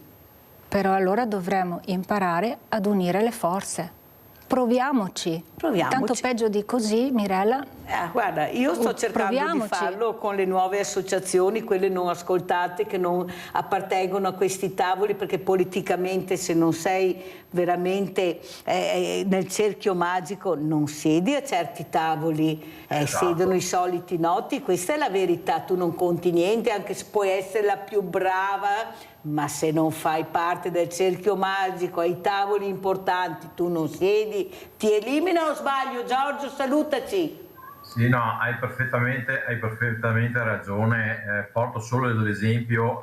Però allora dovremmo imparare ad unire le forze. Proviamoci. Tanto peggio di così, Mirella. Guarda, io sto cercando di farlo con le nuove associazioni, quelle non ascoltate, che non appartengono a questi tavoli, perché politicamente se non sei veramente nel cerchio magico non siedi a certi tavoli, siedono i soliti noti, questa è la verità, tu non conti niente, anche se puoi essere la più brava, ma se non fai parte del cerchio magico, ai tavoli importanti, tu non siedi, ti eliminano. O sbaglio? Giorgio, salutaci. Sì, no, hai perfettamente ragione. Porto solo l'esempio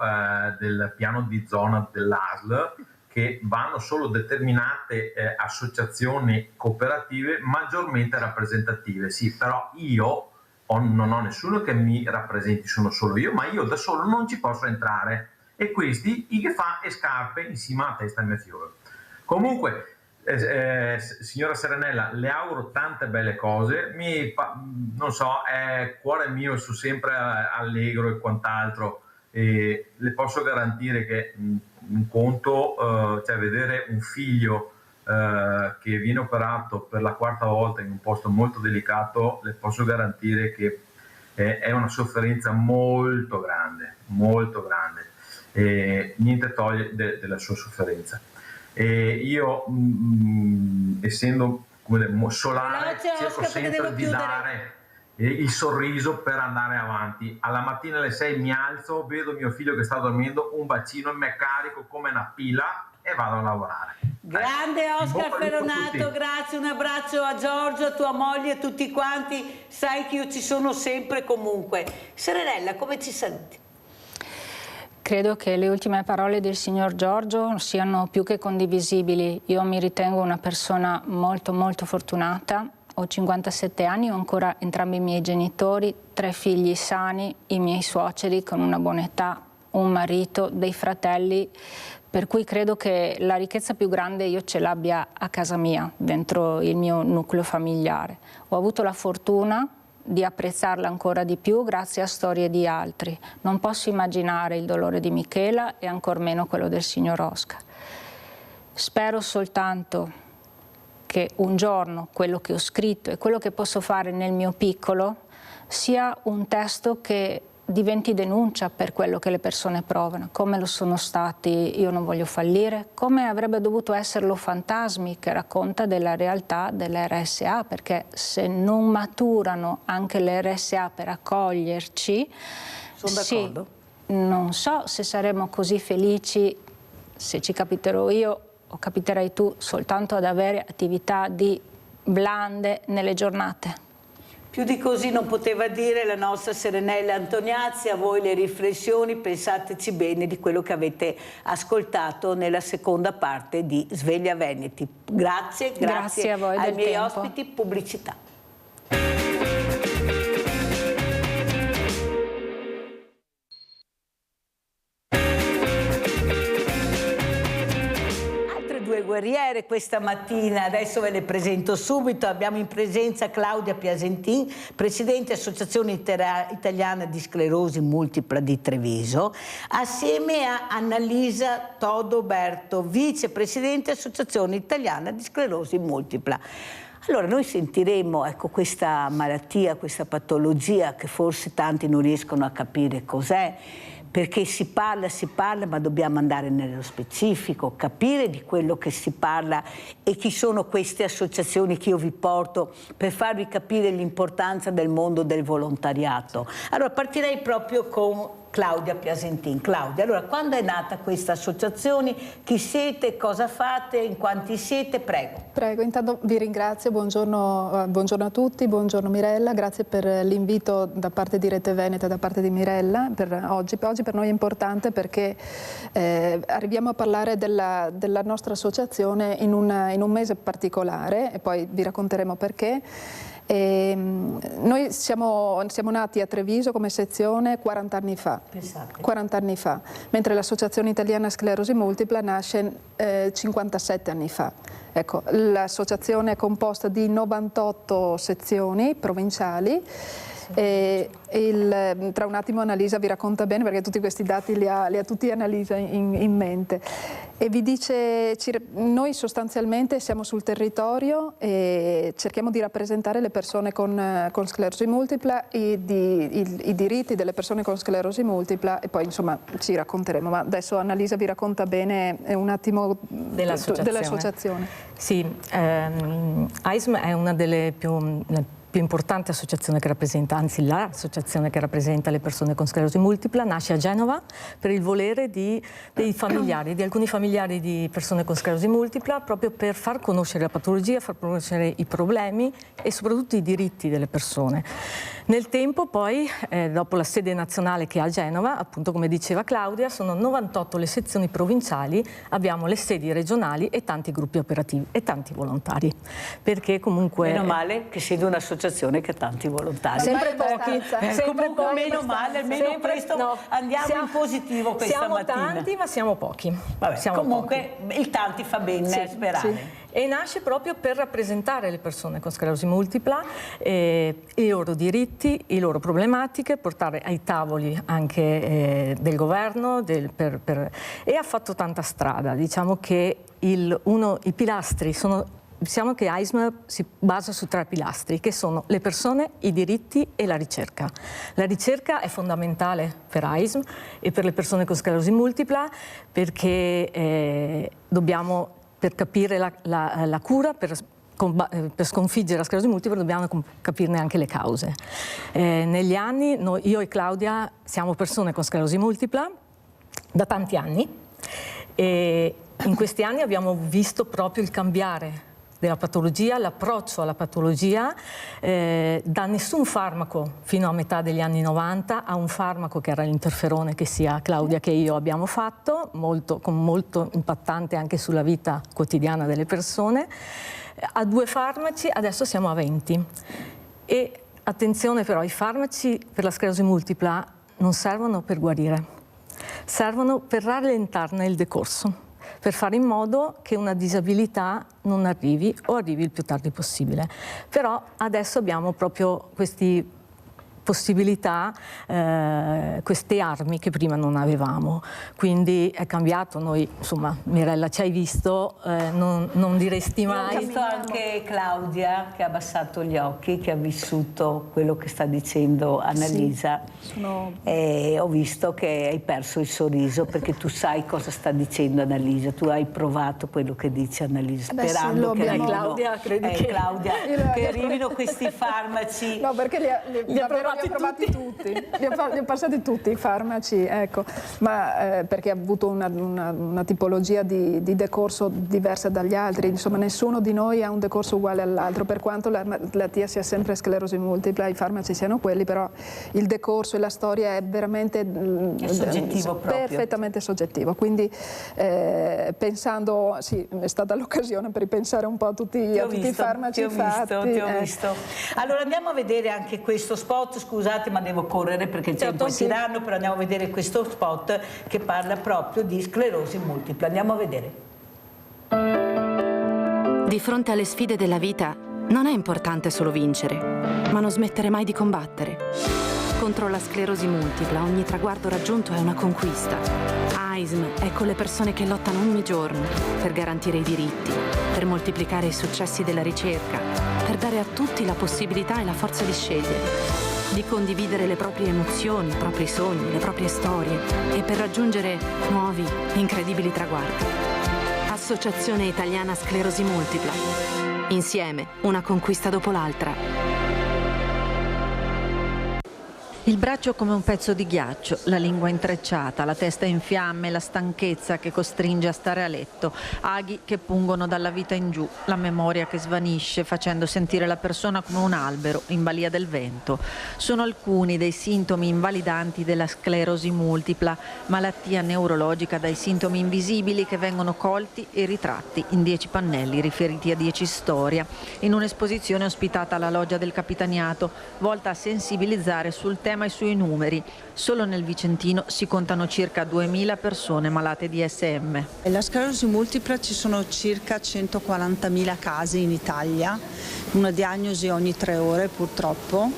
del piano di zona dell'ASL, che vanno solo determinate associazioni cooperative maggiormente rappresentative. Sì, però io non ho nessuno che mi rappresenti, sono solo io, ma io da solo non ci posso entrare. E questi che fa e scarpe insieme alla testa e mia fiore. Comunque, signora Serenella, le auguro tante belle cose, non so, cuore mio, sono sempre allegro e quant'altro, le posso garantire che un conto, cioè vedere un figlio che viene operato per la 4ª volta in un posto molto delicato, le posso garantire che è una sofferenza molto grande, e niente toglie della sua sofferenza. E io, essendo solare, cerco sempre di dare il sorriso per andare avanti. Alla mattina alle 6 mi alzo, vedo mio figlio che sta dormendo, un bacino, mi carico come una pila e vado a lavorare. Grande Oscar Ferronato, grazie, un abbraccio a Giorgio, a tua moglie, a tutti quanti, sai che io ci sono sempre comunque. Serenella, come ci senti? Credo che le ultime parole del signor Giorgio siano più che condivisibili. Io mi ritengo una persona molto fortunata, ho 57 anni, ho ancora entrambi i miei genitori, 3 figli sani, i miei suoceri con una buona età, un marito, dei fratelli, per cui credo che la ricchezza più grande io ce l'abbia a casa mia, dentro il mio nucleo familiare. Ho avuto la fortuna di apprezzarla ancora di più grazie a storie di altri. Non posso immaginare il dolore di Michela e ancor meno quello del signor Oscar. Spero soltanto che un giorno quello che ho scritto e quello che posso fare nel mio piccolo sia un testo che diventi denuncia per quello che le persone provano, come lo sono stati Io non voglio fallire, come avrebbe dovuto esserlo Fantasmi, che racconta della realtà delle RSA, perché se non maturano anche le RSA per accoglierci, sono d'accordo. Non so se saremo così felici, se ci capiterò io o capiterai tu, soltanto ad avere attività di blande nelle giornate. Più di così non poteva dire la nostra Serenella Antoniazzi. A voi le riflessioni, pensateci bene di quello che avete ascoltato nella seconda parte di Sveglia Veneti. Grazie a voi ai miei tempo. ospiti. Pubblicità. Guerriere questa mattina, adesso ve le presento subito. Abbiamo in presenza Claudia Piasentin, presidente Associazione Italiana di Sclerosi Multipla di Treviso, assieme a Annalisa Todoberto, vicepresidente Associazione Italiana di Sclerosi Multipla. Allora noi sentiremo questa malattia, questa patologia che forse tanti non riescono a capire cos'è, perché si parla, ma dobbiamo andare nello specifico, capire di quello che si parla e chi sono queste associazioni che io vi porto per farvi capire l'importanza del mondo del volontariato. Allora partirei proprio con Claudia Piasentin. Claudia, allora quando è nata questa associazione? Chi siete? Cosa fate? In quanti siete? Prego. Prego, intanto vi ringrazio, buongiorno a tutti, buongiorno Mirella, grazie per l'invito da parte di Rete Veneta, da parte di Mirella per oggi. Oggi per noi è importante perché arriviamo a parlare della nostra associazione in un mese particolare e poi vi racconteremo perché. Noi siamo nati a Treviso come sezione 40 anni fa. Pensate. 40 anni fa, mentre l'Associazione Italiana Sclerosi Multipla nasce 57 anni fa. Ecco, l'associazione è composta di 98 sezioni provinciali. Tra un attimo Annalisa vi racconta bene perché tutti questi dati li ha tutti Annalisa in mente e vi dice noi sostanzialmente siamo sul territorio e cerchiamo di rappresentare le persone con sclerosi multipla e i diritti delle persone con sclerosi multipla e poi insomma ci racconteremo, ma adesso Annalisa vi racconta bene un attimo dell'associazione. Sì, AISM è una delle più importante associazione che rappresenta, anzi l'associazione che rappresenta le persone con sclerosi multipla, nasce a Genova per il volere di alcuni familiari di persone con sclerosi multipla, proprio per far conoscere la patologia, far conoscere i problemi e soprattutto i diritti delle persone. Nel tempo poi, dopo la sede nazionale che è a Genova, appunto come diceva Claudia, sono 98 le sezioni provinciali, abbiamo le sedi regionali e tanti gruppi operativi e tanti volontari. Perché comunque... Meno male che siete un'associazione un'associazione che ha tanti volontari. Sempre pochi, comunque meno male, almeno questo andiamo in positivo questa mattina. Siamo tanti ma siamo pochi. Vabbè, comunque pochi. Il tanti fa bene sperare. Sì. E nasce proprio per rappresentare le persone con sclerosi multipla, i loro diritti, le loro problematiche, portare ai tavoli anche del governo e ha fatto tanta strada. Diciamo che i pilastri sono... Diciamo che AISM si basa su 3 pilastri, che sono le persone, i diritti e la ricerca. La ricerca è fondamentale per AISM e per le persone con sclerosi multipla perché dobbiamo, per capire la cura, per sconfiggere la sclerosi multipla dobbiamo capirne anche le cause. Negli anni io e Claudia siamo persone con sclerosi multipla da tanti anni e in questi anni abbiamo visto proprio il cambiare della patologia, l'approccio alla patologia, da nessun farmaco fino a metà degli anni 90 a un farmaco che era l'interferone che sia Claudia che io abbiamo fatto, molto impattante anche sulla vita quotidiana delle persone, a 2 farmaci, adesso siamo a 20. E attenzione però, i farmaci per la sclerosi multipla non servono per guarire, servono per rallentarne il decorso, per fare in modo che una disabilità non arrivi o arrivi il più tardi possibile. Però adesso abbiamo proprio queste possibilità, queste armi che prima non avevamo. Quindi è cambiato, noi insomma, Mirella ci hai visto, non diresti mai. Ho visto anche Claudia che ha abbassato gli occhi, che ha vissuto quello che sta dicendo Annalisa. Sì, e ho visto che hai perso il sorriso perché tu sai cosa sta dicendo Annalisa, tu hai provato quello che dice Annalisa, sperando che arrivino, Claudia, che arrivino questi farmaci. No, perché li ho provati tutti. Li ho passati tutti i farmaci, ecco, ma perché ha avuto una tipologia di decorso diversa dagli altri, insomma nessuno di noi ha un decorso uguale all'altro, per quanto la malattia sia sempre sclerosi multipla, i farmaci siano quelli, però il decorso e la storia è veramente soggettivo perfettamente soggettivo, quindi pensando, sì, è stata l'occasione per ripensare un po' a tutti i farmaci fatti. Ti ho visto. Allora andiamo a vedere anche questo spot, scusate ma devo correre perché il tempo è tiranno, però andiamo a vedere questo spot che parla proprio di sclerosi multipla. Andiamo a vedere. Di fronte alle sfide della vita non è importante solo vincere, ma non smettere mai di combattere. Contro la sclerosi multipla ogni traguardo raggiunto è una conquista. AISM è con le persone che lottano ogni giorno per garantire i diritti, per moltiplicare i successi della ricerca, per dare a tutti la possibilità e la forza di scegliere, di condividere le proprie emozioni, i propri sogni, le proprie storie e per raggiungere nuovi, incredibili traguardi. Associazione Italiana Sclerosi Multipla. Insieme, una conquista dopo l'altra. Il braccio come un pezzo di ghiaccio, la lingua intrecciata, la testa in fiamme, la stanchezza che costringe a stare a letto, aghi che pungono dalla vita in giù, la memoria che svanisce facendo sentire la persona come un albero in balia del vento. Sono alcuni dei sintomi invalidanti della sclerosi multipla, malattia neurologica dai sintomi invisibili che vengono colti e ritratti in 10 pannelli riferiti a 10 storie, in un'esposizione ospitata alla Loggia del Capitaniato, volta a sensibilizzare sul tema e sui numeri. Solo nel Vicentino si contano circa 2000 persone malate di SM. La sclerosi multipla ci sono circa 140.000 casi in Italia, una diagnosi ogni 3 ore purtroppo.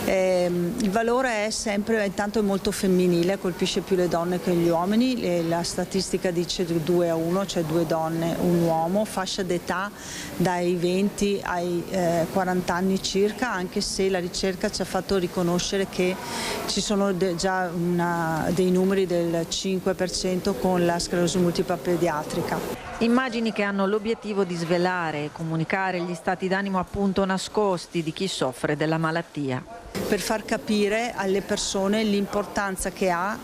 Il valore è sempre, intanto è molto femminile, colpisce più le donne che gli uomini, la statistica dice 2-1, cioè 2 donne, 1 uomo, fascia d'età dai 20 ai 40 anni circa, anche se la ricerca ci ha fatto riconoscere che ci sono già dei numeri del 5% con la sclerosi multipla pediatrica. Immagini che hanno l'obiettivo di svelare e comunicare gli stati d'animo appunto nascosti di chi soffre della malattia. Per far capire alle persone l'importanza che ha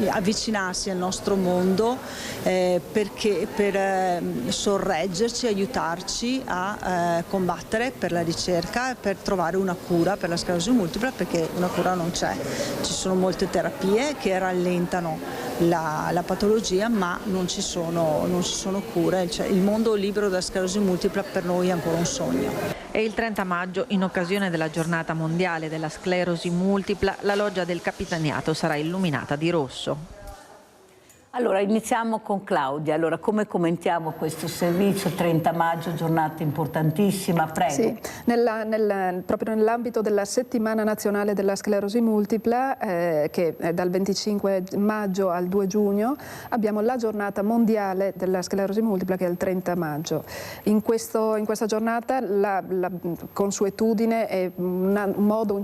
avvicinarsi al nostro mondo perché per sorreggerci, aiutarci a combattere per la ricerca e per trovare una cura per la sclerosi multipla, perché una cura non c'è. Ci sono molte terapie che rallentano la patologia, ma non ci sono cure, cioè, il mondo libero dalla sclerosi multipla per noi è ancora un sogno. E il 30 maggio, in occasione della giornata mondiale della sclerosi multipla, la loggia del Capitaniato sarà illuminata di rosso. Allora, iniziamo con Claudia. Allora, come commentiamo questo servizio? 30 maggio, giornata importantissima, prego. Sì, proprio nell'ambito della settimana nazionale della sclerosi multipla, che è dal 25 maggio al 2 giugno, abbiamo la giornata mondiale della sclerosi multipla, che è il 30 maggio. In questa giornata la consuetudine è un modo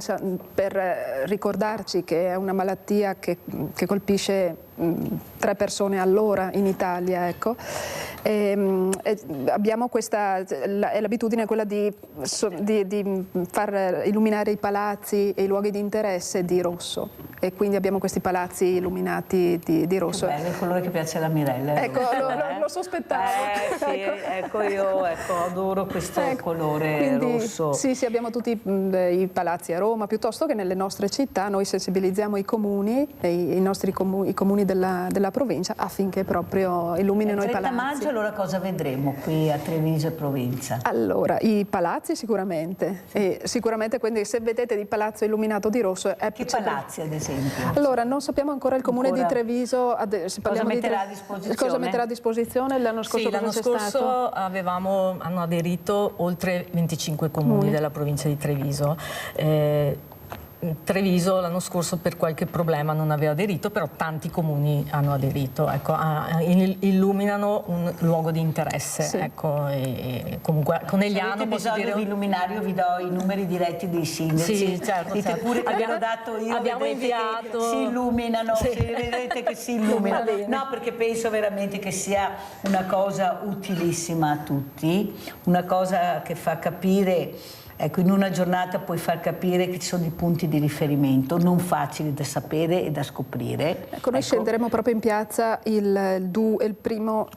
per ricordarci che è una malattia che colpisce 3 persone all'ora in Italia, ecco. Abbiamo l'abitudine è quella di far illuminare i palazzi e i luoghi di interesse di rosso, e quindi abbiamo questi palazzi illuminati di rosso. Che bello, il colore che piace alla Mirella. Ecco, lo sospettavo. Sì, ecco, io adoro questo colore rosso. Sì, abbiamo tutti i palazzi a Roma, piuttosto che nelle nostre città noi sensibilizziamo i comuni, i comuni della provincia, affinché proprio illuminino i palazzi. Il 30 maggio allora cosa vedremo qui a Treviso e provincia? Allora, i palazzi sicuramente, quindi se vedete il palazzo illuminato di rosso... Che palazzi ad esempio? Allora, non sappiamo ancora il comune di Treviso cosa metterà a disposizione. Cosa metterà a disposizione? L'anno scorso l'anno scorso hanno aderito oltre 25 comuni della provincia di Treviso. Treviso l'anno scorso per qualche problema non aveva aderito, però tanti comuni hanno aderito, ecco, illuminano un luogo di interesse, sì. Ecco, e comunque Conegliano posso dire... di illuminare, io vi do i numeri diretti dei sindaci. Sì, certo. Dite pure che abbiamo dato io, abbiamo inviato... si illuminano, sì. Vedete che si illuminano. No, perché penso veramente che sia una cosa utilissima a tutti, una cosa che fa capire... Ecco, in una giornata puoi far capire che ci sono dei punti di riferimento non facili da sapere e da scoprire. Ecco, noi scenderemo proprio in piazza il primo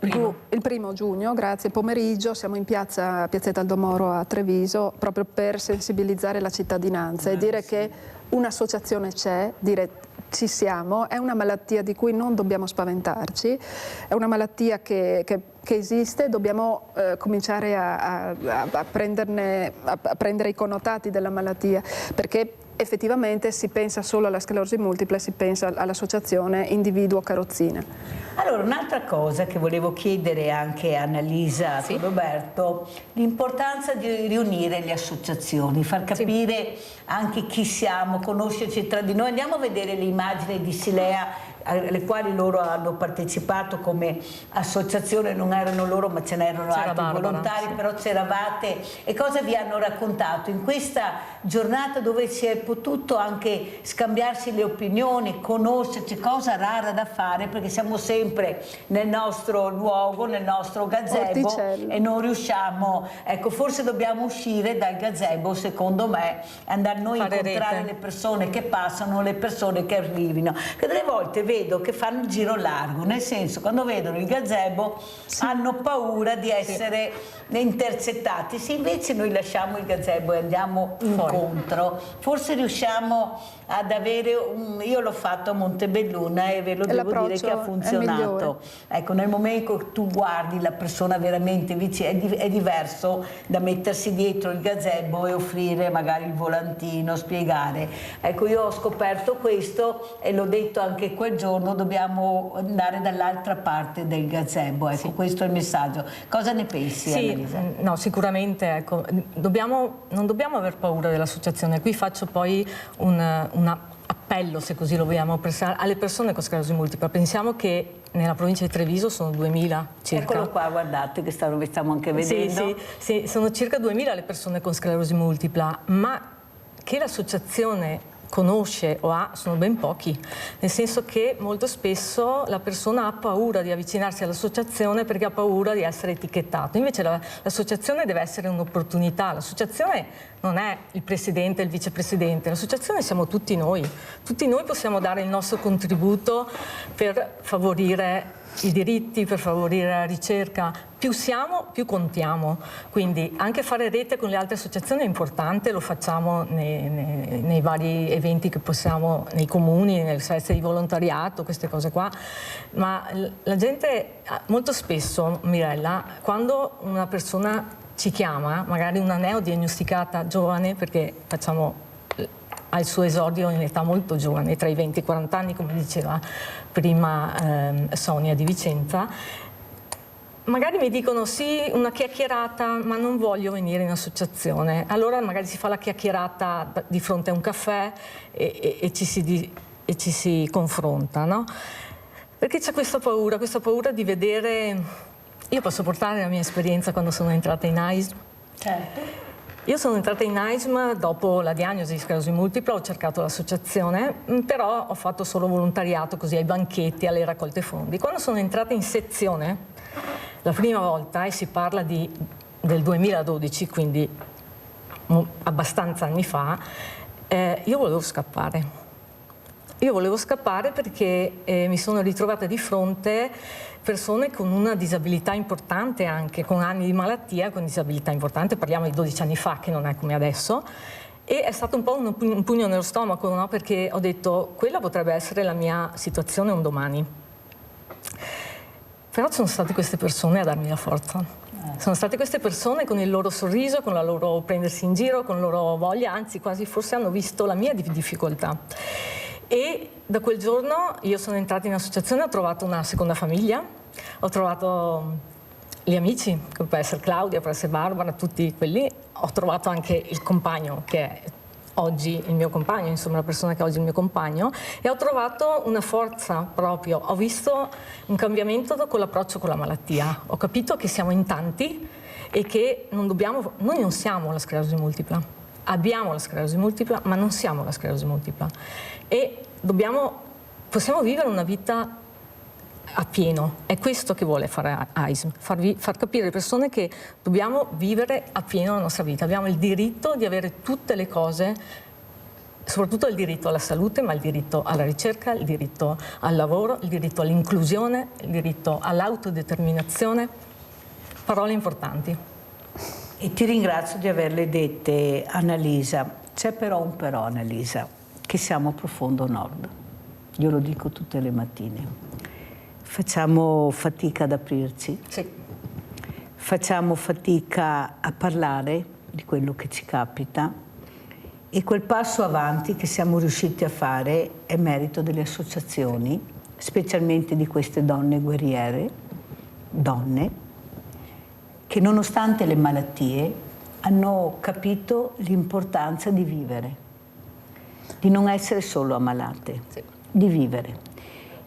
giugno, grazie, pomeriggio, siamo in Piazzetta Aldomoro a Treviso, proprio per sensibilizzare la cittadinanza e dire che un'associazione c'è, dire ci siamo, è una malattia di cui non dobbiamo spaventarci, è una malattia che esiste, dobbiamo cominciare a prendere i connotati della malattia, perché effettivamente si pensa solo alla sclerosi multipla, si pensa all'associazione individuo carrozzina. Allora, un'altra cosa che volevo chiedere anche a Annalisa, a Roberto, l'importanza di riunire le associazioni, far capire anche chi siamo, conoscerci tra di noi. Andiamo a vedere le immagini di Silea alle quali loro hanno partecipato come associazione, non erano loro ma ce n'erano altri volontari, però c'eravate, e cosa vi hanno raccontato in questa giornata dove si è potuto anche scambiarsi le opinioni, conoscerci, cosa rara da fare perché siamo sempre nel nostro luogo, nel nostro gazebo e non riusciamo, ecco, forse dobbiamo uscire dal gazebo secondo me, andare noi a incontrare le persone che passano, le persone che arrivino, che delle volte vedo che fanno il giro largo, nel senso quando vedono il gazebo hanno paura di essere intercettati, se invece noi lasciamo il gazebo e andiamo incontro, forse riusciamo ad avere io l'ho fatto a Montebelluna e ve lo devo dire che ha funzionato, ecco, nel momento che tu guardi la persona veramente vicina è diverso da mettersi dietro il gazebo e offrire magari il volantino, spiegare, ecco, io ho scoperto questo e l'ho detto anche quel giorno, dobbiamo andare dall'altra parte del gazebo, ecco, questo è il messaggio. Cosa ne pensi, Annalisa? No, sicuramente, ecco, non dobbiamo aver paura dell'associazione. Qui faccio poi un appello, se così lo vogliamo pensare, alle persone con sclerosi multipla. Pensiamo che nella provincia di Treviso sono 2000 circa. Eccolo qua, guardate che vi stiamo anche vedendo. Sì, sono circa 2000 le persone con sclerosi multipla, ma che l'associazione conosce o ha sono ben pochi, nel senso che molto spesso la persona ha paura di avvicinarsi all'associazione perché ha paura di essere etichettato, invece l'associazione deve essere un'opportunità, l'associazione non è il presidente e il vicepresidente, l'associazione siamo tutti noi possiamo dare il nostro contributo per favorire i diritti, per favorire la ricerca. Più siamo, più contiamo. Quindi anche fare rete con le altre associazioni è importante, lo facciamo nei vari eventi che possiamo, nei comuni, nelle feste di volontariato, queste cose qua. Ma la gente, molto spesso, Mirella, quando una persona ci chiama, magari una neodiagnosticata giovane, perché facciamo al suo esordio in età molto giovane, tra i 20 e i 40 anni, come diceva prima Sonia di Vicenza, magari mi dicono sì, una chiacchierata, ma non voglio venire in associazione. Allora magari si fa la chiacchierata di fronte a un caffè e ci si confronta, no? Perché c'è questa paura di vedere... Io posso portare la mia esperienza quando sono entrata in AISM. Certo. Io sono entrata in AISM dopo la diagnosi di sclerosi multipla, ho cercato l'associazione, però ho fatto solo volontariato così ai banchetti, alle raccolte fondi. Quando sono entrata in sezione, la prima volta, e si parla del 2012, quindi abbastanza anni fa, io volevo scappare. Io volevo scappare perché mi sono ritrovata di fronte persone con una disabilità importante anche, con anni di malattia, con disabilità importante, parliamo di 12 anni fa, che non è come adesso, e è stato un po' un pugno nello stomaco, no? Perché ho detto, quella potrebbe essere la mia situazione un domani. Però sono state queste persone a darmi la forza. Sono state queste persone con il loro sorriso, con la loro prendersi in giro, con la loro voglia, anzi quasi forse hanno visto la mia difficoltà. E da quel giorno io sono entrata in associazione, ho trovato una seconda famiglia, ho trovato gli amici, che può essere Claudia, può essere Barbara, tutti quelli, ho trovato anche il compagno che è oggi il mio compagno, insomma la persona che è oggi il mio compagno, e ho trovato una forza proprio, ho visto un cambiamento con l'approccio con la malattia, ho capito che siamo in tanti e che noi non siamo la sclerosi multipla, abbiamo la sclerosi multipla ma non siamo la sclerosi multipla e possiamo vivere una vita a pieno, è questo che vuole fare AISM, far capire alle persone che dobbiamo vivere a pieno la nostra vita, abbiamo il diritto di avere tutte le cose, soprattutto il diritto alla salute, ma il diritto alla ricerca, il diritto al lavoro, il diritto all'inclusione, il diritto all'autodeterminazione, parole importanti. E ti ringrazio di averle dette, Annalisa. C'è però un però, Annalisa, che siamo a profondo nord, io lo dico tutte le mattine. Facciamo fatica ad aprirci, sì. Facciamo fatica a parlare di quello che ci capita e quel passo avanti che siamo riusciti a fare è merito delle associazioni, specialmente di queste donne guerriere, donne che nonostante le malattie hanno capito l'importanza di vivere, di non essere solo ammalate, sì. Di vivere.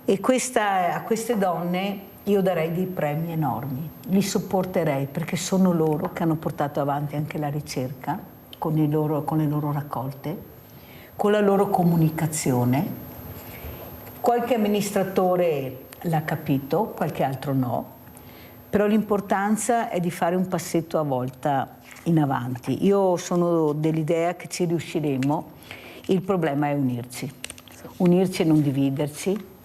E a queste donne io darei dei premi enormi, li sopporterei perché sono loro che hanno portato avanti anche la ricerca con le loro raccolte, con la loro comunicazione. Qualche amministratore l'ha capito, qualche altro no, però l'importanza è di fare un passetto a volta in avanti. Io sono dell'idea che ci riusciremo, il problema è unirci e non dividerci.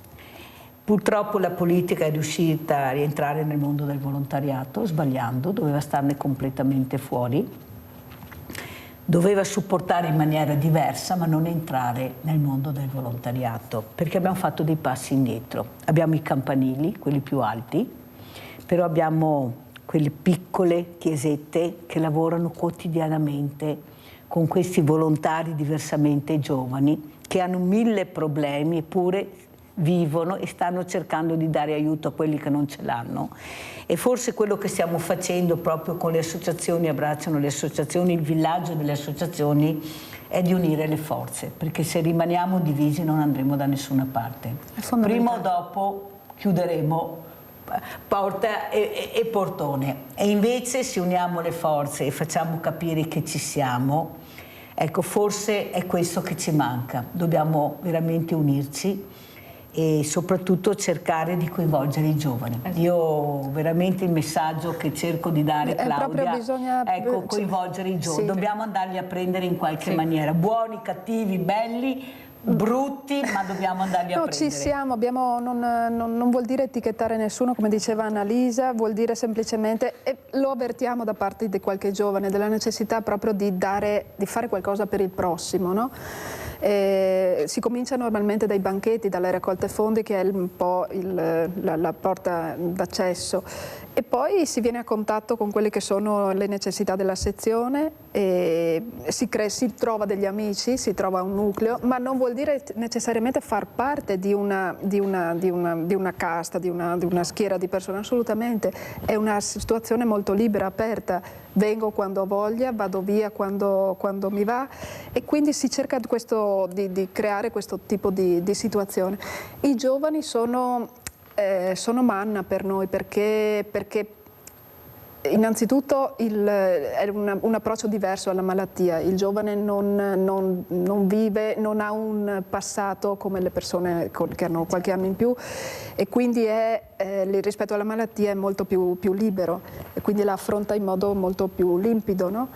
Purtroppo la politica è riuscita a rientrare nel mondo del volontariato, sbagliando, doveva starne completamente fuori, doveva supportare in maniera diversa ma non entrare nel mondo del volontariato, perché abbiamo fatto dei passi indietro. Abbiamo i campanili, quelli più alti, però abbiamo quelle piccole chiesette che lavorano quotidianamente con questi volontari diversamente giovani che hanno 1000 problemi eppure vivono e stanno cercando di dare aiuto a quelli che non ce l'hanno. E forse quello che stiamo facendo proprio con le associazioni, abbracciano le associazioni, il villaggio delle associazioni, è di unire le forze, perché se rimaniamo divisi non andremo da nessuna parte. Prima o dopo chiuderemo porta e portone. E invece se uniamo le forze e facciamo capire che ci siamo, ecco, forse è questo che ci manca. Dobbiamo veramente unirci e soprattutto cercare di coinvolgere i giovani. Io veramente il messaggio che cerco di dare, Claudia, coinvolgere i giovani. Sì. Dobbiamo andarli a prendere in qualche maniera, buoni, cattivi, belli, brutti, ma dobbiamo andarli a prendere. Ci siamo, non vuol dire etichettare nessuno, come diceva Annalisa, vuol dire semplicemente, e lo avvertiamo da parte di qualche giovane, della necessità proprio di fare qualcosa per il prossimo, no? Si comincia normalmente dai banchetti, dalle raccolte fondi, che è un po' la porta d'accesso, e poi si viene a contatto con quelle che sono le necessità della sezione, e si trova degli amici, si trova un nucleo, ma non vuol dire necessariamente far parte di una casta, di una schiera di persone, assolutamente. È una situazione molto libera, aperta. Vengo quando ho voglia, vado via quando mi va, e quindi si cerca di creare questo tipo di situazione. I giovani sono manna per noi, perché innanzitutto è un approccio diverso alla malattia. Il giovane non vive, non ha un passato come le persone che hanno qualche anno in più, e quindi rispetto alla malattia è molto più libero, e quindi la affronta in modo molto più limpido, no?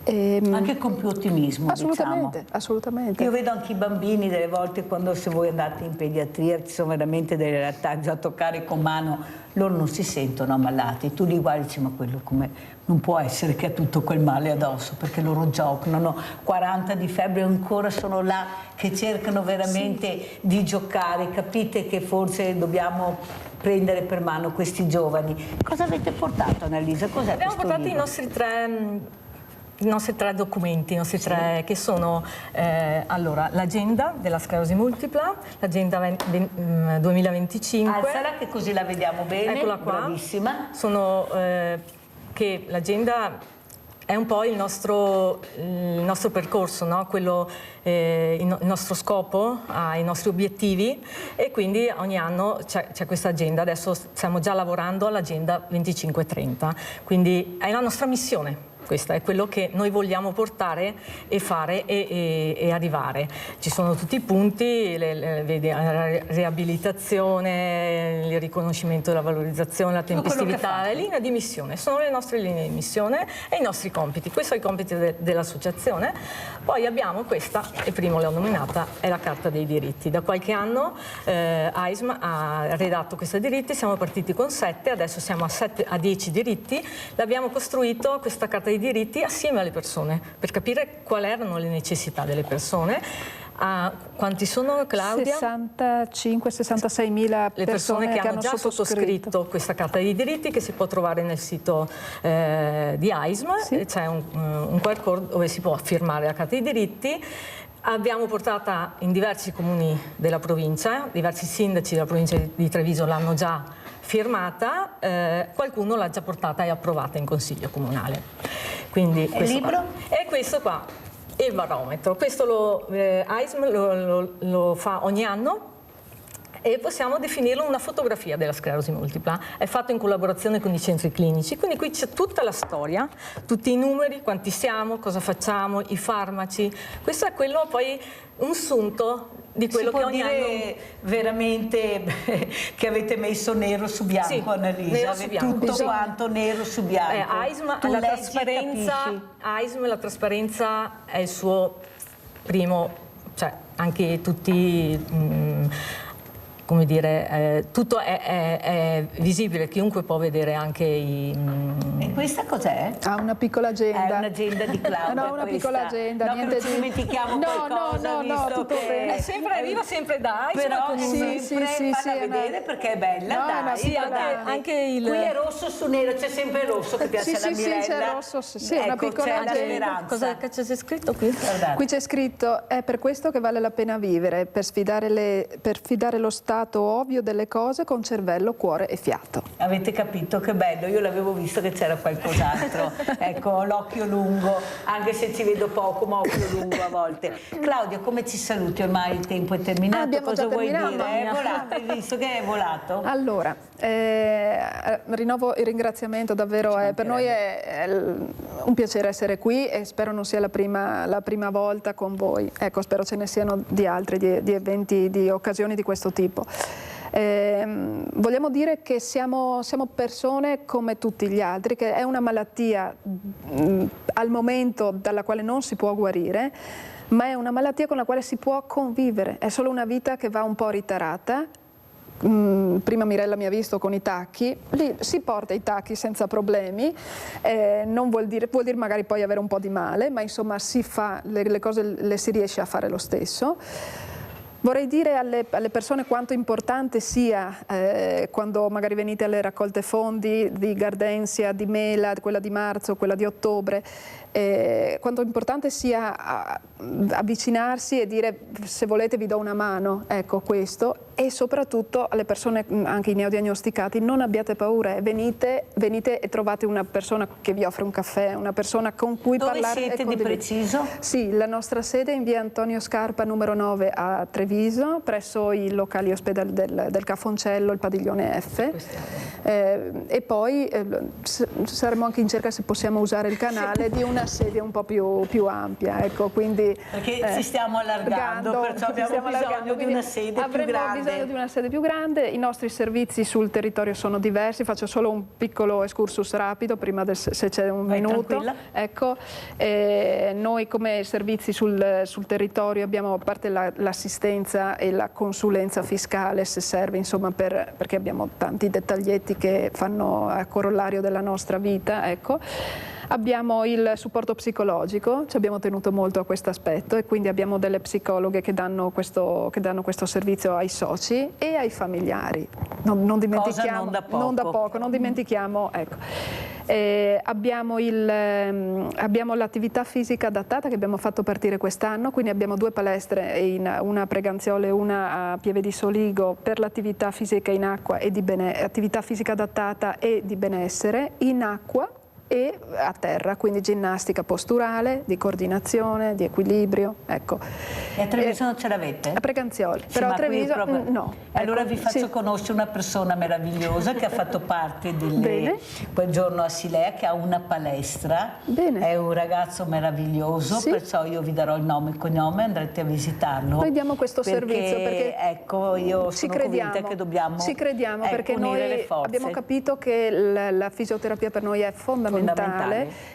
Anche con più ottimismo, assolutamente, diciamo. Assolutamente. Io vedo anche i bambini delle volte, quando se voi andate in pediatria ci sono veramente delle realtà già a toccare con mano, loro non si sentono ammalati, tu li guardi e dici ma quello come non può essere che ha tutto quel male addosso, perché loro giocano, hanno 40 di febbre e ancora sono là che cercano veramente di giocare. Capite che forse dobbiamo prendere per mano questi giovani. Cosa avete portato, Annalisa? Cos'è Abbiamo portato i nostri tre documenti, che sono allora l'agenda della sclerosi multipla, l'agenda 2025. Alzala che così la vediamo bene. Eccola qua. Bravissima. Sono che l'agenda è un po' il nostro percorso, no? Il nostro scopo, i nostri obiettivi, e quindi ogni anno c'è questa agenda. Adesso stiamo già lavorando all'agenda 25-30, quindi è la nostra missione. Questo è quello che noi vogliamo portare e fare e arrivare. Ci sono tutti i punti, vedi, la riabilitazione, il riconoscimento della valorizzazione, la tempestività, le linee di missione. Sono le nostre linee di missione e i nostri compiti. Questi sono i compiti dell'associazione. Poi abbiamo questa, e prima l'ho nominata, è la Carta dei diritti. Da qualche anno AISM ha redatto questi diritti, siamo partiti con 7, adesso siamo a 10 diritti. L'abbiamo costruito, questa Carta dei diritti, assieme alle persone, per capire quali erano le necessità delle persone. Quanti sono, Claudia? 65-66 mila le persone che hanno già sottoscritto questa Carta dei diritti, che si può trovare nel sito di AISM. Sì. C'è un QR code dove si può firmare la Carta dei diritti. Abbiamo portata in diversi comuni della provincia, diversi sindaci della provincia di Treviso l'hanno già firmata, qualcuno l'ha già portata e approvata in consiglio comunale. Quindi il libro? E questo qua, il barometro. Questo AISM lo fa ogni anno, e possiamo definirlo una fotografia della sclerosi multipla. È fatto in collaborazione con i centri clinici, quindi qui c'è tutta la storia, tutti i numeri, quanti siamo, cosa facciamo, i farmaci. Questo è quello, poi un sunto di quello che ogni anno veramente che avete messo nero su bianco, sì, Annalisa, nero su bianco. Tutto quanto nero su bianco. AISM, la trasparenza è il suo primo, cioè anche tutti come dire, tutto è visibile, chiunque può vedere anche i... E questa cos'è? Ha una piccola agenda. È un'agenda di Claudia. No, una piccola agenda. No, niente che non ci dimentichiamo qualcosa, no, tutto bene. Arriva sempre da AISM, però sì, falla vedere perché è bella, dai. Sì, anche il... Qui è rosso su nero, c'è sempre rosso che piace alla Mirella. Sì, c'è rosso, sì, ecco, una piccola agenda. Cosa c'è scritto qui? Guardate. Qui c'è scritto: è per questo che vale la pena vivere, per sfidare lo stato ovvio delle cose con cervello, cuore e fiato. Avete capito che bello? Io l'avevo visto che c'era qualcos'altro. Ecco, l'occhio lungo, anche se ci vedo poco, ma occhio lungo a volte. Claudia, come ci saluti? Ormai il tempo è terminato. Cosa vuoi dire? È volato, hai visto che è volato? Allora, rinnovo il ringraziamento, davvero per noi è un piacere essere qui, e spero non sia la prima volta con voi. Ecco, spero ce ne siano di altri, di eventi, di occasioni di questo tipo. Vogliamo dire che siamo persone come tutti gli altri, che è una malattia al momento dalla quale non si può guarire, ma è una malattia con la quale si può convivere, è solo una vita che va un po' ritarata. Prima Mirella mi ha visto con i tacchi, lì si porta i tacchi senza problemi, non vuol dire magari poi avere un po' di male, ma insomma si fa, le cose le si riesce a fare lo stesso. Vorrei dire alle persone quanto importante sia, quando magari venite alle raccolte fondi di Gardensia, di Mela, quella di marzo, quella di ottobre, quanto importante sia avvicinarsi e dire se volete vi do una mano, ecco questo, e soprattutto alle persone, anche i neodiagnosticati, non abbiate paura, venite e trovate una persona che vi offre un caffè, una persona con cui parlare. Dove siete di preciso? Sì, la nostra sede è in via Antonio Scarpa numero 9 a Treviso, presso i locali ospedali del Cafoncello, il padiglione F, e poi saremo anche in cerca, se possiamo usare il canale, di una sede un po' più ampia, ecco, quindi perché ci stiamo allargando, perciò abbiamo bisogno di una sede più grande. Avremo bisogno di una sede più grande. I nostri servizi sul territorio sono diversi, faccio solo un piccolo excursus rapido prima se c'è un minuto. Ecco, noi come servizi sul territorio abbiamo, a parte l'assistenza e la consulenza fiscale se serve, insomma, perché abbiamo tanti dettaglietti che fanno a corollario della nostra vita, ecco. Abbiamo il supporto psicologico, ci abbiamo tenuto molto a questo aspetto, e quindi abbiamo delle psicologhe che danno questo servizio ai soci e ai familiari. Non dimentichiamo, cosa non da poco. Non dimentichiamo, ecco. Abbiamo l'attività fisica adattata che abbiamo fatto partire quest'anno, quindi abbiamo 2 palestre, una a Preganziolo e una a Pieve di Soligo, per l'attività fisica in acqua e attività fisica adattata e di benessere in acqua e a terra, quindi ginnastica posturale, di coordinazione, di equilibrio, ecco. E a Treviso non ce l'avete? A Preganzioli, Sì, però a ma Treviso proprio... no. Allora ecco, vi faccio conoscere una persona meravigliosa che ha fatto parte quel giorno a Silea, che ha una palestra. Bene. È un ragazzo meraviglioso, Sì. Perciò io vi darò il nome e il cognome, andrete a visitarlo. Noi diamo questo servizio perché ecco, io sono convinta che dobbiamo perché unire le noi forze. abbiamo capito che la fisioterapia per noi è fondamentale.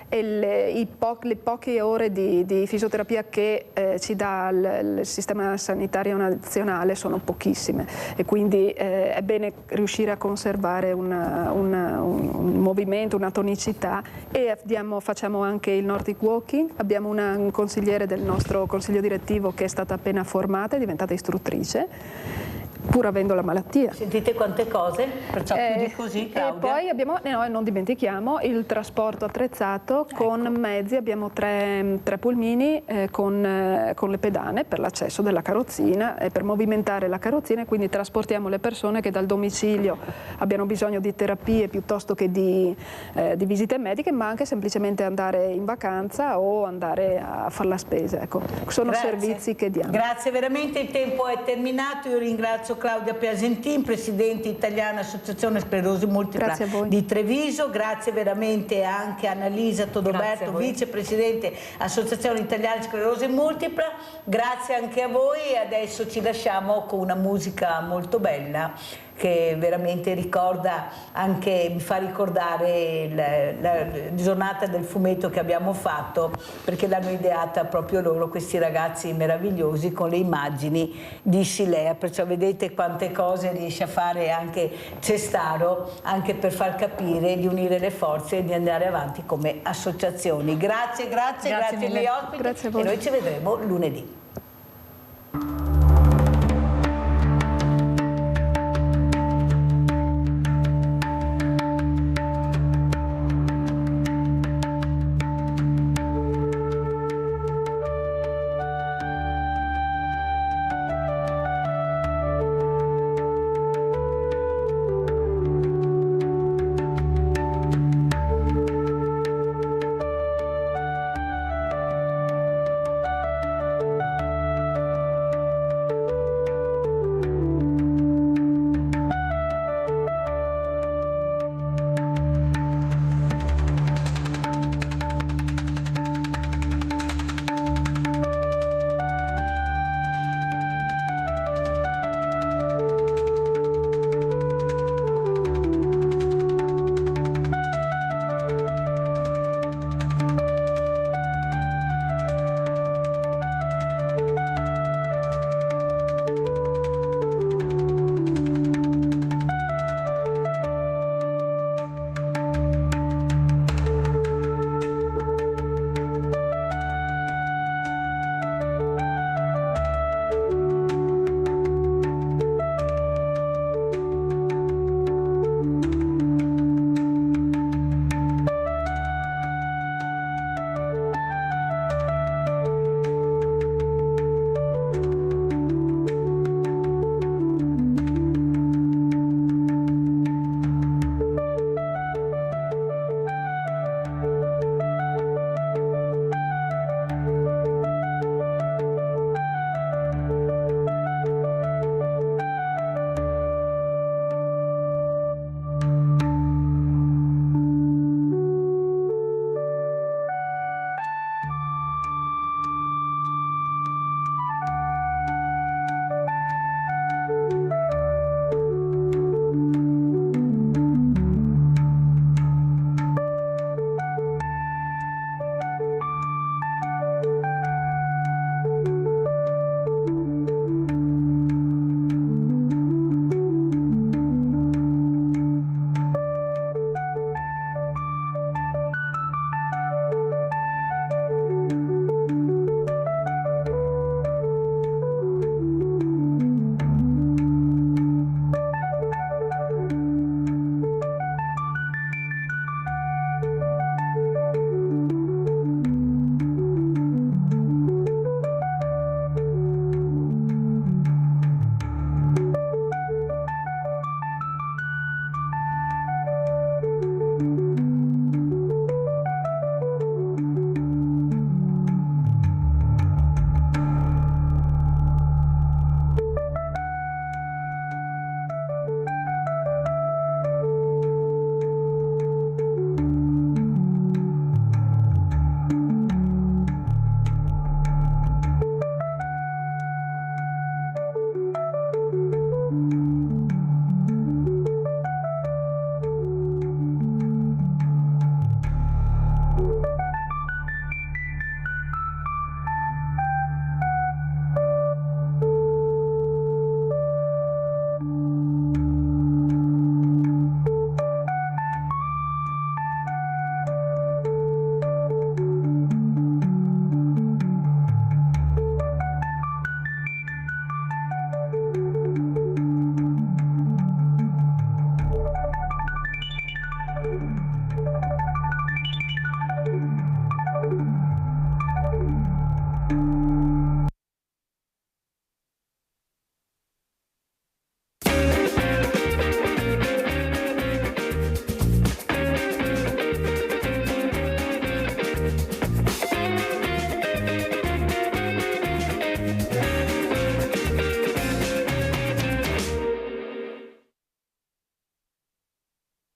E le poche ore di fisioterapia che ci dà il sistema sanitario nazionale sono pochissime, e quindi è bene riuscire a conservare un movimento, una tonicità, e facciamo anche il Nordic Walking. Abbiamo un consigliere del nostro consiglio direttivo che è stata appena formata, è diventata istruttrice, pur avendo la malattia. Sentite quante cose, perciò più di così, Claudia. E poi abbiamo, non dimentichiamo, il trasporto attrezzato con mezzi. Abbiamo tre pulmini con le pedane per l'accesso della carrozzina e per movimentare la carrozzina, e quindi trasportiamo le persone che dal domicilio abbiano bisogno di terapie piuttosto che di visite mediche, ma anche semplicemente andare in vacanza o andare a fare la spesa. Ecco, sono servizi che diamo. Grazie, veramente il tempo è terminato. Io ringrazio Claudia Piasentin, Presidente italiana Associazione Sclerosi Multipla di Treviso. Grazie veramente anche a Annalisa Todoberto, Vicepresidente Associazione Italiana Sclerosi Multipla. Grazie anche a voi, e adesso ci lasciamo con una musica molto bella che veramente ricorda anche, mi fa ricordare la giornata del fumetto che abbiamo fatto, perché l'hanno ideata proprio loro, questi ragazzi meravigliosi, con le immagini di Silea. Perciò vedete quante cose riesce a fare anche Cestaro, anche per far capire di unire le forze e di andare avanti come associazioni. Grazie ai miei ospiti, Grazie a voi. E noi ci vedremo lunedì.